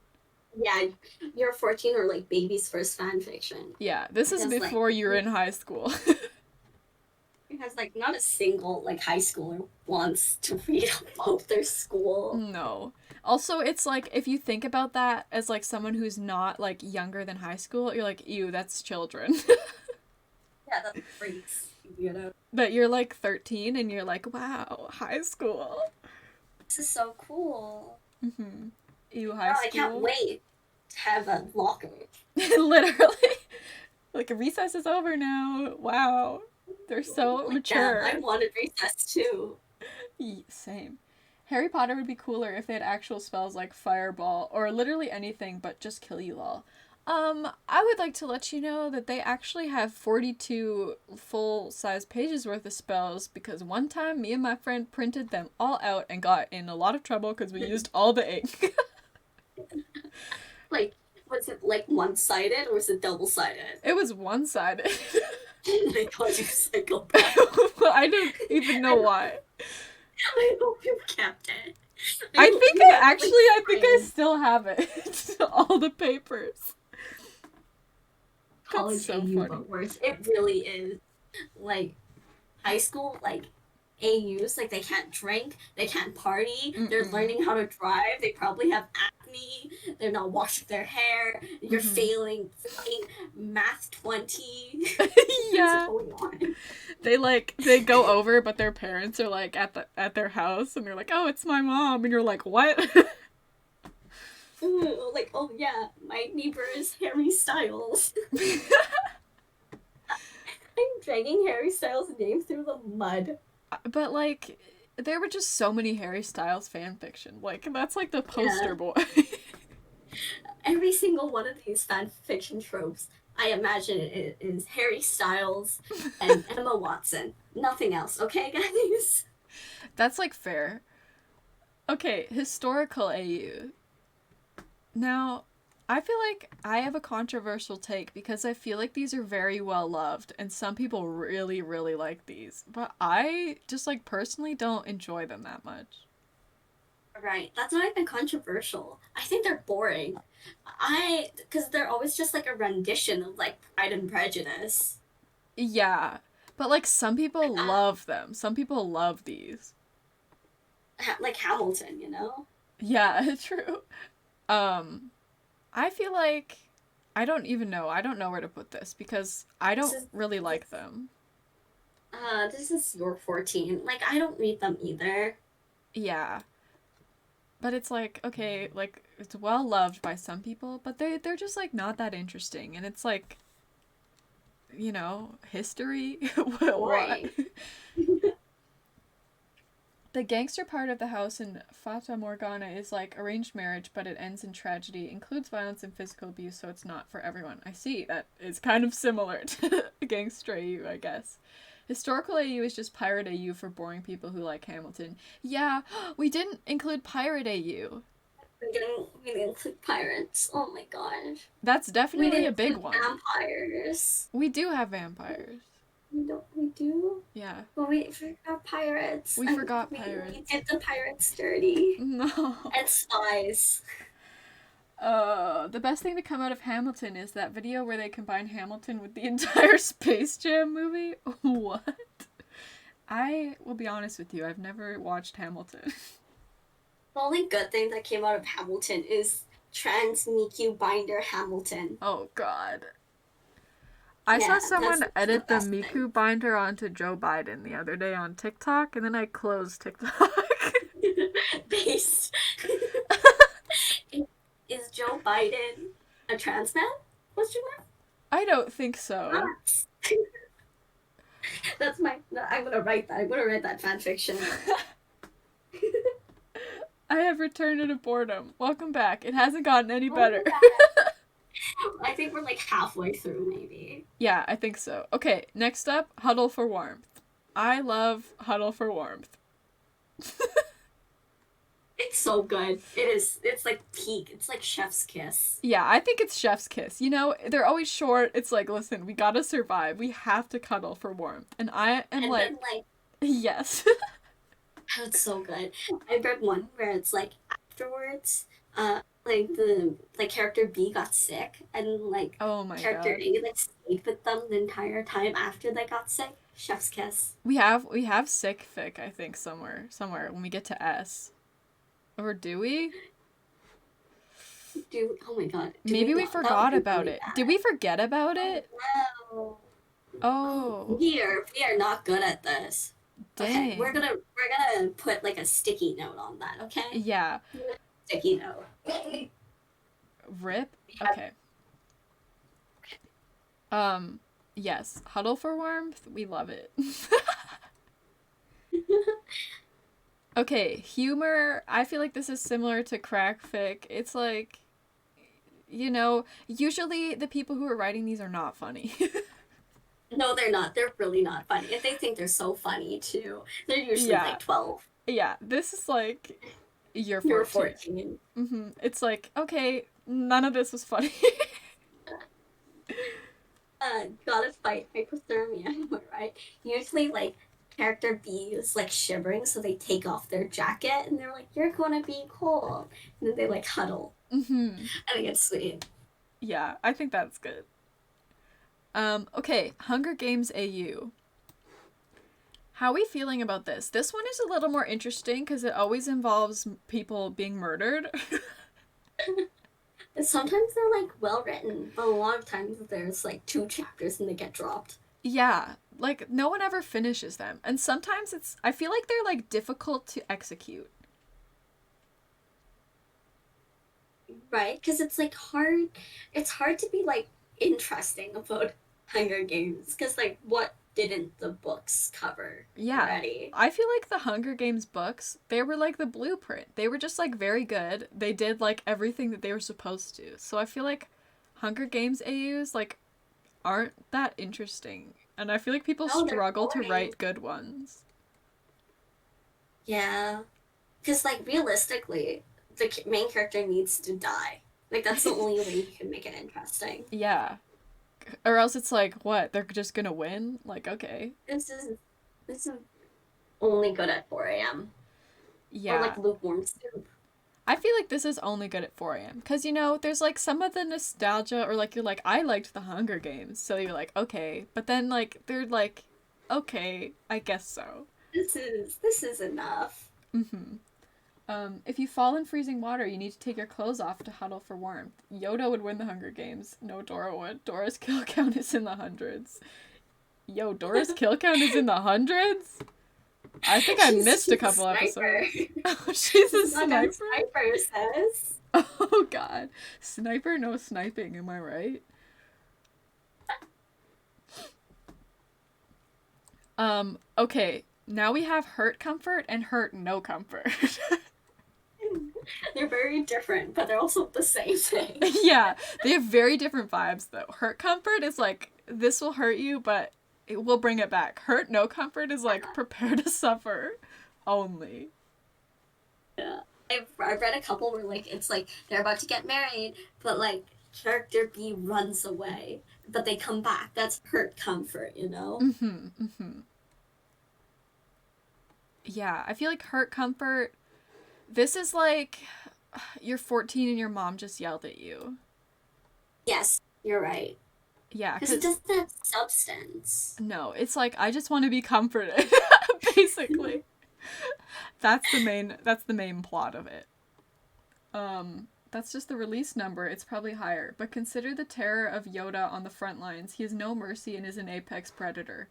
Yeah, you're 14 or, like, baby's first fan fiction. Yeah, this is Because, before like, you're in high school. because, like, not a single, like, high schooler wants to read about their school. No. Also, it's like, if you think about that as, like, someone who's not, like, younger than high school, you're like, ew, that's children. Yeah, that's freaks, you know? But you're, like, 13 and you're like, wow, high school. This is so cool. Mm-hmm. Ew, high Oh, school. I can't wait to have a locker. Literally. Like, recess is over now. Wow. They're so mature. Yeah, I wanted recess too. Same. Harry Potter would be cooler if they had actual spells like fireball or literally anything but just kill you all. I would like to let you know that they actually have 42 full-size pages worth of spells because one time me and my friend printed them all out and got in a lot of trouble because we used all the ink. Like, was it like one-sided or was it double-sided? It was one-sided. I thought you psychopath. I don't even know why. I hope you kept it. I think I still have it. All the papers. College That's so AU, funny. but worse. It really is. Like, high school, like, AUs, like, they can't drink, they can't party, they're learning how to drive, they probably have acne, they're not washing their hair, you're failing math 20. Yeah. What's going on? They go over, but their parents are like at their house, and they're like, "Oh, it's my mom," and you're like, "What?" Ooh, like, oh yeah, my neighbor is Harry Styles. I'm dragging Harry Styles' name through the mud. But like, there were just so many Harry Styles fan fiction. Like, that's like the poster boy. Every single one of these fan fiction tropes, I imagine it is Harry Styles and Emma Watson. Nothing else, okay, guys? That's like fair. Okay, historical AU. Now, I feel like I have a controversial take because I feel like these are very well loved and some people really, really like these. But I just like personally don't enjoy them that much. Right, that's not even controversial. I think they're boring. Because they're always just like a rendition of like Pride and Prejudice. Yeah, but like some people love them. Some people love these. Like Hamilton, you know? Yeah, true. I feel like I don't even know. I don't know where to put this because I don't really like them. This is your 14. Like, I don't read them either. Yeah. But it's like, okay, like, it's well loved by some people, but they're just, like, not that interesting. And it's like, you know, history? What? The gangster part of the house in Fata Morgana is like arranged marriage, but it ends in tragedy, includes violence and physical abuse, so it's not for everyone. I see. That is kind of similar to gangster AU, I guess. Historical AU is just pirate AU for boring people who like Hamilton. Yeah, we didn't include pirate AU. We didn't include pirates. Oh my gosh. That's definitely a big one. Vampires. We do have vampires. We do? Yeah. But we forgot pirates. We forgot pirates. We did the pirates dirty. No. And spies. The best thing to come out of Hamilton is that video where they combine Hamilton with the entire Space Jam movie. What? I will be honest with you, I've never watched Hamilton. The only good thing that came out of Hamilton is Trans Mickey Binder Hamilton. Oh god. I saw Yeah, someone that's the edit the best thing. Miku binder onto Joe Biden the other day on TikTok, and then I closed TikTok. Based. Is Joe Biden a trans man? Question mark? I don't think so. Not. That's my. No, I'm gonna write that. I'm gonna write that fan fiction. I have returned to boredom. Welcome back. It hasn't gotten any better. I think we're like halfway through, maybe. Yeah, I think so. Okay, next up, Huddle for Warmth. I love Huddle for Warmth. It's so good. It is. It's like peak. It's like chef's kiss. Yeah, I think it's chef's kiss. You know, they're always short. It's like, listen, we gotta survive. We have to cuddle for warmth. And I am And like, then like, yes. oh, it's so good. I read one where it's like afterwards, like the character B got sick, and like Oh my character god. A like stayed with them the entire time after they got sick. Chef's kiss. We have sick fic, I think, somewhere when we get to S. Or do we? Oh my god. Do Maybe we not? That would forgot be about really it. bad. Did we forget about it? No. Oh, We are not good at this. Okay, dang. we're gonna put like a sticky note on that, okay? Yeah. Sticky note. Rip? We have- Okay. Yes. Huddle for warmth. We love it. Okay, humor. I feel like this is similar to crack fic. It's like, you know, usually the people who are writing these are not funny. No, they're not. They're really not funny. If they think they're so funny too, they're usually Yeah. like 12. Yeah, this is like you're You're 14. 14. It's like, okay, none of this was funny. Gotta fight hypothermia, right? Usually, like, character B is like shivering, so they take off their jacket and they're like, "You're gonna be cold," and then they like huddle. I think it's sweet. Yeah, I think that's good. Okay, Hunger Games AU. How are we feeling about this? This one is a little more interesting because it always involves people being murdered. And sometimes they're like well written, but a lot of times there's like 2 chapters and they get dropped. Yeah, like no one ever finishes them. And sometimes I feel like they're like difficult to execute. Right? Because it's like hard. It's hard to be like interesting about Hunger Games. Because like, what didn't the books cover Yeah. already? I feel like the Hunger Games books, they were like the blueprint. They were just like very good. They did like everything that they were supposed to. So I feel like Hunger Games AUs like aren't that interesting. And I feel like people No, they're struggle to boring. write good ones. Yeah. Because like realistically, the main character needs to die. Like that's the only way you can make it interesting. Yeah. Or else it's like, what? They're just gonna win? Like, okay. This is only good at 4 a.m. Yeah. Or like lukewarm soup. I feel like this is only good at 4 a.m. Because, you know, there's like some of the nostalgia, or like you're like, I liked the Hunger Games. So you're like, okay. But then like, they're like, okay, I guess so. This is enough. If you fall in freezing water, you need to take your clothes off to huddle for warmth. Yoda would win the Hunger Games. No, Dora would. Dora's kill count is in the hundreds. Yo, Dora's kill count is in the hundreds? I think I missed a couple episodes. Oh, she's a sniper? Sniper says. Oh, God. Sniper, no sniping, am I right? Okay. Now we have hurt comfort and hurt no comfort. They're very different, but they're also the same thing. Yeah, they have very different vibes though. Hurt comfort is like, this will hurt you, but it will bring it back. Hurt no comfort is like, prepare to suffer only. Yeah. I've read a couple where like it's like they're about to get married, but like character B runs away, but they come back. That's hurt comfort, you know? Yeah, I feel like hurt comfort, this is like, you're 14 and your mom just yelled at you. Yes, you're right. Yeah, Because it doesn't have substance. No, it's like, I just want to be comforted, basically. That's the main plot of it. That's just the release number. It's probably higher. But consider the terror of Yoda on the front lines. He has no mercy and is an apex predator.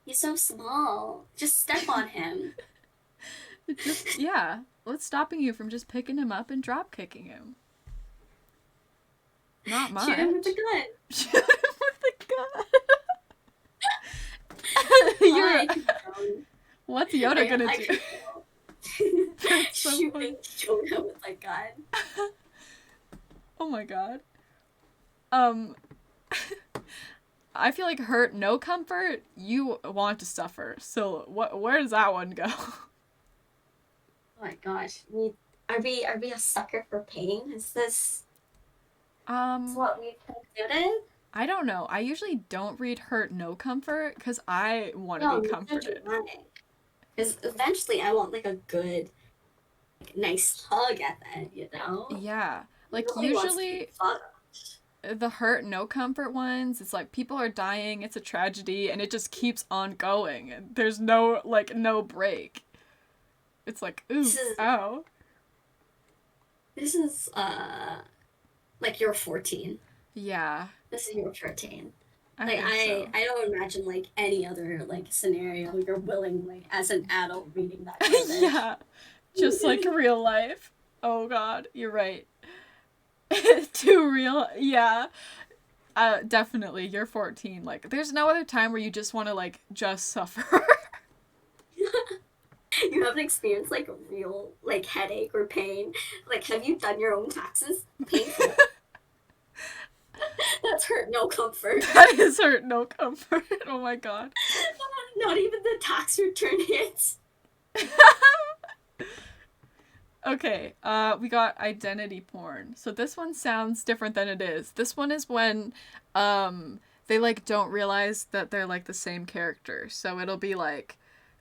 He's so small. Just step on him. Yeah. What's stopping you from just picking him up and drop kicking him? Not much. Shoot him with a gun. Shoot him with a gun. What's Yoda gonna do? So shooting Yoda with a gun. Oh my god. I feel like hurt, no comfort, you want to suffer. So where does that one go? Oh my gosh. Are we a sucker for pain? Is this what we've concluded? I don't know. I usually don't read hurt, no comfort because I want to be comforted. Because eventually I want like a good, like, nice hug at the end, you know? Yeah. Like usually the hurt, no comfort ones, it's like people are dying, it's a tragedy, and it just keeps on going. And there's no break. It's like, ooh, ow. This is, like you're 14. Yeah. This is your 13. I don't imagine like any other like scenario you're willing like as an adult reading that. Yeah. Just like real life. Oh god, you're right. Too real. Yeah. Definitely, you're 14. Like, there's no other time where you just want to, like, just suffer. You haven't experienced, like, a real, like, headache or pain. Like, have you done your own taxes? Painful. That's hurt, no comfort. That is hurt, no comfort. Oh my god. Not even the tax return hits. Okay, we got identity porn. So this one sounds different than it is. This one is when, they, like, don't realize that they're, like, the same character. So it'll be like,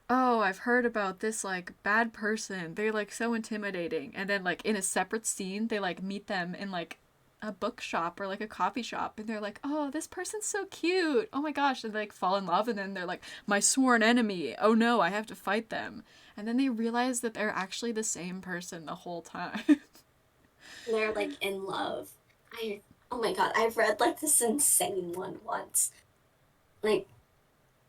oh, I've heard about this, like, bad person. They're, like, so intimidating. And then, like, in a separate scene, they, like, meet them in, like, a bookshop or, like, a coffee shop. And they're like, oh, this person's so cute. Oh my gosh. And they, like, fall in love. And then they're like, my sworn enemy. Oh no, I have to fight them. And then they realize that they're actually the same person the whole time. They're, like, in love. Oh my god, I've read, like, this insane one once. Like,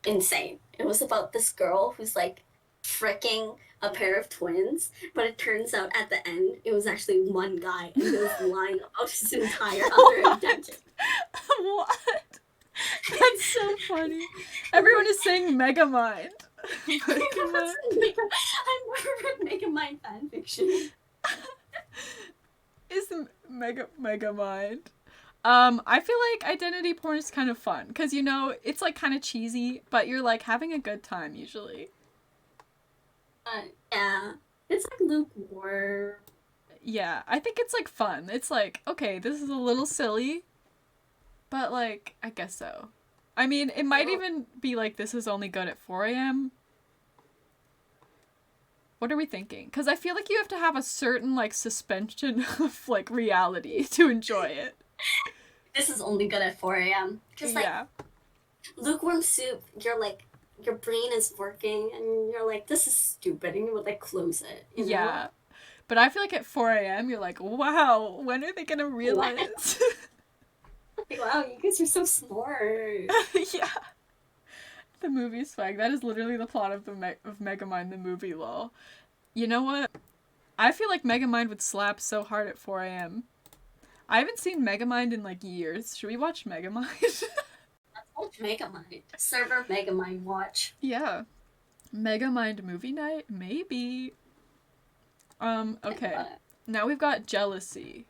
insane. It was about this girl who's, like, fricking a pair of twins, but it turns out at the end, it was actually one guy, and he was lying about his entire other identity. What? That's so funny. Everyone is saying Megamind. I've never read Megamind fanfiction. Is Megamind. I feel like identity porn is kind of fun, because, you know, it's, like, kind of cheesy, but you're, like, having a good time, usually. Yeah. It's, like, lukewarm. Yeah, I think it's, like, fun. It's, like, okay, this is a little silly, but, like, I guess so. I mean, it might even be, like, this is only good at 4 a.m., What are we thinking? Because I feel like you have to have a certain, like, suspension of, like, reality to enjoy it. This is only good at 4 a.m. Because, like, lukewarm soup, you're, like, your brain is working, and you're like, this is stupid, and you would, like, close it, you know? Yeah. But I feel like at 4 a.m., you're like, wow, when are they gonna realize? Wow, you guys are so smart. Yeah. The movie swag. That is literally the plot of of Megamind, the movie, lol. You know what? I feel like Megamind would slap so hard at 4 a.m. I haven't seen Megamind in, like, years. Should we watch Megamind? Let's watch Megamind. Server Megamind watch. Yeah. Megamind movie night? Maybe. Okay. Now we've got jealousy.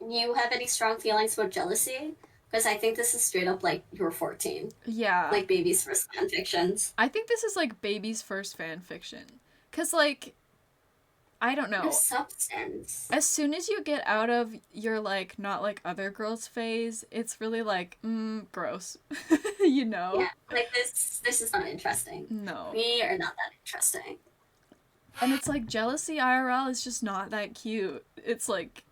You have any strong feelings about jealousy? Because I think this is straight up, like, you're 14. Yeah. Like, baby's first fanfictions. I think this is, like, baby's first fanfiction. Because, like, I don't know. There's substance. As soon as you get out of your, like, not like other girls phase, it's really, like, gross. You know? Yeah, like, this is not interesting. No. We are not that interesting. And it's, like, jealousy IRL is just not that cute. It's, like,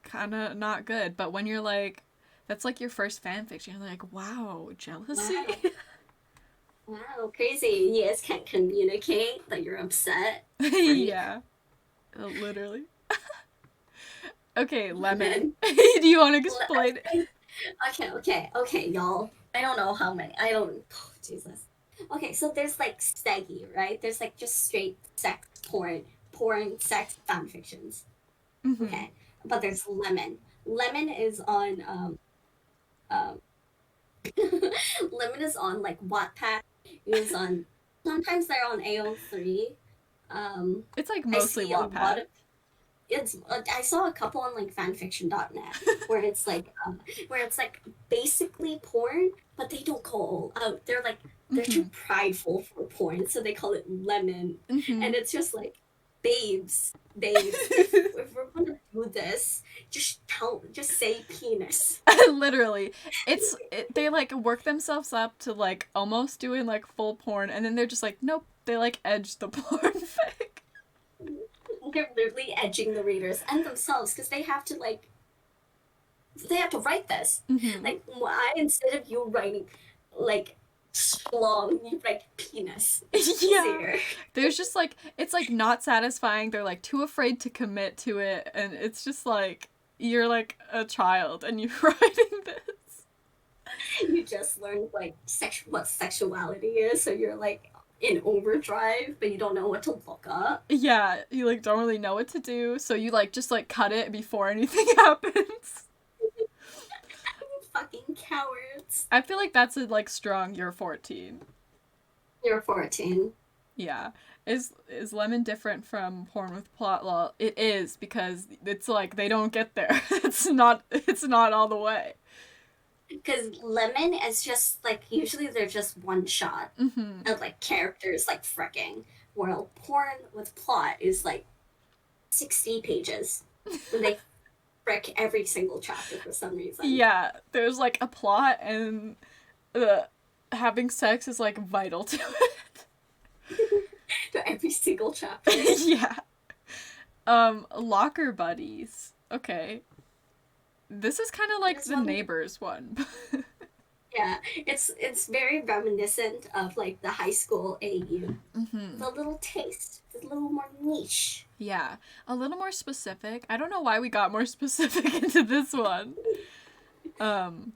kind of not good. But when you're, like, that's, like, your first fanfiction, you're like, wow, jealousy? Wow. Wow, crazy. You guys can't communicate that you're upset. Freak. Yeah, literally. Okay, And lemon. then, Do you want to explain? okay, y'all. I don't know how many. I don't. Oh, Jesus. Okay, so there's like Steggy, right? There's like just straight sex porn, sex fan fictions. Mm-hmm. Okay, but there's Lemon. Lemon is on um Lemon is on like Wattpad. Is on sometimes they're on AO3. It's like I mostly see a lot Wattpad. of it's I saw a couple on like fanfiction.net where it's like basically porn, but they don't call out. They're Mm-hmm. too prideful for porn, so they call it lemon. Mm-hmm. And it's just like babes, if we're gonna do this, just say penis. Literally, they like work themselves up to like almost doing like full porn, and then they're just like, nope. They like edge the porn fic. They're literally edging the readers and themselves because they have to write this. Mm-hmm. Like, why instead of you writing like schlong, you write penis? It's Yeah. easier. There's just like it's like not satisfying. They're like too afraid to commit to it, and it's just like you're like a child and you're writing this. You just learned like what sexuality is, so you're like in overdrive, but you don't know what to look up. Yeah, you like don't really know what to do, so you like just like cut it before anything happens. You fucking cowards. I feel like that's a like strong you're 14. You're 14. Yeah. Is lemon different from porn with plot? Well, it is because it's like they don't get there. It's not all the way. Because lemon is just like usually they're just one shot Mm-hmm. of like characters like fricking. While porn with plot is like 60 pages. And they frick every single chapter for some reason. Yeah, there's like a plot and the having sex is like vital to To every single chapter. it. Yeah. Locker buddies. Okay. This is kind of like This the one, neighbors one. yeah, it's very reminiscent of like the high school AU. Mm-hmm. The little taste, the little more niche. Yeah, a little more specific. I don't know why we got more specific into this one. Um,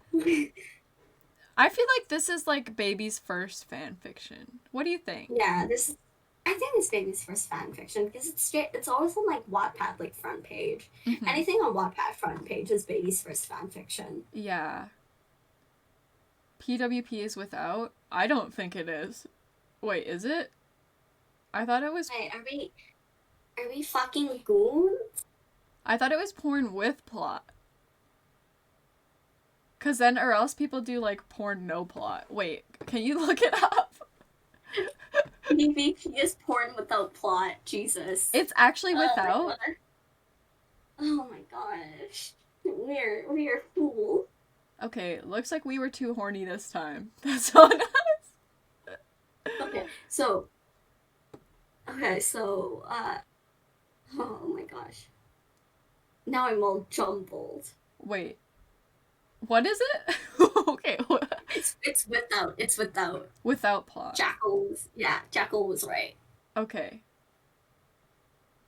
I feel like this is like baby's first fan fiction. What do you think? Yeah, this I think it's baby's first fan fiction because it's always on like Wattpad like front page. Mm-hmm. Anything on Wattpad front page is baby's first fan fiction. Yeah. PWP is without? I don't think it is. Wait, is it? I thought it was. Wait, are we fucking goons? I thought it was porn with plot. Cause then, or else people do like porn no plot. Wait, can you look it up? PvP is porn without plot. Jesus. It's actually Oh my without. god. Oh my gosh. We are fools. Okay, looks like we were too horny this time. That's on us. Okay, so oh my gosh. Now I'm all jumbled. Wait, what is it? Okay, It's without. without plot. Jackal was right. Okay.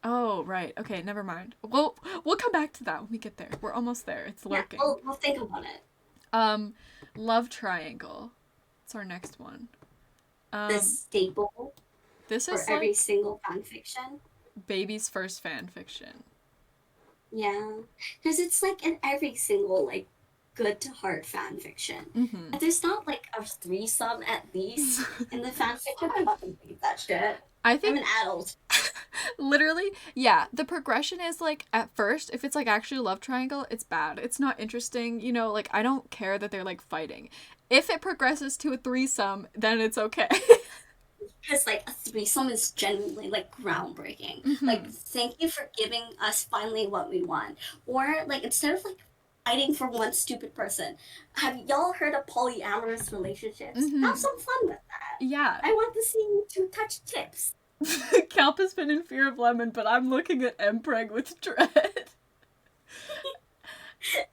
Oh, right. Okay, never mind. We'll come back to that when we get there. We're almost there. It's Yeah, lurking. we'll think about it. Um, love triangle. It's our next one. The staple This for is every like single fan fiction. baby's first fan fiction. Yeah, because it's like in every single like good to heart fan fiction. Mm-hmm. And there's not like a threesome at least in the fan fiction. I fucking hate that shit. I I'm think an adult. literally, yeah, the progression is like at first, if it's like actually a love triangle, it's bad. It's not interesting, like I don't care that they're like fighting. If it progresses to a threesome, then it's okay. Because like a threesome is genuinely like groundbreaking. Mm-hmm. Like thank you for giving us finally what we want. Or like instead of like fighting for one stupid person, have y'all heard of polyamorous relationships? Mm-hmm. Have some fun with that. Yeah. I want to see you two touch tips. Kelp has been in fear of lemon, but I'm looking at Empreg with dread.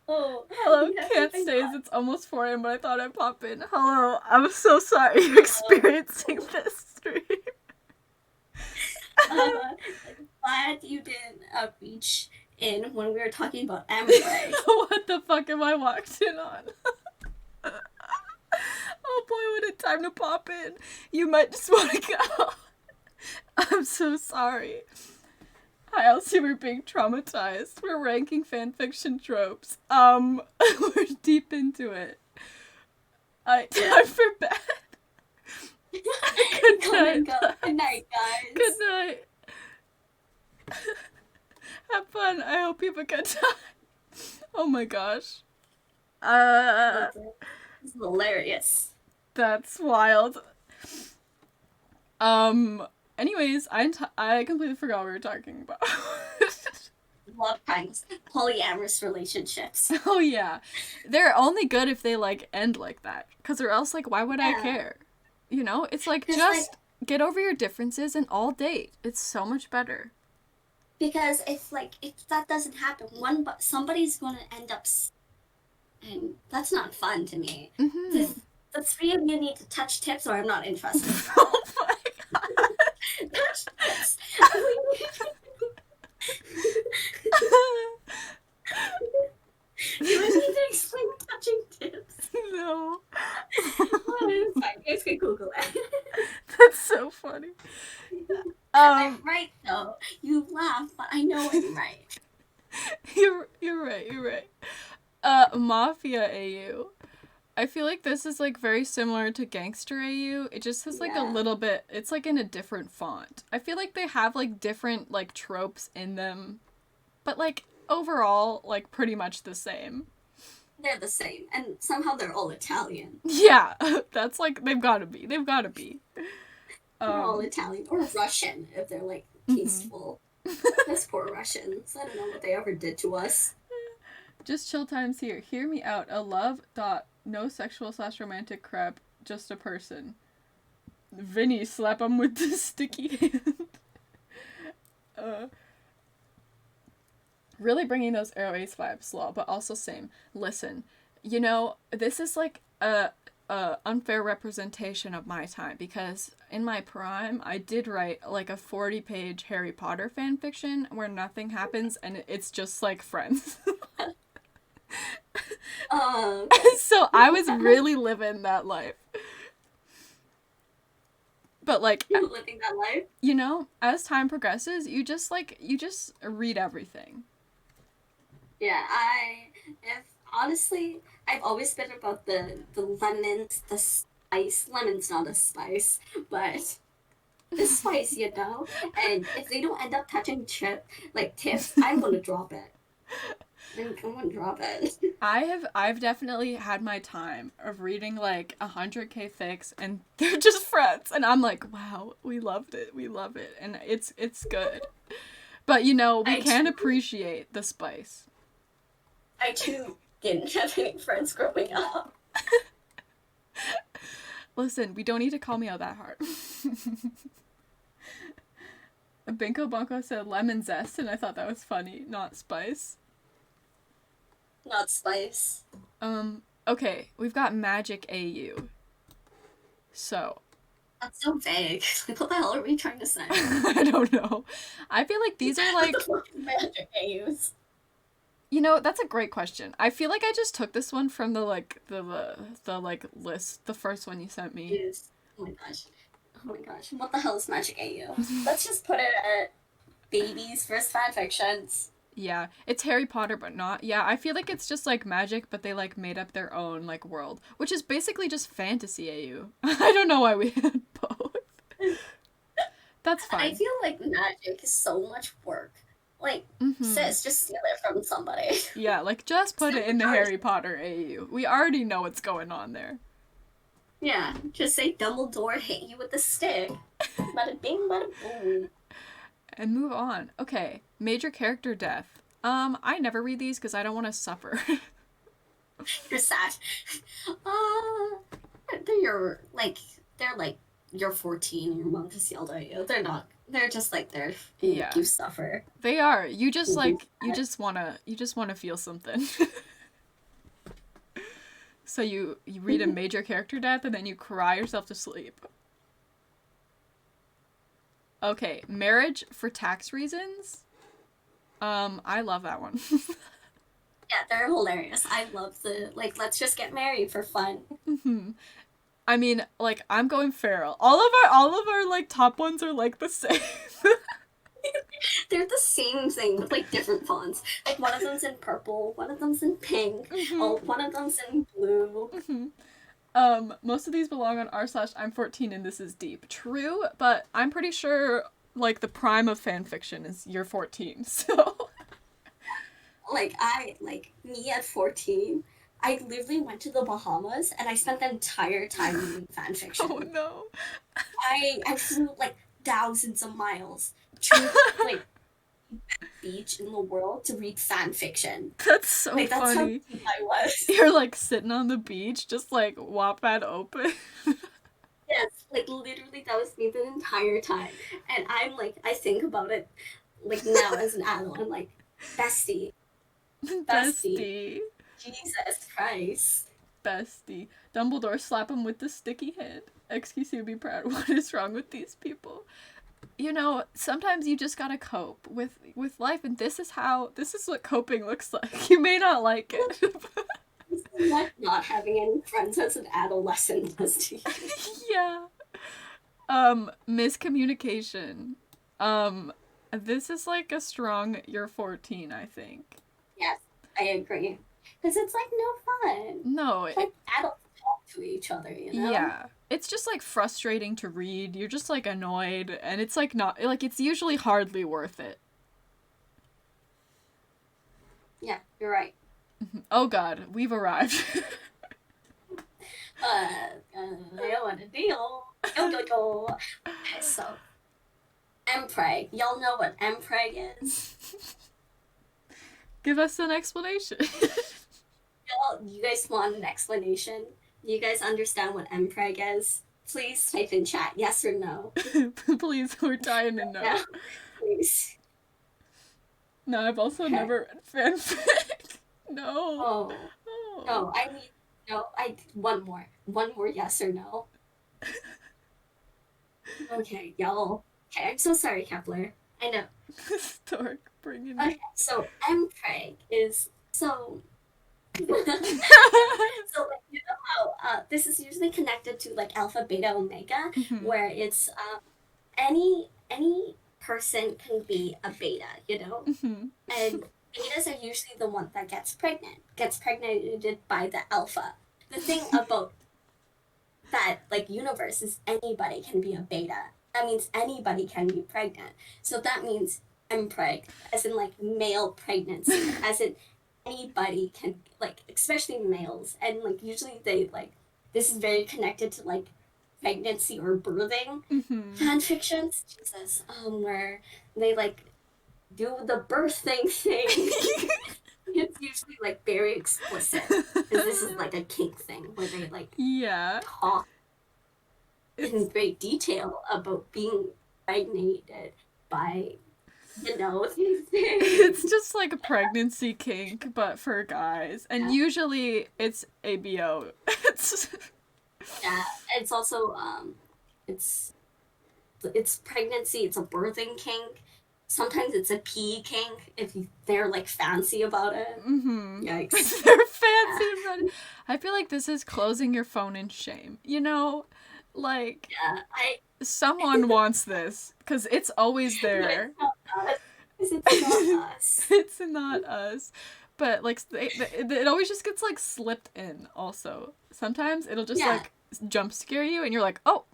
Oh, Hello, can't stay as it's almost 4 a.m., but I thought I'd pop in. Hello, I'm so sorry you're experiencing this stream. Glad you didn't reach in when we were talking about Amway. What the fuck am I walked in on? Oh boy, what a time to pop in. You might just want to go. I'm so sorry. Hi, Elsie, we're being traumatized. We're ranking fanfiction tropes. We're deep into it. Time for bed. Good night. Good night, guys. Good night. Have fun. I hope you have a good time. Oh my gosh. It's hilarious. That's wild. Anyways, I completely forgot what we were talking about. Love crimes, polyamorous relationships. Oh yeah, they're only good if they like end like that. Cause or else like why would I care? You know, it's like just get over your differences and all date. It's so much better. Because if that doesn't happen, somebody's gonna end up, and that's not fun to me. Mm-hmm. The three of you need to touch tips, or I'm not interested. Oh my god. Touch tips. Do I need to explain touching tips? No. It's fine. You guys can Google it. That's so funny. I'm right though. You laugh, but I know I'm right. You're right. Mafia AU. I feel like this is like very similar to Gangster AU. It just has like a little bit, it's like in a different font. I feel like they have like different like tropes in them, but like overall like pretty much the same. They're the same, and somehow they're all Italian. Yeah, that's like they've got to be. They're all Italian or Russian if they're like tasteful. Those poor Russians. I don't know what they ever did to us. Just chill times here. Hear me out. A love dot no sexual / romantic crap. Just a person. Vinny, slap him with the sticky hand. Really bringing those Arrow Ace vibes, slow, but also same. Listen, you know, this is like a unfair representation of my time because in my prime I did write like a 40-page Harry Potter fan fiction where nothing happens and it's just like friends. So I was really living that life. But like living that life, you know, as time progresses, you just read everything. Yeah, honestly, I've always been about the lemons, the spice. Lemon's not a spice, but the spice, you know? And if they don't end up touching tips, I'm gonna drop it. I'm gonna drop it. I've definitely had my time of reading like 100K fics and they're just friends and I'm like, wow, we loved it. We love it. And it's good. But you know, we can't appreciate the spice. I too didn't have any friends growing up. Listen, we don't need to call me out that hard. Binko Bunko said lemon zest, and I thought that was funny, not spice. Not spice. Okay, we've got Magic AU. So. That's so vague. What the hell are we trying to say? I don't know. I feel like these are like. What the fuck Magic AUs? You know, that's a great question. I feel like I just took this one from the list, the first one you sent me. Yes. Oh my gosh. What the hell is Magic AU? Let's just put it at babies first fanfictions. Yeah, it's Harry Potter, but not. Yeah, I feel like it's just like magic, but they like made up their own like world, which is basically just fantasy AU. I don't know why we had both. That's fine. I feel like magic is so much work. Like, sis, just steal it from somebody. Yeah, like, just put it in the Harry Potter AU. We already know what's going on there. Yeah, just say Dumbledore hit you with a stick. Bada bing, bada boom. And move on. Okay, major character death. I never read these because I don't want to suffer. You're sad. They're 14 and your mom just yelled at you. They're not They're just like there to Yeah. make you suffer. They are. You just wanna feel something. So you read a major character death and then you cry yourself to sleep. Okay, marriage for tax reasons. I love that one. Yeah, they're hilarious. I love the like. Let's just get married for fun. I mean, like, I'm going feral. All of our like top ones are like the same. They're the same thing with like different fonts. Like one of them's in purple, one of them's in pink, one of them's in blue. Most of these belong on r/I'm14 and this is deep. True, but I'm pretty sure like the prime of fan fiction is year 14. So Like me at 14, I literally went to the Bahamas and I spent the entire time reading fan fiction. oh no. I flew like thousands of miles to like beach in the world to read fan fiction. That's so Like that's funny. how deep I was. You're like sitting on the beach, just like Wattpad open. Yes, like literally that was me the entire time. And I'm like, I think about it like now as an adult. I'm like, bestie, Bestie. Jesus Christ. Bestie. Dumbledore, slap him with the sticky hand. XQC would be proud. What is wrong with these people? You know, sometimes you just gotta cope with life, and this is what coping looks like. You may not like it. This is what not having any friends as an adolescent does to you. Yeah. Miscommunication. This is like a strong year 14, I think. Yes, I agree. Because it's like no fun. No. It's like adults talk to each other, you know? Yeah. It's just like frustrating to read. You're just like annoyed, and it's like not like it's usually hardly worth it. Yeah, you're right. Oh god, we've arrived. I want a deal. Go. Okay, so Mpreg. Y'all know what Mpreg is? Give us an explanation. You guys want an explanation? You guys understand what Mpreg is? Please type in chat, yes or no. Please, we're dying to know. Yeah, please. No, I've also never read fanfic. No. No, one more yes or no. Okay, y'all. Okay, I'm so sorry, Kepler. I know. Stork bringing Okay, so Mpreg is so. So like, you know how this is usually connected to like alpha, beta, omega, where it's any person can be a beta, you know, and betas are usually the one that gets pregnated by the alpha. The thing about that like universe is anybody can be a beta. That means anybody can be pregnant. So that means mpreg, as in like male pregnancy, as in anybody can, like, especially males, and like usually they like this is very connected to like pregnancy or birthing fan fictions. Jesus, where they like do the birthing thing. It's usually like very explicit because this is like a kink thing where they like talk in great detail about being impregnated by, you know, these things. It's just like a pregnancy kink, but for guys. And usually it's ABO. Yeah, it's also, it's pregnancy, it's a birthing kink. Sometimes it's a pee kink if they're like fancy about it. Yikes. They're fancy about it. I feel like this is closing your phone in shame. You know? Like, someone wants this, because it's always there. It's not us. It's not us. But, like, it always just gets, like, slipped in, also. Sometimes it'll just, like, jump scare you, and you're like, oh,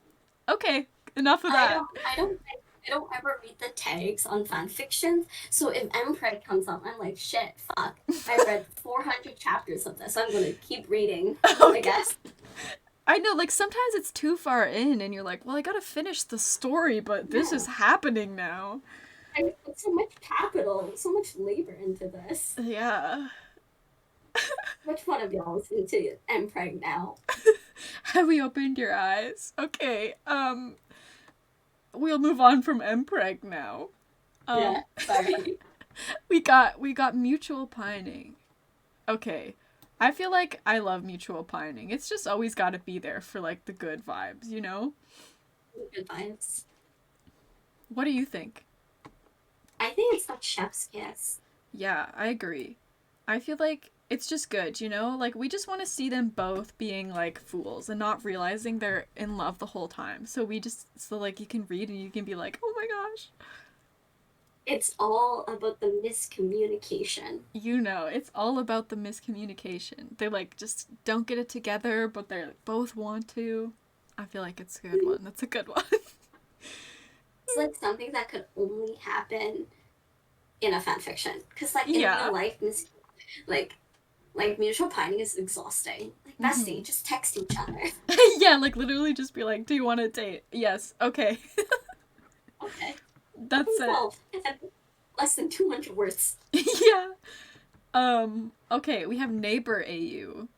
okay, enough of that. I don't ever read the tags on fanfictions, so if mpreg comes up, I'm like, shit, fuck. I read 400 chapters of this, I'm gonna keep reading, I guess. I know, like, sometimes it's too far in, and you're like, well, I gotta finish the story, but this is happening now. I put so much capital, so much labor into this. Yeah. Which one of y'all is into mpreg now? Have we opened your eyes? Okay, we'll move on from Mpreg now. Yeah, sorry. We got mutual pining. Okay. I feel like I love mutual pining. It's just always got to be there for like the good vibes, you know? Good vibes. What do you think? I think it's not chef's kiss. Yeah, I agree. I feel like it's just good, you know? Like, we just want to see them both being, like, fools and not realizing they're in love the whole time. So like, you can read and you can be like, oh my gosh. It's all about the miscommunication. You know, it's all about the miscommunication. They, like, just don't get it together, but they both want to. I feel like it's a good one. That's a good one. It's like something that could only happen in a fanfiction. Because, like, in Yeah. real life, like mutual pining is exhausting. Like, bestie, just text each other. Yeah, like, literally just be like, do you want to date? Yes. Okay. Okay. That's it. 12 and less than 200 words. Yeah. Okay, we have Neighbor AU.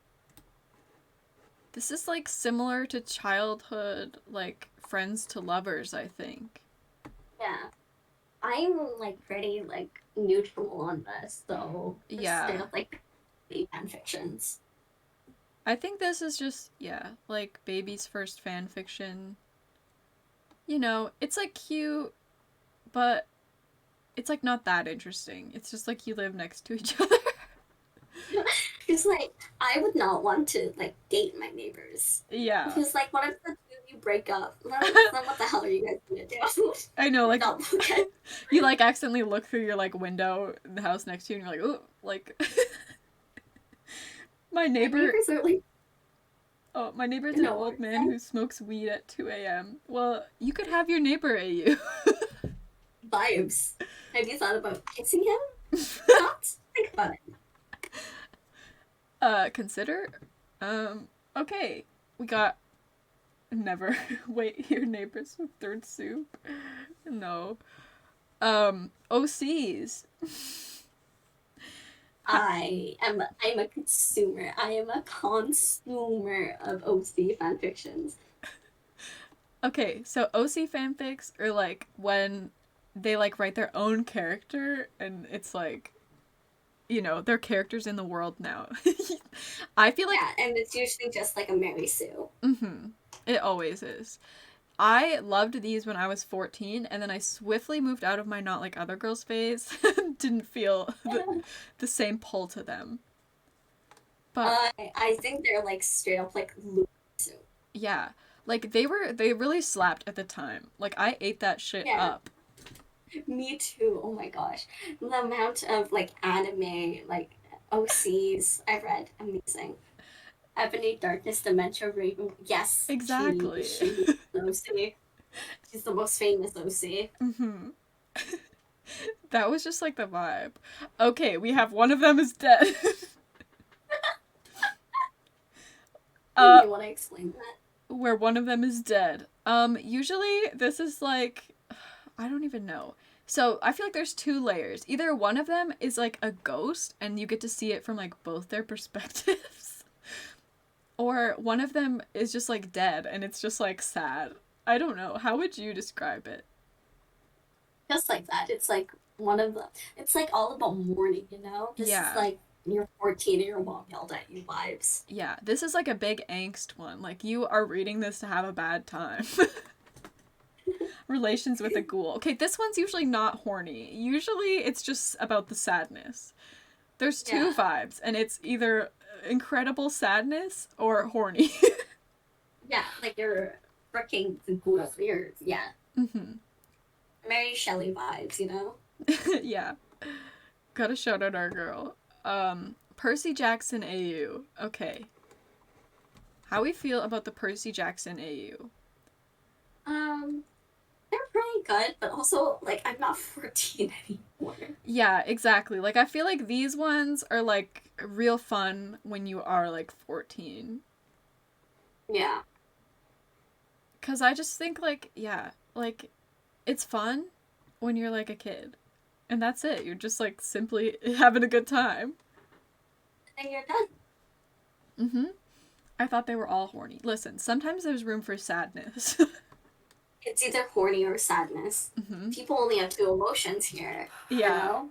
This is like similar to childhood, like friends to lovers, I think. Yeah. I'm like pretty like neutral on this, so Yeah. instead of like the fanfictions. I think this is just, yeah, like baby's first fan fiction. You know, it's like cute, but it's like not that interesting. It's just like you live next to each other. Because like I would not want to like date my neighbors. Yeah. Because like what if the two of you break up? Then what the hell are you guys gonna do? I know, like Not okay. you like accidentally look through your like window in the house next to you and you're like, oh, like my neighbor's an old man who smokes weed at 2 a.m. Well, you could have your neighbor AU. Vibes. Have you thought about kissing him? Not think about it. Consider? Okay. We got never wait your neighbors with third soup. No. OCs. I'm a consumer. I am a consumer of OC fanfictions. Okay, so OC fanfics are like when they like write their own character and it's like, you know, they're characters in the world now. I feel like yeah, and it's usually just like a Mary Sue. Mm-hmm. It always is. I loved these when I was 14, and then I swiftly moved out of my not like other girls phase. Didn't feel the same pull to them. But I think they're like straight up like Mary Sue. yeah, like they really slapped at the time. Like I ate that shit up. Me too. Oh my gosh, the amount of like anime like OCs I've read, amazing. Ebony, Darkness, Dementia, Raven. Yes, Exactly. She's OC. She's the most famous OC. Mm-hmm. That was just like the vibe. Okay, we have one of them is dead. You want to explain that? Where one of them is dead. Usually this is like, I don't even know. So I feel like there's two layers. Either one of them is like a ghost and you get to see it from like both their perspectives. Or one of them is just like dead and it's just like sad. I don't know. How would you describe it? Just like that. It's like one of the. It's like all about mourning, you know? This is like you're 14 and your mom yelled at you vibes. Yeah, this is like a big angst one. Like you are reading this to have a bad time. Relations with a ghoul. Okay, this one's usually not horny. Usually it's just about the sadness. There's two vibes, and it's either incredible sadness or horny. Yeah, like you're freaking the ghoul. Yeah. Mm-hmm. Mary Shelley vibes, you know? Yeah. Gotta shout out our girl. Percy Jackson AU. Okay. How we feel about the Percy Jackson AU? They're pretty good, but also, like, I'm not 14 anymore. Yeah, exactly. Like, I feel like these ones are, like, real fun when you are, like, 14. Yeah. Because I just think, like, yeah, like, it's fun when you're, like, a kid. And that's it. You're just, like, simply having a good time. And you're done. Mm-hmm. I thought they were all horny. Listen, sometimes there's room for sadness. it's either horny or sadness. Mm-hmm. People only have two emotions here, you Yeah. know?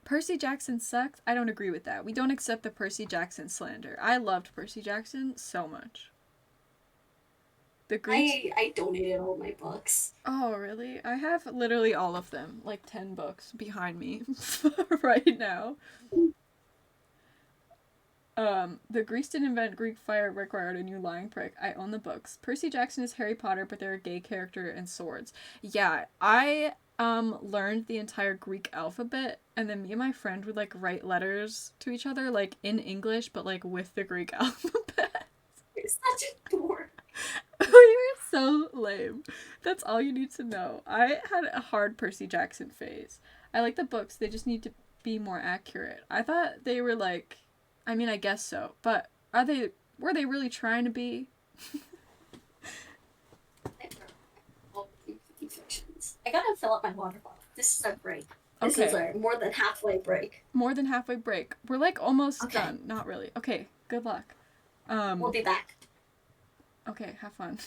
Percy Jackson sucked. I don't agree with that. We don't accept the Percy Jackson slander. I loved Percy Jackson so much. The Greeks. I donated all my books. Oh, really? I have literally all of them, like 10 books behind me right now. The Greeks didn't invent Greek fire required a new lying prick. I own the books. Percy Jackson is Harry Potter, but they're a gay character and swords. Yeah, I learned the entire Greek alphabet, and then me and my friend would like write letters to each other like in English, but like with the Greek alphabet. You're such a dork. You're so lame. That's all you need to know. I had a hard Percy Jackson phase. I like the books, they just need to be more accurate. I thought they were like, I mean, I guess so, but were they really trying to be? I gotta fill up my water bottle. This is a break. This is a more than halfway break. More than halfway break. We're like almost Okay. done. Not really. Okay, good luck. We'll be back. Okay, have fun.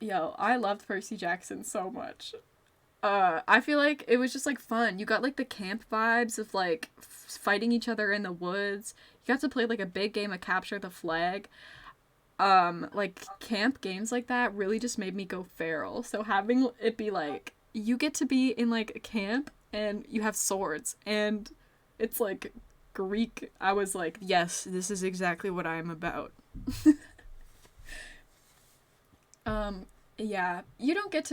Yo, I loved Percy Jackson so much. I feel like it was just like fun. You got like the camp vibes of like fighting each other in the woods. You got to play like a big game of capture the flag. Like camp games like that really just made me go feral. So having it be like you get to be in like a camp and you have swords and it's like Greek, I was like, yes, this is exactly what I'm about. Yeah, you don't get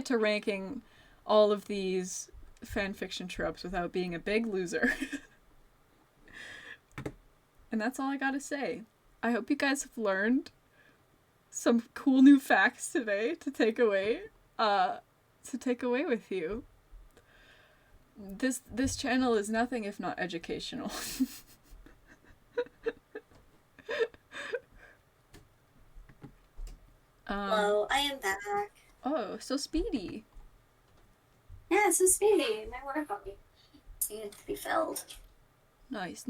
to ranking all of these fanfiction tropes without being a big loser. And that's all I gotta say. I hope you guys have learned some cool new facts today to take away with you. This channel is nothing if not educational. Hello, I am back. Oh, so speedy. Yeah, so speedy. My water bottle needed to be filled. Nice.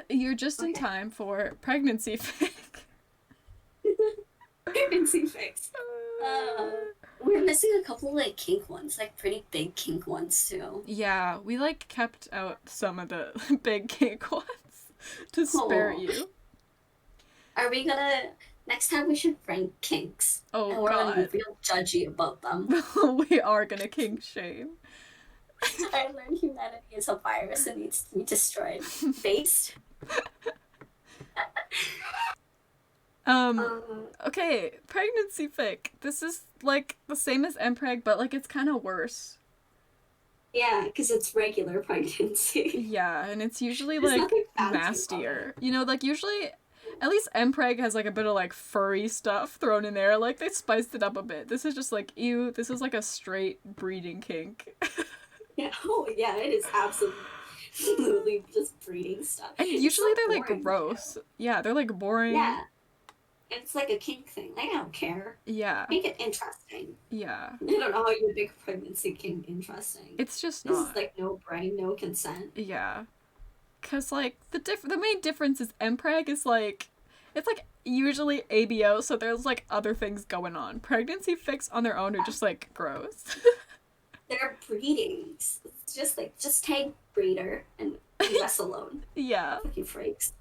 You're just in time for pregnancy fic. Pregnancy fix. We're missing a couple like kink ones, like pretty big kink ones too. Yeah, we like kept out some of the big kink ones to spare you. Are we gonna next time we should rank kinks? Oh and we're god. gonna be real judgy about them. We are gonna kink shame. I learned humanity is a virus and needs to be destroyed. Based. Okay, pregnancy fic. This is like the same as mpreg, but like it's kind of worse. Yeah, because it's regular pregnancy. Yeah, and it's usually There's like nothing fancy nastier. You know, like usually, at least mpreg has like a bit of like furry stuff thrown in there. Like they spiced it up a bit. This is just like ew. This is like a straight breeding kink. Yeah. Oh yeah, it is absolutely just breeding stuff. And usually they're boring, like gross. Yeah, they're like boring. Yeah. It's like a kink thing. I don't care. Yeah. Make it interesting. Yeah. I don't know how you make pregnancy kink interesting. It's just This not. is like no brain, no consent. Yeah. Cause like the main difference is mpreg is like it's like usually ABO, so there's like other things going on. Pregnancy fics on their own are just like gross. They're breedings. It's just like just tag breeder and leave us alone. Yeah. Fucking freaks.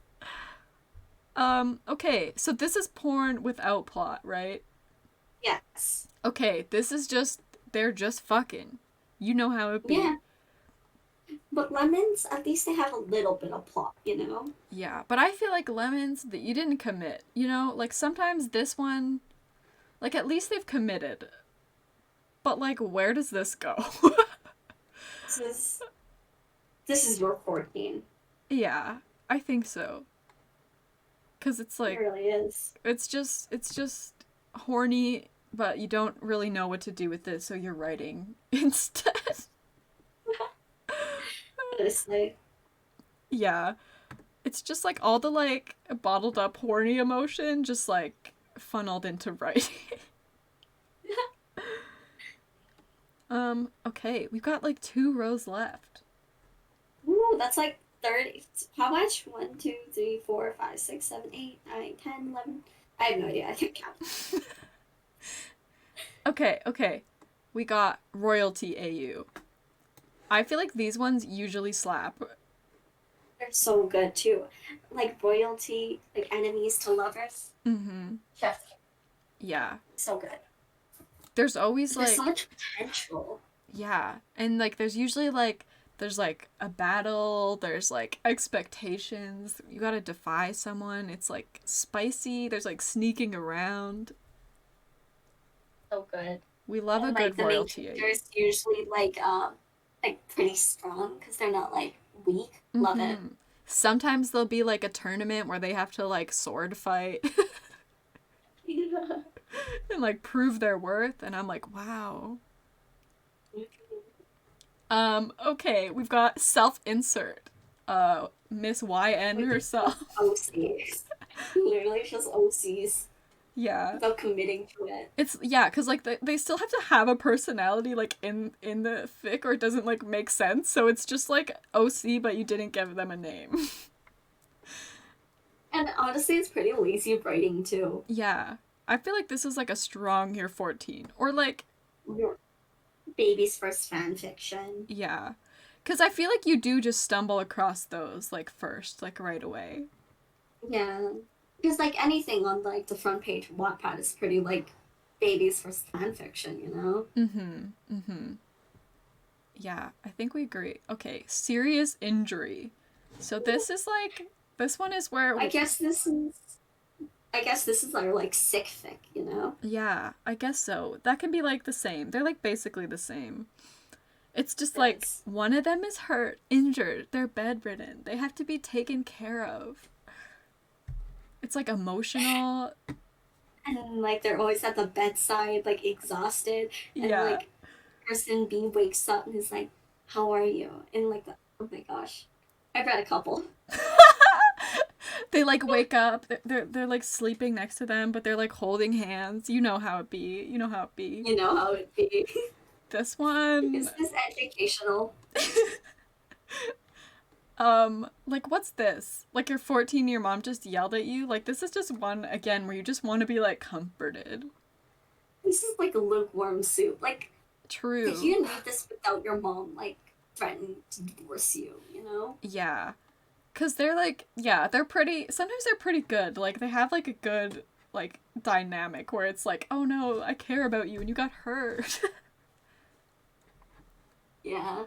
Okay, so this is porn without plot, right? Yes. Okay, this is just they're just fucking. You know how it be. Yeah. But lemons, at least they have a little bit of plot, you know? Yeah, but I feel like lemons that you didn't commit. You know, like sometimes this one, like at least they've committed. But like, where does this go? This is your 14. Yeah, I think so. Cause it's like It really is. it's just horny, but you don't really know what to do with it, so you're writing instead. Honestly. Yeah. It's just like all the like bottled up horny emotion just like funneled into writing. Okay, we've got like 2 rows left. Ooh, 30. How much? 1, 2, 3, 4, 5, 6, 7, 8, 9, 10, 11. I have no idea. I can't count. Okay. We got royalty AU. I feel like these ones usually slap. They're so good too. Like royalty, like enemies to lovers. Mm-hmm. Chef. Yeah. So good. There's always There's like so much potential. yeah, and like there's usually like there's like a battle, there's like expectations. You gotta defy someone. It's like spicy. There's like sneaking around. So good. We love And a like good the main royalty. characters usually like pretty strong because they're not like weak. Love it. Mm-hmm. Sometimes there'll be like a tournament where they have to like sword fight Yeah. and like prove their worth, and I'm like, wow. Okay, we've got self-insert. Miss YN herself. OCs. Literally just OCs Yeah. without committing to it. It's yeah, cuz like they still have to have a personality like in the fic or it doesn't like make sense. So it's just like OC but you didn't give them a name. And honestly, it's pretty lazy writing too. Yeah. I feel like this is like a strong year 14 or like Your baby's first fan fiction. yeah. Cuz I feel like you do just stumble across those like first like right away. Yeah. Because like anything on like the front page of Wattpad is pretty like baby's first fan fiction, you know? Mhm. Mhm. Yeah, I think we agree. Okay, serious injury. So this is like this one is where I guess this is our like sick fic, you know? yeah, I guess so. That can be like the same. They're like basically the same. It's just like Yes. one of them is hurt, injured, they're bedridden. They have to be taken care of. It's like emotional. And like they're always at the bedside, like exhausted. And Yeah. like person B wakes up and is like, how are you? And like oh my gosh. I've read a couple. They like wake up. They're like sleeping next to them, but they're like holding hands. You know how it be. You know how it be. You know how it be. This one. Is this educational? Like what's this? Like you're 14, your mom just yelled at you? Like this is just one again where you just want to be like comforted. This is like a lukewarm soup. Like True. you didn't need this without your mom like threatening to divorce you, you know? Yeah. Cause they're like yeah, they're pretty sometimes they're pretty good. Like they have like a good like dynamic where it's like, oh no, I care about you and you got hurt. Yeah.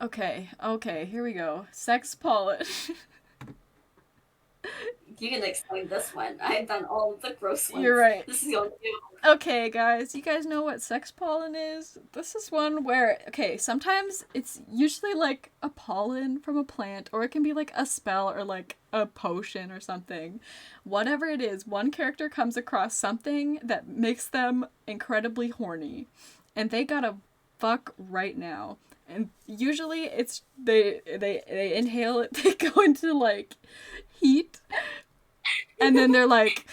Okay, here we go. Sex polish. You can explain this one. I've done all of the gross ones. You're right. This is the only Okay, guys, you guys know what sex pollen is? This is one where, okay, sometimes it's usually like a pollen from a plant, or it can be like a spell or like a potion or something. Whatever it is, one character comes across something that makes them incredibly horny, and they gotta fuck right now. And usually it's they inhale it, they go into like heat. And then they're like,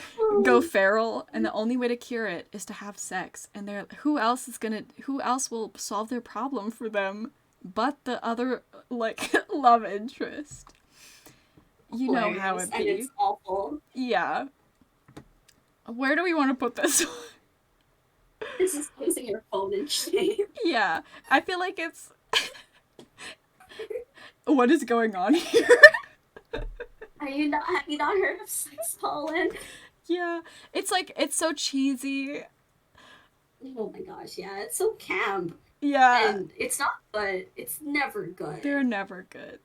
go feral, and the only way to cure it is to have sex. And they're who else will solve their problem for them but the other like love interest? You know how it and be. it's awful. Yeah. Where do we want to put this one? This is losing your phone in shame. Yeah. I feel like it's what is going on here? Have you not heard of sex pollen? Yeah. It's like it's so cheesy. Oh my gosh, yeah, it's so camp. Yeah. And it's not good. It's never good. They're never good.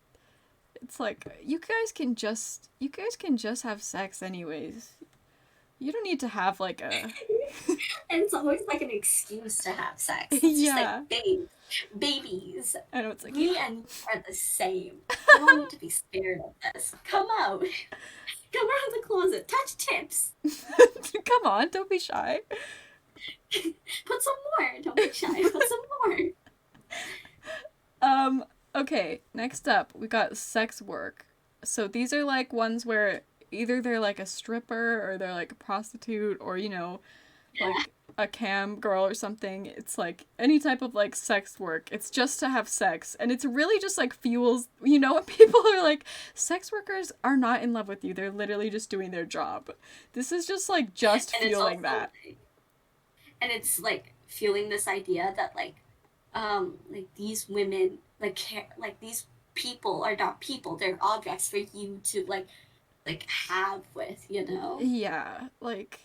It's like you guys can just have sex anyways. You don't need to have like a And it's always like an excuse to have sex. It's yeah. just like babies. I know it's like Me and you are the same. You don't need to be scared of this. Come out. Come out of the closet. Touch tips. come on, don't be shy. Put some more. Don't be shy. Put some more. Okay, next up we got sex work. So these are like ones where either they're like a stripper or they're like a prostitute or you know like a cam girl or something. It's like any type of like sex work. It's just to have sex. And it's really just like fuels, you know, when people are like, sex workers are not in love with you. They're literally just doing their job. This is just like just And it's fueling also that. and it's like fueling this idea that like these women like these people are not people, they're objects for you to like have with, you know? Yeah, like,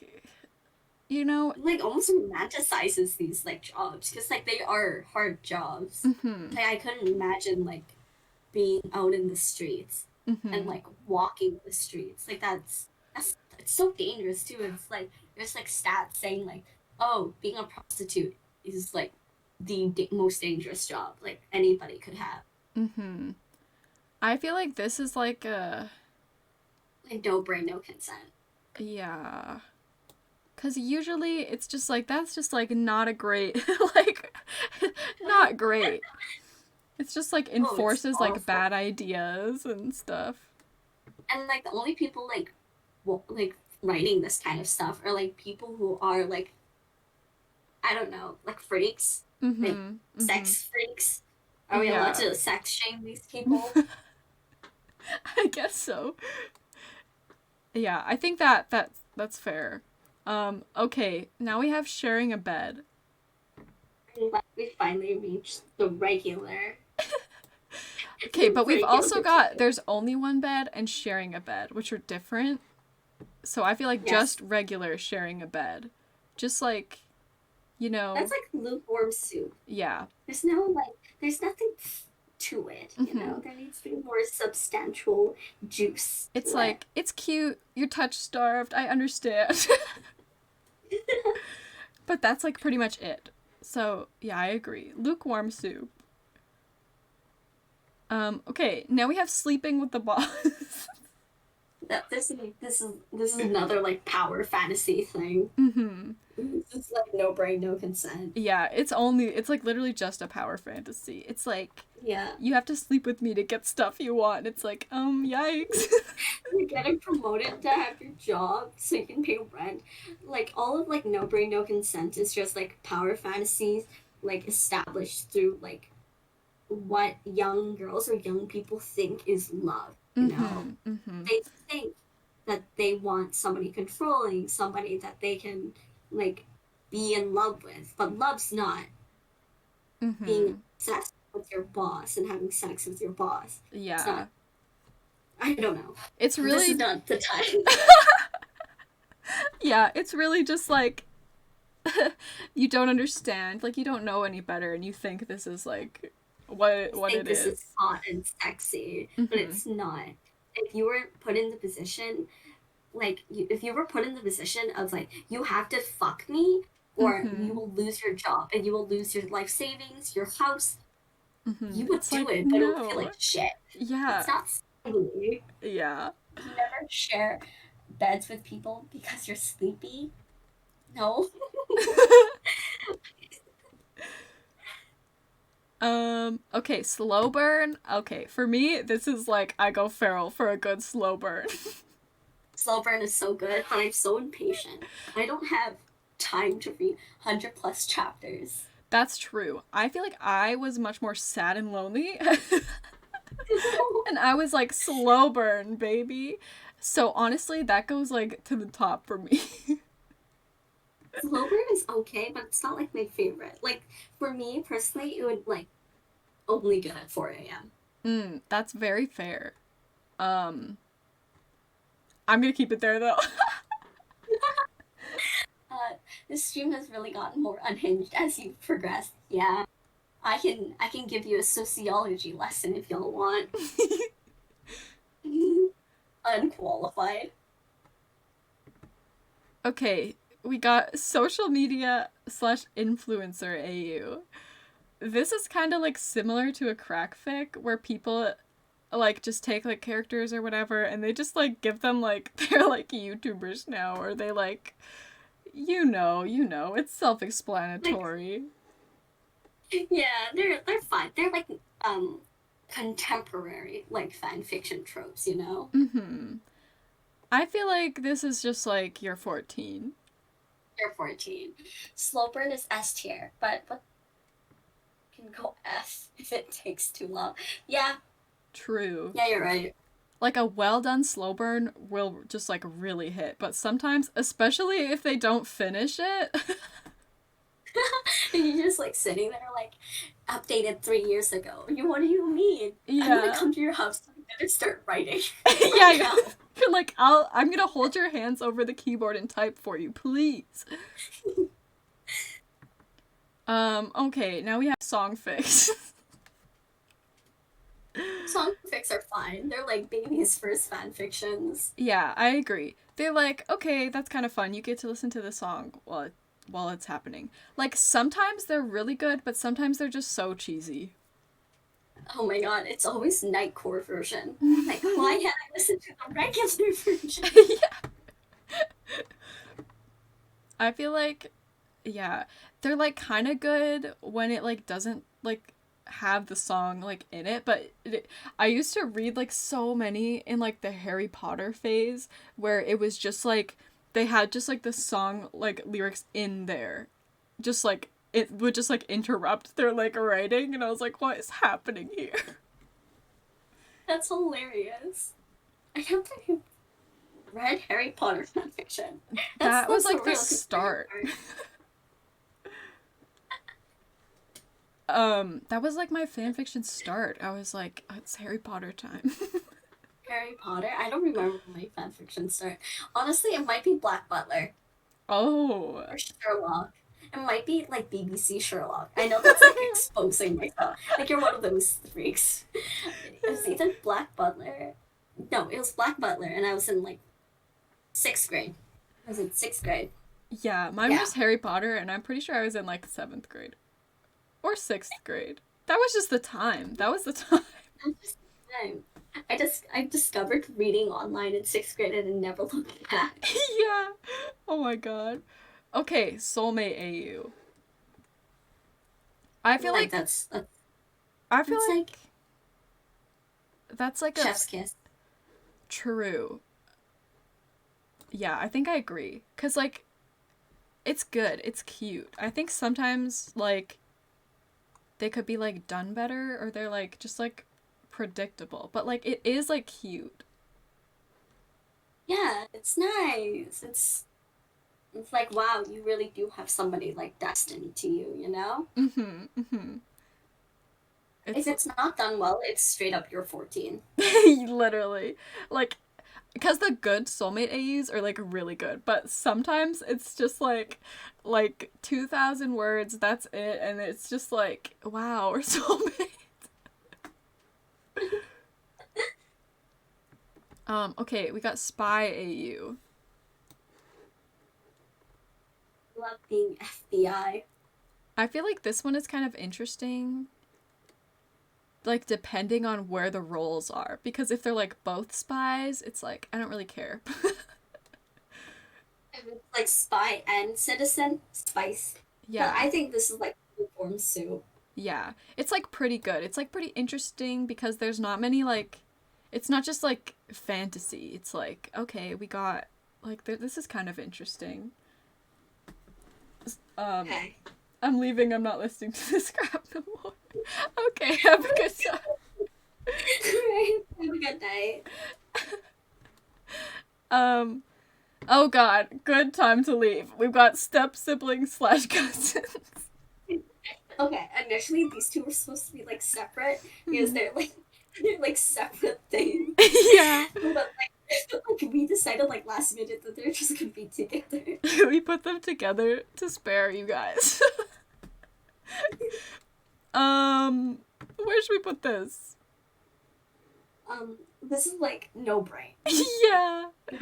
you know, Like almost romanticizes these like jobs because like they are hard jobs. mhm, Like I couldn't imagine like being out in the streets and mhm. like walking the streets. Like that's it's so dangerous too. It's like there's like stats saying like, oh, being a prostitute is like the most dangerous job like anybody could have. Mhm. I feel like this is like a Like no brain, no consent. yeah. Cuz usually it's just like that's just like not a great like not great. It's just like Oh, it's enforces like awful. bad ideas and stuff. And like the only people like writing this kind of stuff are like people who are like I don't know, like freaks, like Mhm. Mhm. sex freaks. Are we allowed Yeah. to sex shame these people? I guess so. Yeah, I think that's fair. Okay, now we have sharing a bed. We finally reached the regular, Okay, but we've also regular got bed. there's only one bed and sharing a bed, which are different. So I feel like Yes, just regular sharing a bed. Just like, you that's know, like lukewarm soup. yeah. There's no like, there's nothing to it. You Mhm. know, there needs to be more substantial juice It's to it. like it's cute, you're touch starved, I understand. But that's like pretty much it. So, yeah, I agree. Lukewarm soup. Okay, now we have sleeping with the boss. That this is another like power fantasy thing. Mhm. This is like no brain, no consent. Yeah, it's like literally just a power fantasy. It's like Yeah. you have to sleep with me to get stuff you want. It's like, yikes. You're getting promoted to have your job so you can pay rent. Like all of like no brain, no consent is just like power fantasies like established through like what young girls or young people think is love, you know? Mhm. Mhm. They think that they want somebody controlling, somebody that they can like be in love with. But love's not being Mhm. obsessed with your boss and having sex with your boss. It's Yeah. not I don't know. It's This is really not the time. yeah, it's really just like you don't understand, like you don't know any better and you think this is like I what think it this is is. hot and sexy, but Mhm. it's not. If you were put in the position, if you were put in the position of like, you have to fuck me, or you Mhm. will lose your job and you will lose your life savings, your house, you Mhm. would It's do like it, but it would feel no. like shit. It's Yeah. not sleepy. Yeah. You never share beds with people because you're sleepy. No. Okay, slow burn. Okay, for me, this is like I go feral for a good slow burn. Slow burn is so good, but I'm so impatient. I don't have time to read 100 plus chapters. That's true. I feel like I was much more sad and lonely. And I was like slow burn, baby. So honestly, that goes like to the top for me. Slow burn is okay, but it's not like my favorite. Like for me personally, it would like only good at 4 a.m. That's very fair. Um I'm going to keep it there though. This stream has really gotten more unhinged as you progress. Yeah, I can give you a sociology lesson if y'all want. Unqualified. Okay, we got social media slash influencer AU. This is kind of like similar to a crack fic where people like just take like characters or whatever and they just like give them like they're like YouTubers now or they like it's Like self-explanatory. yeah, they're fine. They're like contemporary like fan fiction tropes, you know. Mhm. I feel like this is just like you're 14. tier 14. Slow burn is S tier, but can go F if it takes too long. Yeah. True. Yeah, you're right. Like a well done slow burn will just like really hit, but sometimes, especially if they don't finish it. And you're just like sitting there like updated 3 years ago. What do you mean? I'm gonna Yeah. come to your house and I'm gonna start writing Yeah, right now. you're like, I'm gonna hold your hands over the keyboard and type for you, please. Okay, now we have song fix. Song fics are fine. They're like baby's first fan fictions. Yeah, I agree. They're like, okay, that's kind of fun. You get to listen to the song while it's happening. Like sometimes they're really good, but sometimes they're just so cheesy. Oh my god, it's always Nightcore version. Like, why can't I listen to the regular version? Yeah. I feel like, yeah, they're like kind of good when it like doesn't like have the song like in it, but I used to read like so many in like the Harry Potter phase where it was just like they had just like the song like lyrics in there, just like it would just like interrupt their like writing, and I was like, what is happening here? That's hilarious. I can't believe you read Harry Potter fanfiction. That was that's like a the real start. That was like my fanfiction start. I was like, it's Harry Potter time. Harry Potter? I don't remember my fanfiction start. Honestly, it might be Black Butler Oh. or Sherlock. It might be like BBC Sherlock. I know that's like exposing myself. Like you're one of those freaks. It was either Black Butler. No, it was Black Butler, and I was in like 6th grade. I was in 6th grade. Yeah, mine Yeah. was Harry Potter, and I'm pretty sure I was in like 7th grade. Or 6th grade. That was just the time. That was the time. I discovered reading online in 6th grade and I never looked back. Yeah. Oh my god. Okay, Soulmate AU. I feel like I feel that's like that's like a chef's kiss. true. Yeah, I think I agree. Cause like it's good. It's cute. I think sometimes like they could be like done better or they're like just like predictable. But like it is like cute. Yeah, it's nice. It's like wow, you really do have somebody like destined to you, you know? Mhm. Mhm. If it's not done well, it's straight up you're 14. literally like because the good soulmate AUs are like really good, but sometimes it's just like 2,000 words, that's it, and it's just like wow, we're soulmates. Okay, we got spy AU. Love being FBI. I feel like this one is kind of interesting, like depending on where the roles are, because if they're like both spies, it's like I don't really care. If it's like spy and citizen, spice. But Yeah. I think this is like uniform soup. Yeah. It's like pretty good. It's like pretty interesting because there's not many like it's not just like fantasy. It's like okay, we got like this is kind of interesting. Okay. I'm leaving. I'm not listening to this crap no more. Okay, have a good time. Alright, have a good night. Oh god, good time to leave. We've got step siblings / cousins. Okay, initially these two were supposed to be like separate because they're like separate things. Yeah. But like we decided like last minute that they're just gonna be together. We put them together to spare you guys. Where should we put this? This is like no brain. Yeah. No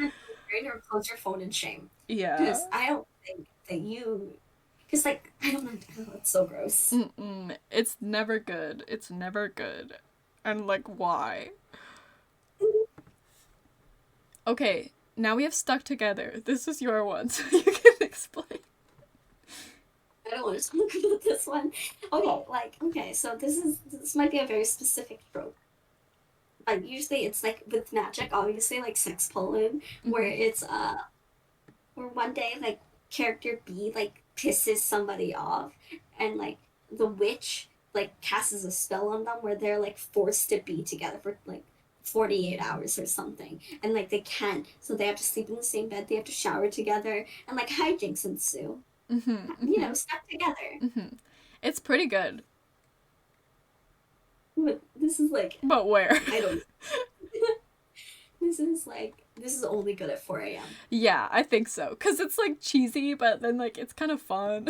brain or close your phone in shame. Yeah. Because I don't think that you. Because like I don't know, it's so gross. It's never good. It's never good. And like why? Okay, now we have stuck together. This is your one, so you can explain. I don't want to talk about this one. Okay, so this might be a very specific trope. But usually it's like with magic, obviously like sex pollen, where it's where one day like character B like pisses somebody off, and like the witch like casts a spell on them where they're like forced to be together for like 48 hours or something, and like they can't, so they have to sleep in the same bed, they have to shower together, and like hijinks ensue. You know, stuck together. It's pretty good. But this is like, But where? I don't. This is only good at 4 a.m. Yeah, I think so. Because it's like cheesy, but then like it's kind of fun.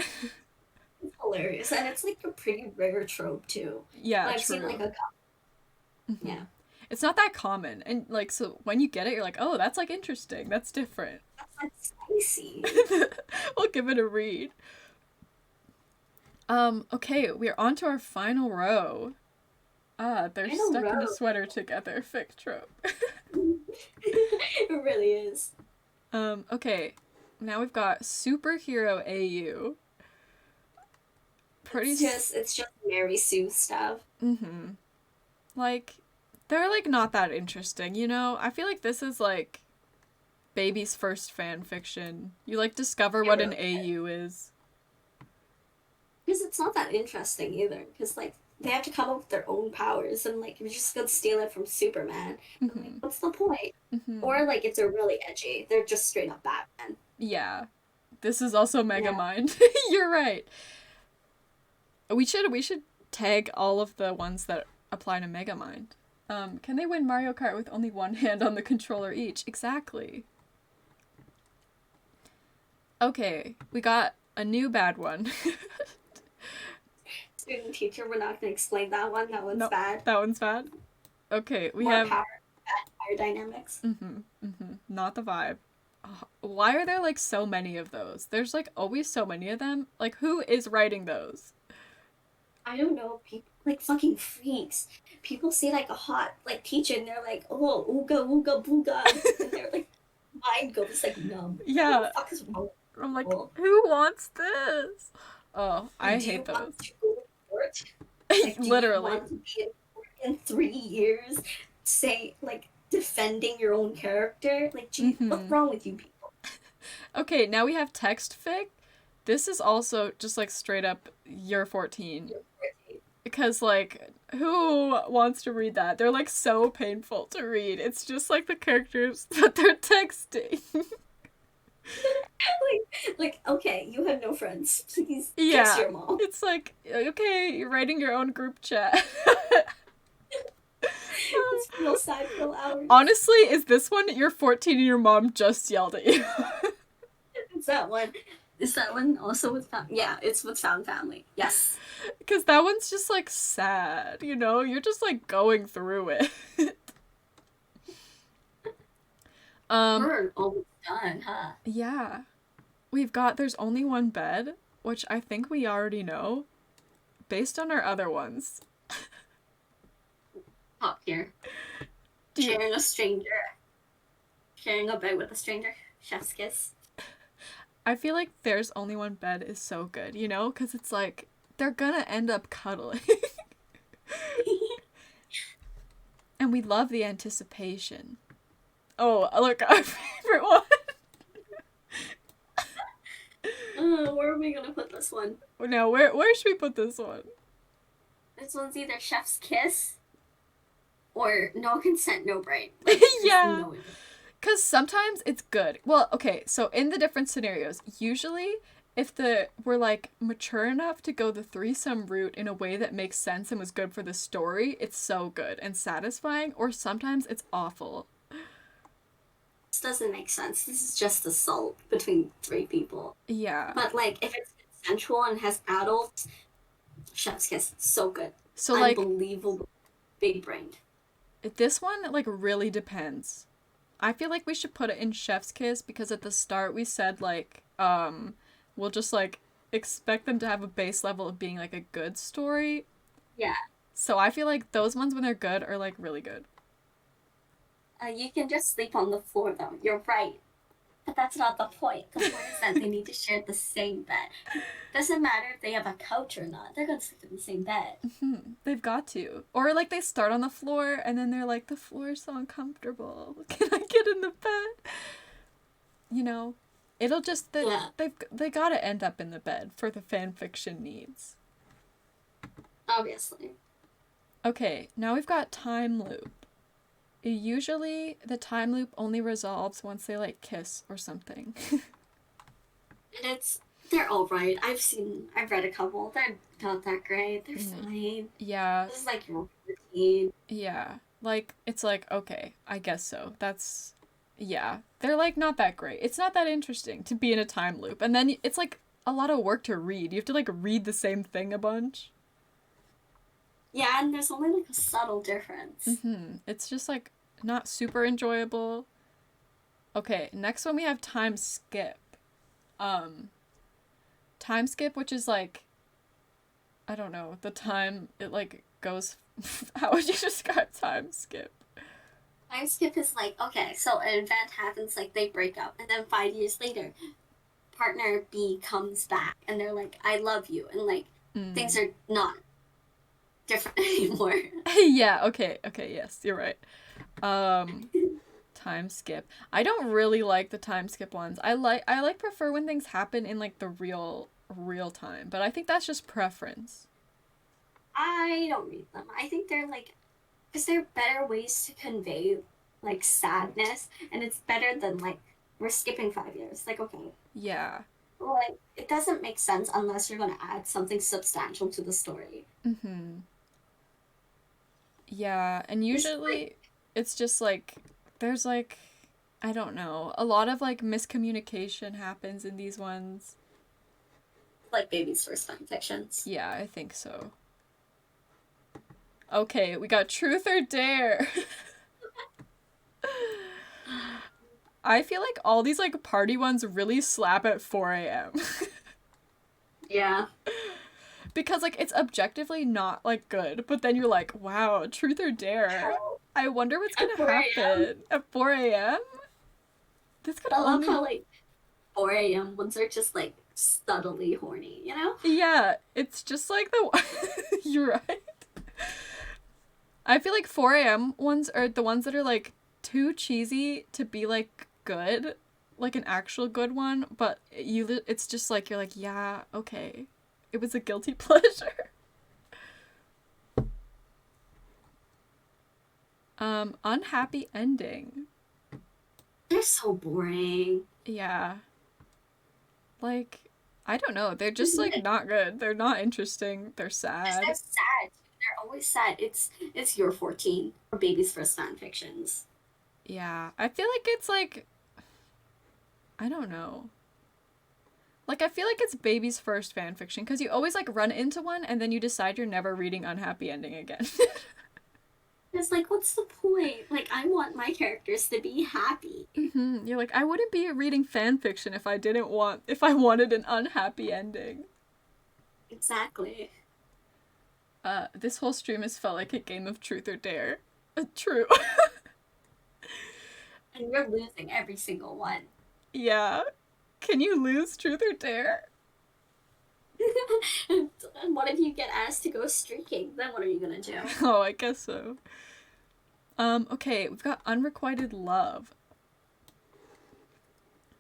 It's hilarious, and it's like a pretty rare trope too. Yeah, I've true. seen like a yeah. It's not that common. And like, so when you get it, you're like, oh, that's like interesting. That's different. That's like spicy. We'll give it a read. Okay, we're on to our final row. They're Final stuck in row. a sweater together, fic trope. It really is. Okay. Now we've got superhero AU. It's just Mary Sue stuff. Like, they're like not that interesting, you know? I feel like this is like baby's first fan fiction. You like discover what an AU is. Because it's not that interesting either. Because like they have to come up with their own powers, and like you're just gonna steal it from Superman. And, like, what's the point? Or like if they're really edgy, they're just straight up Batman. Yeah. This is also Megamind. You're right. We should tag all of the ones that apply to Megamind. Can they win Mario Kart with only one hand on the controller each? Exactly. Okay, we got a new bad one. Student teacher, we're not gonna explain that one. That one's bad. That one's bad? Okay, we More have... power dynamics. Not the vibe. Why are there like so many of those? There's like always so many of them. Like, who is writing those? I don't know, people like fucking freaks. People see like a hot like teacher, and they're like, oh, ooga ooga booga, and they're like, mind goes like numb. Yeah. What the fuck is wrong? I'm like, who wants this? Oh, I hate those. Want to go to court? Like, Literally. You want to be in court in 3 years, say like defending your own character? Like, gee, what's wrong with you people? Okay, now we have text fic. This is also just like straight up you're 14. Because like, who wants to read that? They're like so painful to read. It's just like the characters that they're texting. like, okay, you have no friends. Please Yeah, kiss your mom. it's like, okay, you're writing your own group chat. It's real sad, real hours. Honestly, is this one you're 14 and your mom just yelled at you? It's that one. Is that one also with yeah, it's with Found Family. Yes. Because that one's just like sad, you know? You're just like going through it. We're almost done, huh? Yeah. We've got There's Only One Bed, which I think we already know, based on our other ones. Top here. Sharing a stranger. Sharing a bed with a stranger. Chef's kiss. I feel like There's Only One Bed is so good, you know? Because it's like, they're gonna end up cuddling. And we love the anticipation. Oh, look, our favorite one. Where are we gonna put this one? Now, where should we put this one? This one's either Chef's Kiss or No Consent, No Brain. Like, Yeah. no, Because sometimes it's good. Well, okay, so in the different scenarios, usually if we're like mature enough to go the threesome route in a way that makes sense and was good for the story, it's so good and satisfying, or sometimes it's awful. this doesn't make sense. This is just assault between 3 people. Yeah. But like, if it's consensual and has adults, Chef's Kiss, so good. So like, unbelievable, big brained. this one like really depends. I feel like we should put it in Chef's Kiss because at the start we said like, we'll just like expect them to have a base level of being like a good story. Yeah. So I feel like those ones when they're good are like really good. You can just sleep on the floor though. You're right. But that's not the point. The point is that they need to share the same bed. Doesn't matter if they have a couch or not. They're gonna sleep in the same bed. They've got to. Or like they start on the floor and then they're like, the floor is so uncomfortable. Can I get in the bed? You know? It'll just Yeah. they gotta end up in the bed for the fan fiction needs. Obviously. Okay, now we've got time loop. Usually the time loop only resolves once they like kiss or something. And they're alright. I've read a couple. They're not that great. They're fine. Yeah. This is like your routine. Yeah. Like, it's like, okay, I guess so. Yeah. They're like not that great. It's not that interesting to be in a time loop. And then it's like a lot of work to read. You have to like read the same thing a bunch. Yeah, and there's only like a subtle difference. It's just like not super enjoyable. Okay, next one we have time skip. Time skip, which is like, I don't know, the time it like goes. How would you describe time skip? Time skip is like, okay, so an event happens, like they break up, and then 5 years later, partner B comes back, and they're like, I love you, and like, things are not different anymore. Yeah, okay, yes, you're right. Time skip. I don't really like the time skip ones. I prefer when things happen in like the real time, but I think that's just preference. I don't read them. I think they're like, because they're better ways to convey like sadness, and it's better than like we're skipping 5 years. Like, okay, Yeah. like it doesn't make sense unless you're gonna add something substantial to the story. Yeah, and usually it's just like there's like I don't know, a lot of like miscommunication happens in these ones. Like baby's first fan fictions. Yeah, I think so. Okay, we got truth or dare. I feel like all these like party ones really slap at 4 a.m. Yeah. Because like it's objectively not like good, but then you're like, wow, truth or dare. I wonder what's gonna happen at 4 a.m. This could I love only how like 4 a.m. ones are just like subtly horny, you know? Yeah, it's just like the you're right. I feel like 4 a.m. ones are the ones that are like too cheesy to be like good, like an actual good one, but it's just like you're like, yeah, okay. It was a guilty pleasure. Unhappy ending. They're so boring. Yeah. Like, I don't know. They're just like not good. They're not interesting. They're sad. They're sad. They're always sad. It's your 14 or baby's first fan fictions. Yeah. I feel like it's like I don't know. Like, I feel like it's baby's first fan fiction because you always like run into one and then you decide you're never reading unhappy ending again. It's like, what's the point? Like, I want my characters to be happy. You're like, I wouldn't be reading fan fiction if I wanted an unhappy ending. Exactly. This whole stream has felt like a game of truth or dare. True. And you're losing every single one. Yeah. Can you lose truth or dare? And what if you get asked to go streaking? Then what are you gonna do? Oh, I guess so. Okay, we've got unrequited love.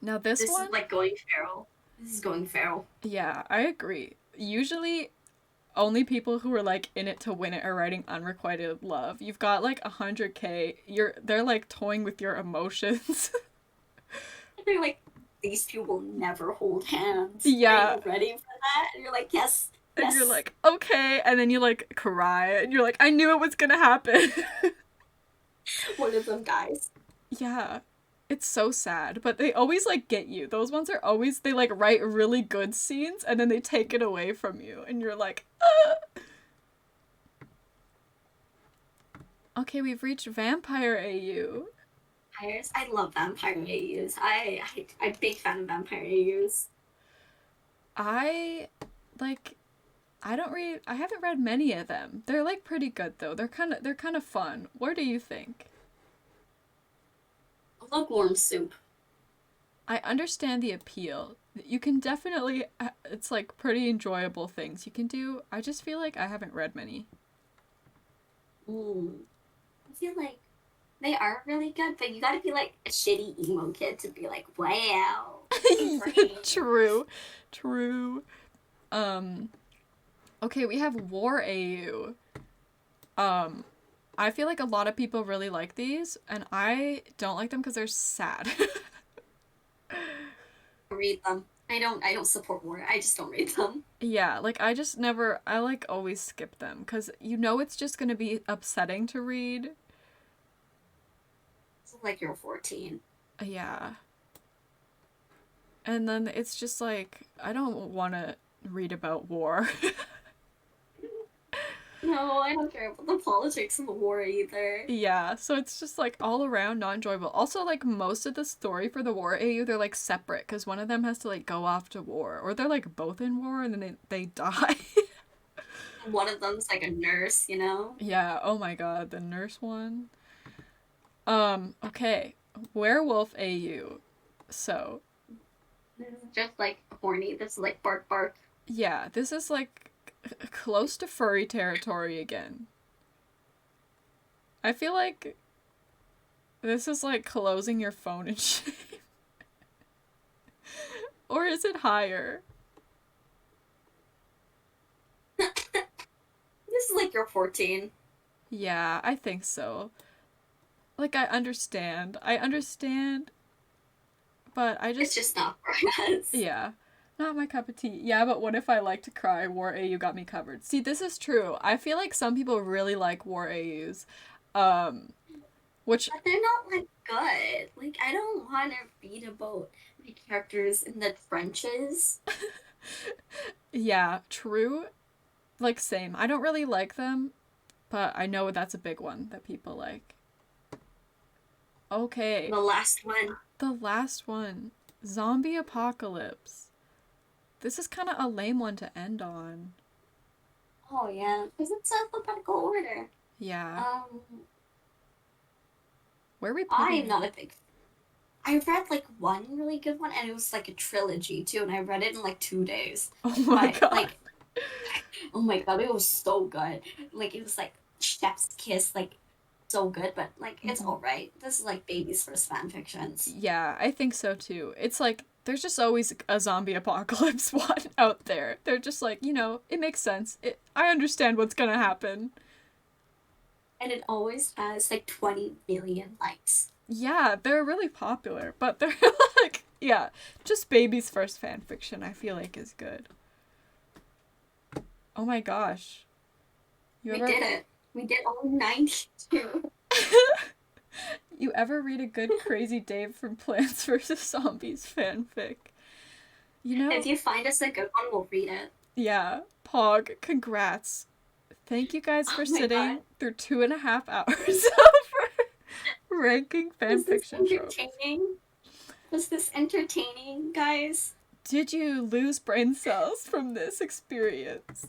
Now this one is like going feral. This is going feral. Yeah, I agree. Usually only people who are like in it to win it are writing unrequited love. You've got like 100K. They're like toying with your emotions. They're like, these two will never hold hands. Yeah. Are you ready for that? And you're like, yes. And you're like, okay. And then you like cry and you're like, I knew it was gonna happen. One of them dies. Yeah. It's so sad, but they always like get you. Those ones are always, they like write really good scenes and then they take it away from you and you're like, ah! Okay, we've reached vampire AU. Vampires? I love vampire AUs. I'm a big fan of vampire AUs. I haven't read many of them. They're like pretty good though. They're kind of fun. What do you think? Lukewarm soup. I understand the appeal. You can definitely, it's like pretty enjoyable things you can do. I just feel like I haven't read many. I feel like They are really good, but you gotta be like a shitty emo kid to be like, wow, great. True. True. Um, okay, we have War AU. I feel like a lot of people really like these, and I don't like them because they're sad. Read them. I don't support war. I just don't read them. Yeah, like I just never, I like always skip them because you know it's just gonna be upsetting to read. It's like you're 14. Yeah. And then it's just like, I don't want to read about war. No, I don't care about the politics of the war either. Yeah, so it's just like all around not enjoyable. Also, like most of the story for the war AU, they're like separate because one of them has to like go off to war, or they're like both in war and then they die. One of them's like a nurse, you know? Yeah, oh my god, the nurse one. Okay. Werewolf AU. So, This is just like horny. This is like bark bark. yeah, this is like close to furry territory again. I feel like this is like closing your phone and shit. Or is it higher? This is like you're 14. Yeah, I think so. Like, I understand. I understand, but I It's just. just not for us. Yeah. Not my cup of tea. Yeah, but what if I like to cry? War AU got me covered. See, this is true. I feel like some people really like War AUs. Um, which. But they're not like good. Like I don't want to read about my characters in the trenches. Yeah, true. Like, same. I don't really like them, but I know that's a big one that people like. Okay. The last one. The last one. Zombie apocalypse. This is kind of a lame one to end on. Oh yeah, because it's alphabetical order. Yeah. Um, Where are we putting I'm not a big. I read like one really good one, and it was like a trilogy too, and I read it in like 2 days. Oh my But god. like, oh my god, it was so good. Like it was like Chef's Kiss, like so good, but like it's Mhm. all right. This is like baby's first fan fictions. Yeah, I think so too. It's like there's just always a zombie apocalypse one out there. They're just like, it makes sense. I understand what's gonna happen. And it always has like 20 million likes. Yeah, they're really popular, but they're like, yeah, just baby's first fan fiction, I feel like is good. Oh my gosh. You We ever did it. We did all 92. you ever read a good Crazy Dave from Plants vs. Zombies fanfic? You know, If you find us a good one, we'll read it. yeah, Pog, congrats. Thank you guys Oh for my sitting god. through 2.5 hours of ranking Was this fanfiction tropes. entertaining? Was this entertaining, guys? Did you lose brain cells from this experience?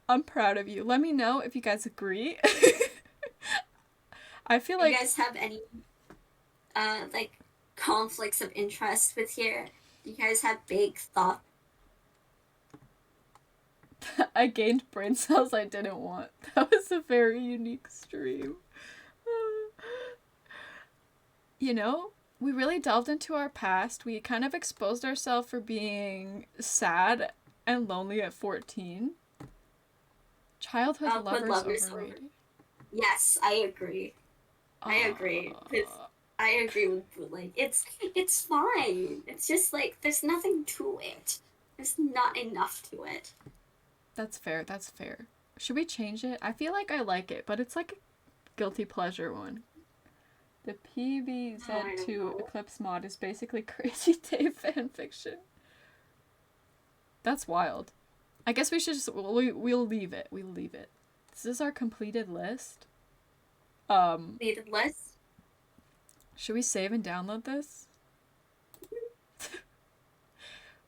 I'm proud of you. Let me know if you guys agree. I feel Do you like guys have any like conflicts of interest with here? Do you guys have big thoughts? I gained brain cells I didn't want. That was a very unique stream. You know, we really delved into our past. We kind of exposed ourselves for being sad and lonely at 14. Childhood Childhood lovers lovers overrated. Yes, I agree. I agree. I agree with like it's fine. It's just like there's nothing to it. There's not enough to it. That's fair. That's fair. Should we change it? I feel like I like it, but it's like a guilty pleasure one. The I don't PBZ2 know. Eclipse mod is basically Crazy Dave fanfiction. That's wild. I guess we should just we'll leave it. We'll leave it. This is our completed list. Needed list. Should we save and download this?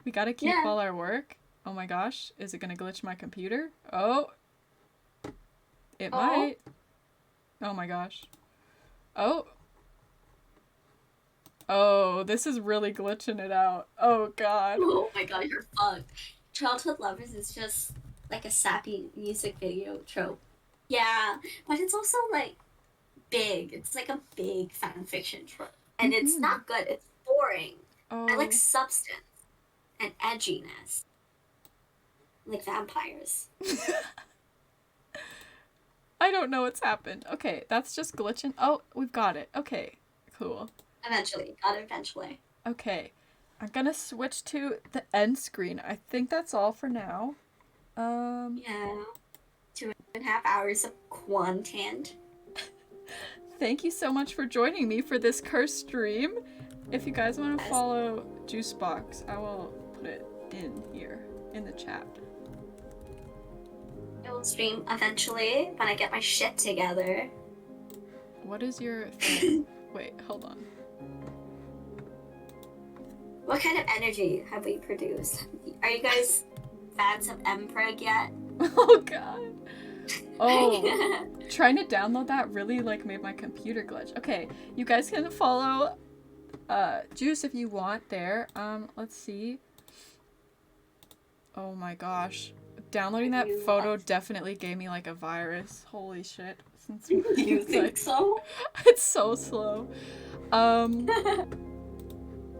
We gotta keep Yeah. all our work. Oh my gosh, is it gonna glitch my computer? Oh, it Oh. might. Oh my gosh. Oh. Oh, this is really glitching it out. Oh god. Oh my god, you're fucked. Childhood lovers is just like a sappy music video trope. Yeah, but it's also like big. It's like a big fan fiction trope. And it's Mhm. not good. It's boring. I like Oh, substance and edginess. Like vampires. I don't know what's happened. Okay, that's just glitching. Oh, we've got it. Okay, cool. Eventually. Got it eventually. Okay, I'm gonna switch to the end screen. I think that's all for now. Um, Yeah. 2.5 hours of content. Thank you so much for joining me for this cursed stream. If you guys want to Yes. follow Juiceboxs, I will put it in here in the chat. I will stream eventually when I get my shit together. What is your thing? Wait, hold on. What kind of energy have we produced? Are you guys fans of Mpreg yet? Oh god. Oh, trying to download that really like made my computer glitch. Okay, you guys can follow Juice if you want there. Let's see. Oh my gosh. Downloading that photo definitely gave me like a virus. Holy shit. Since You think so? It's so slow.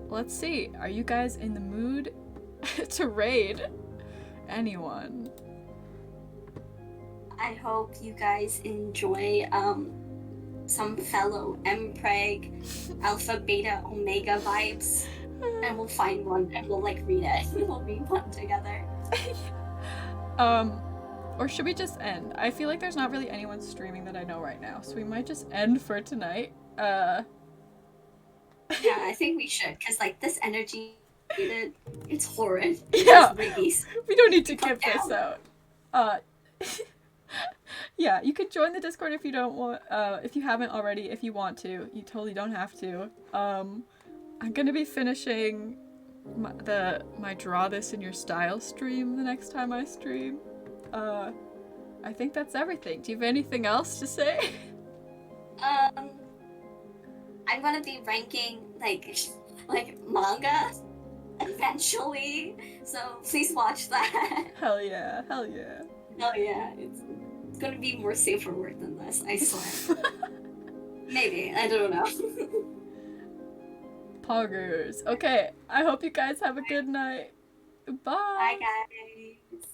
Let's see. Are you guys in the mood to raid anyone? I hope you guys enjoy some fellow Mpreg Alpha Beta Omega vibes. And we'll find one and we'll like read it. We'll read one together. Or should we just end? I feel like there's not really anyone streaming that I know right now, so we might just end for tonight. Yeah, I think we should, because like this energy, it's horrid. Yeah, It's we don't need to keep this out. Yeah, you could join the Discord if you don't want. If you haven't already, if you want to, you totally don't have to. I'm gonna be finishing my draw this in your style stream the next time I stream. I think that's everything. Do you have anything else to say? I'm gonna be ranking like manga eventually, so please watch that. Hell yeah, hell yeah. Oh yeah, it's gonna be more safer work than this, I swear. Maybe, I don't know. Poggers. Okay, I hope you guys have a good night. Bye. Bye guys.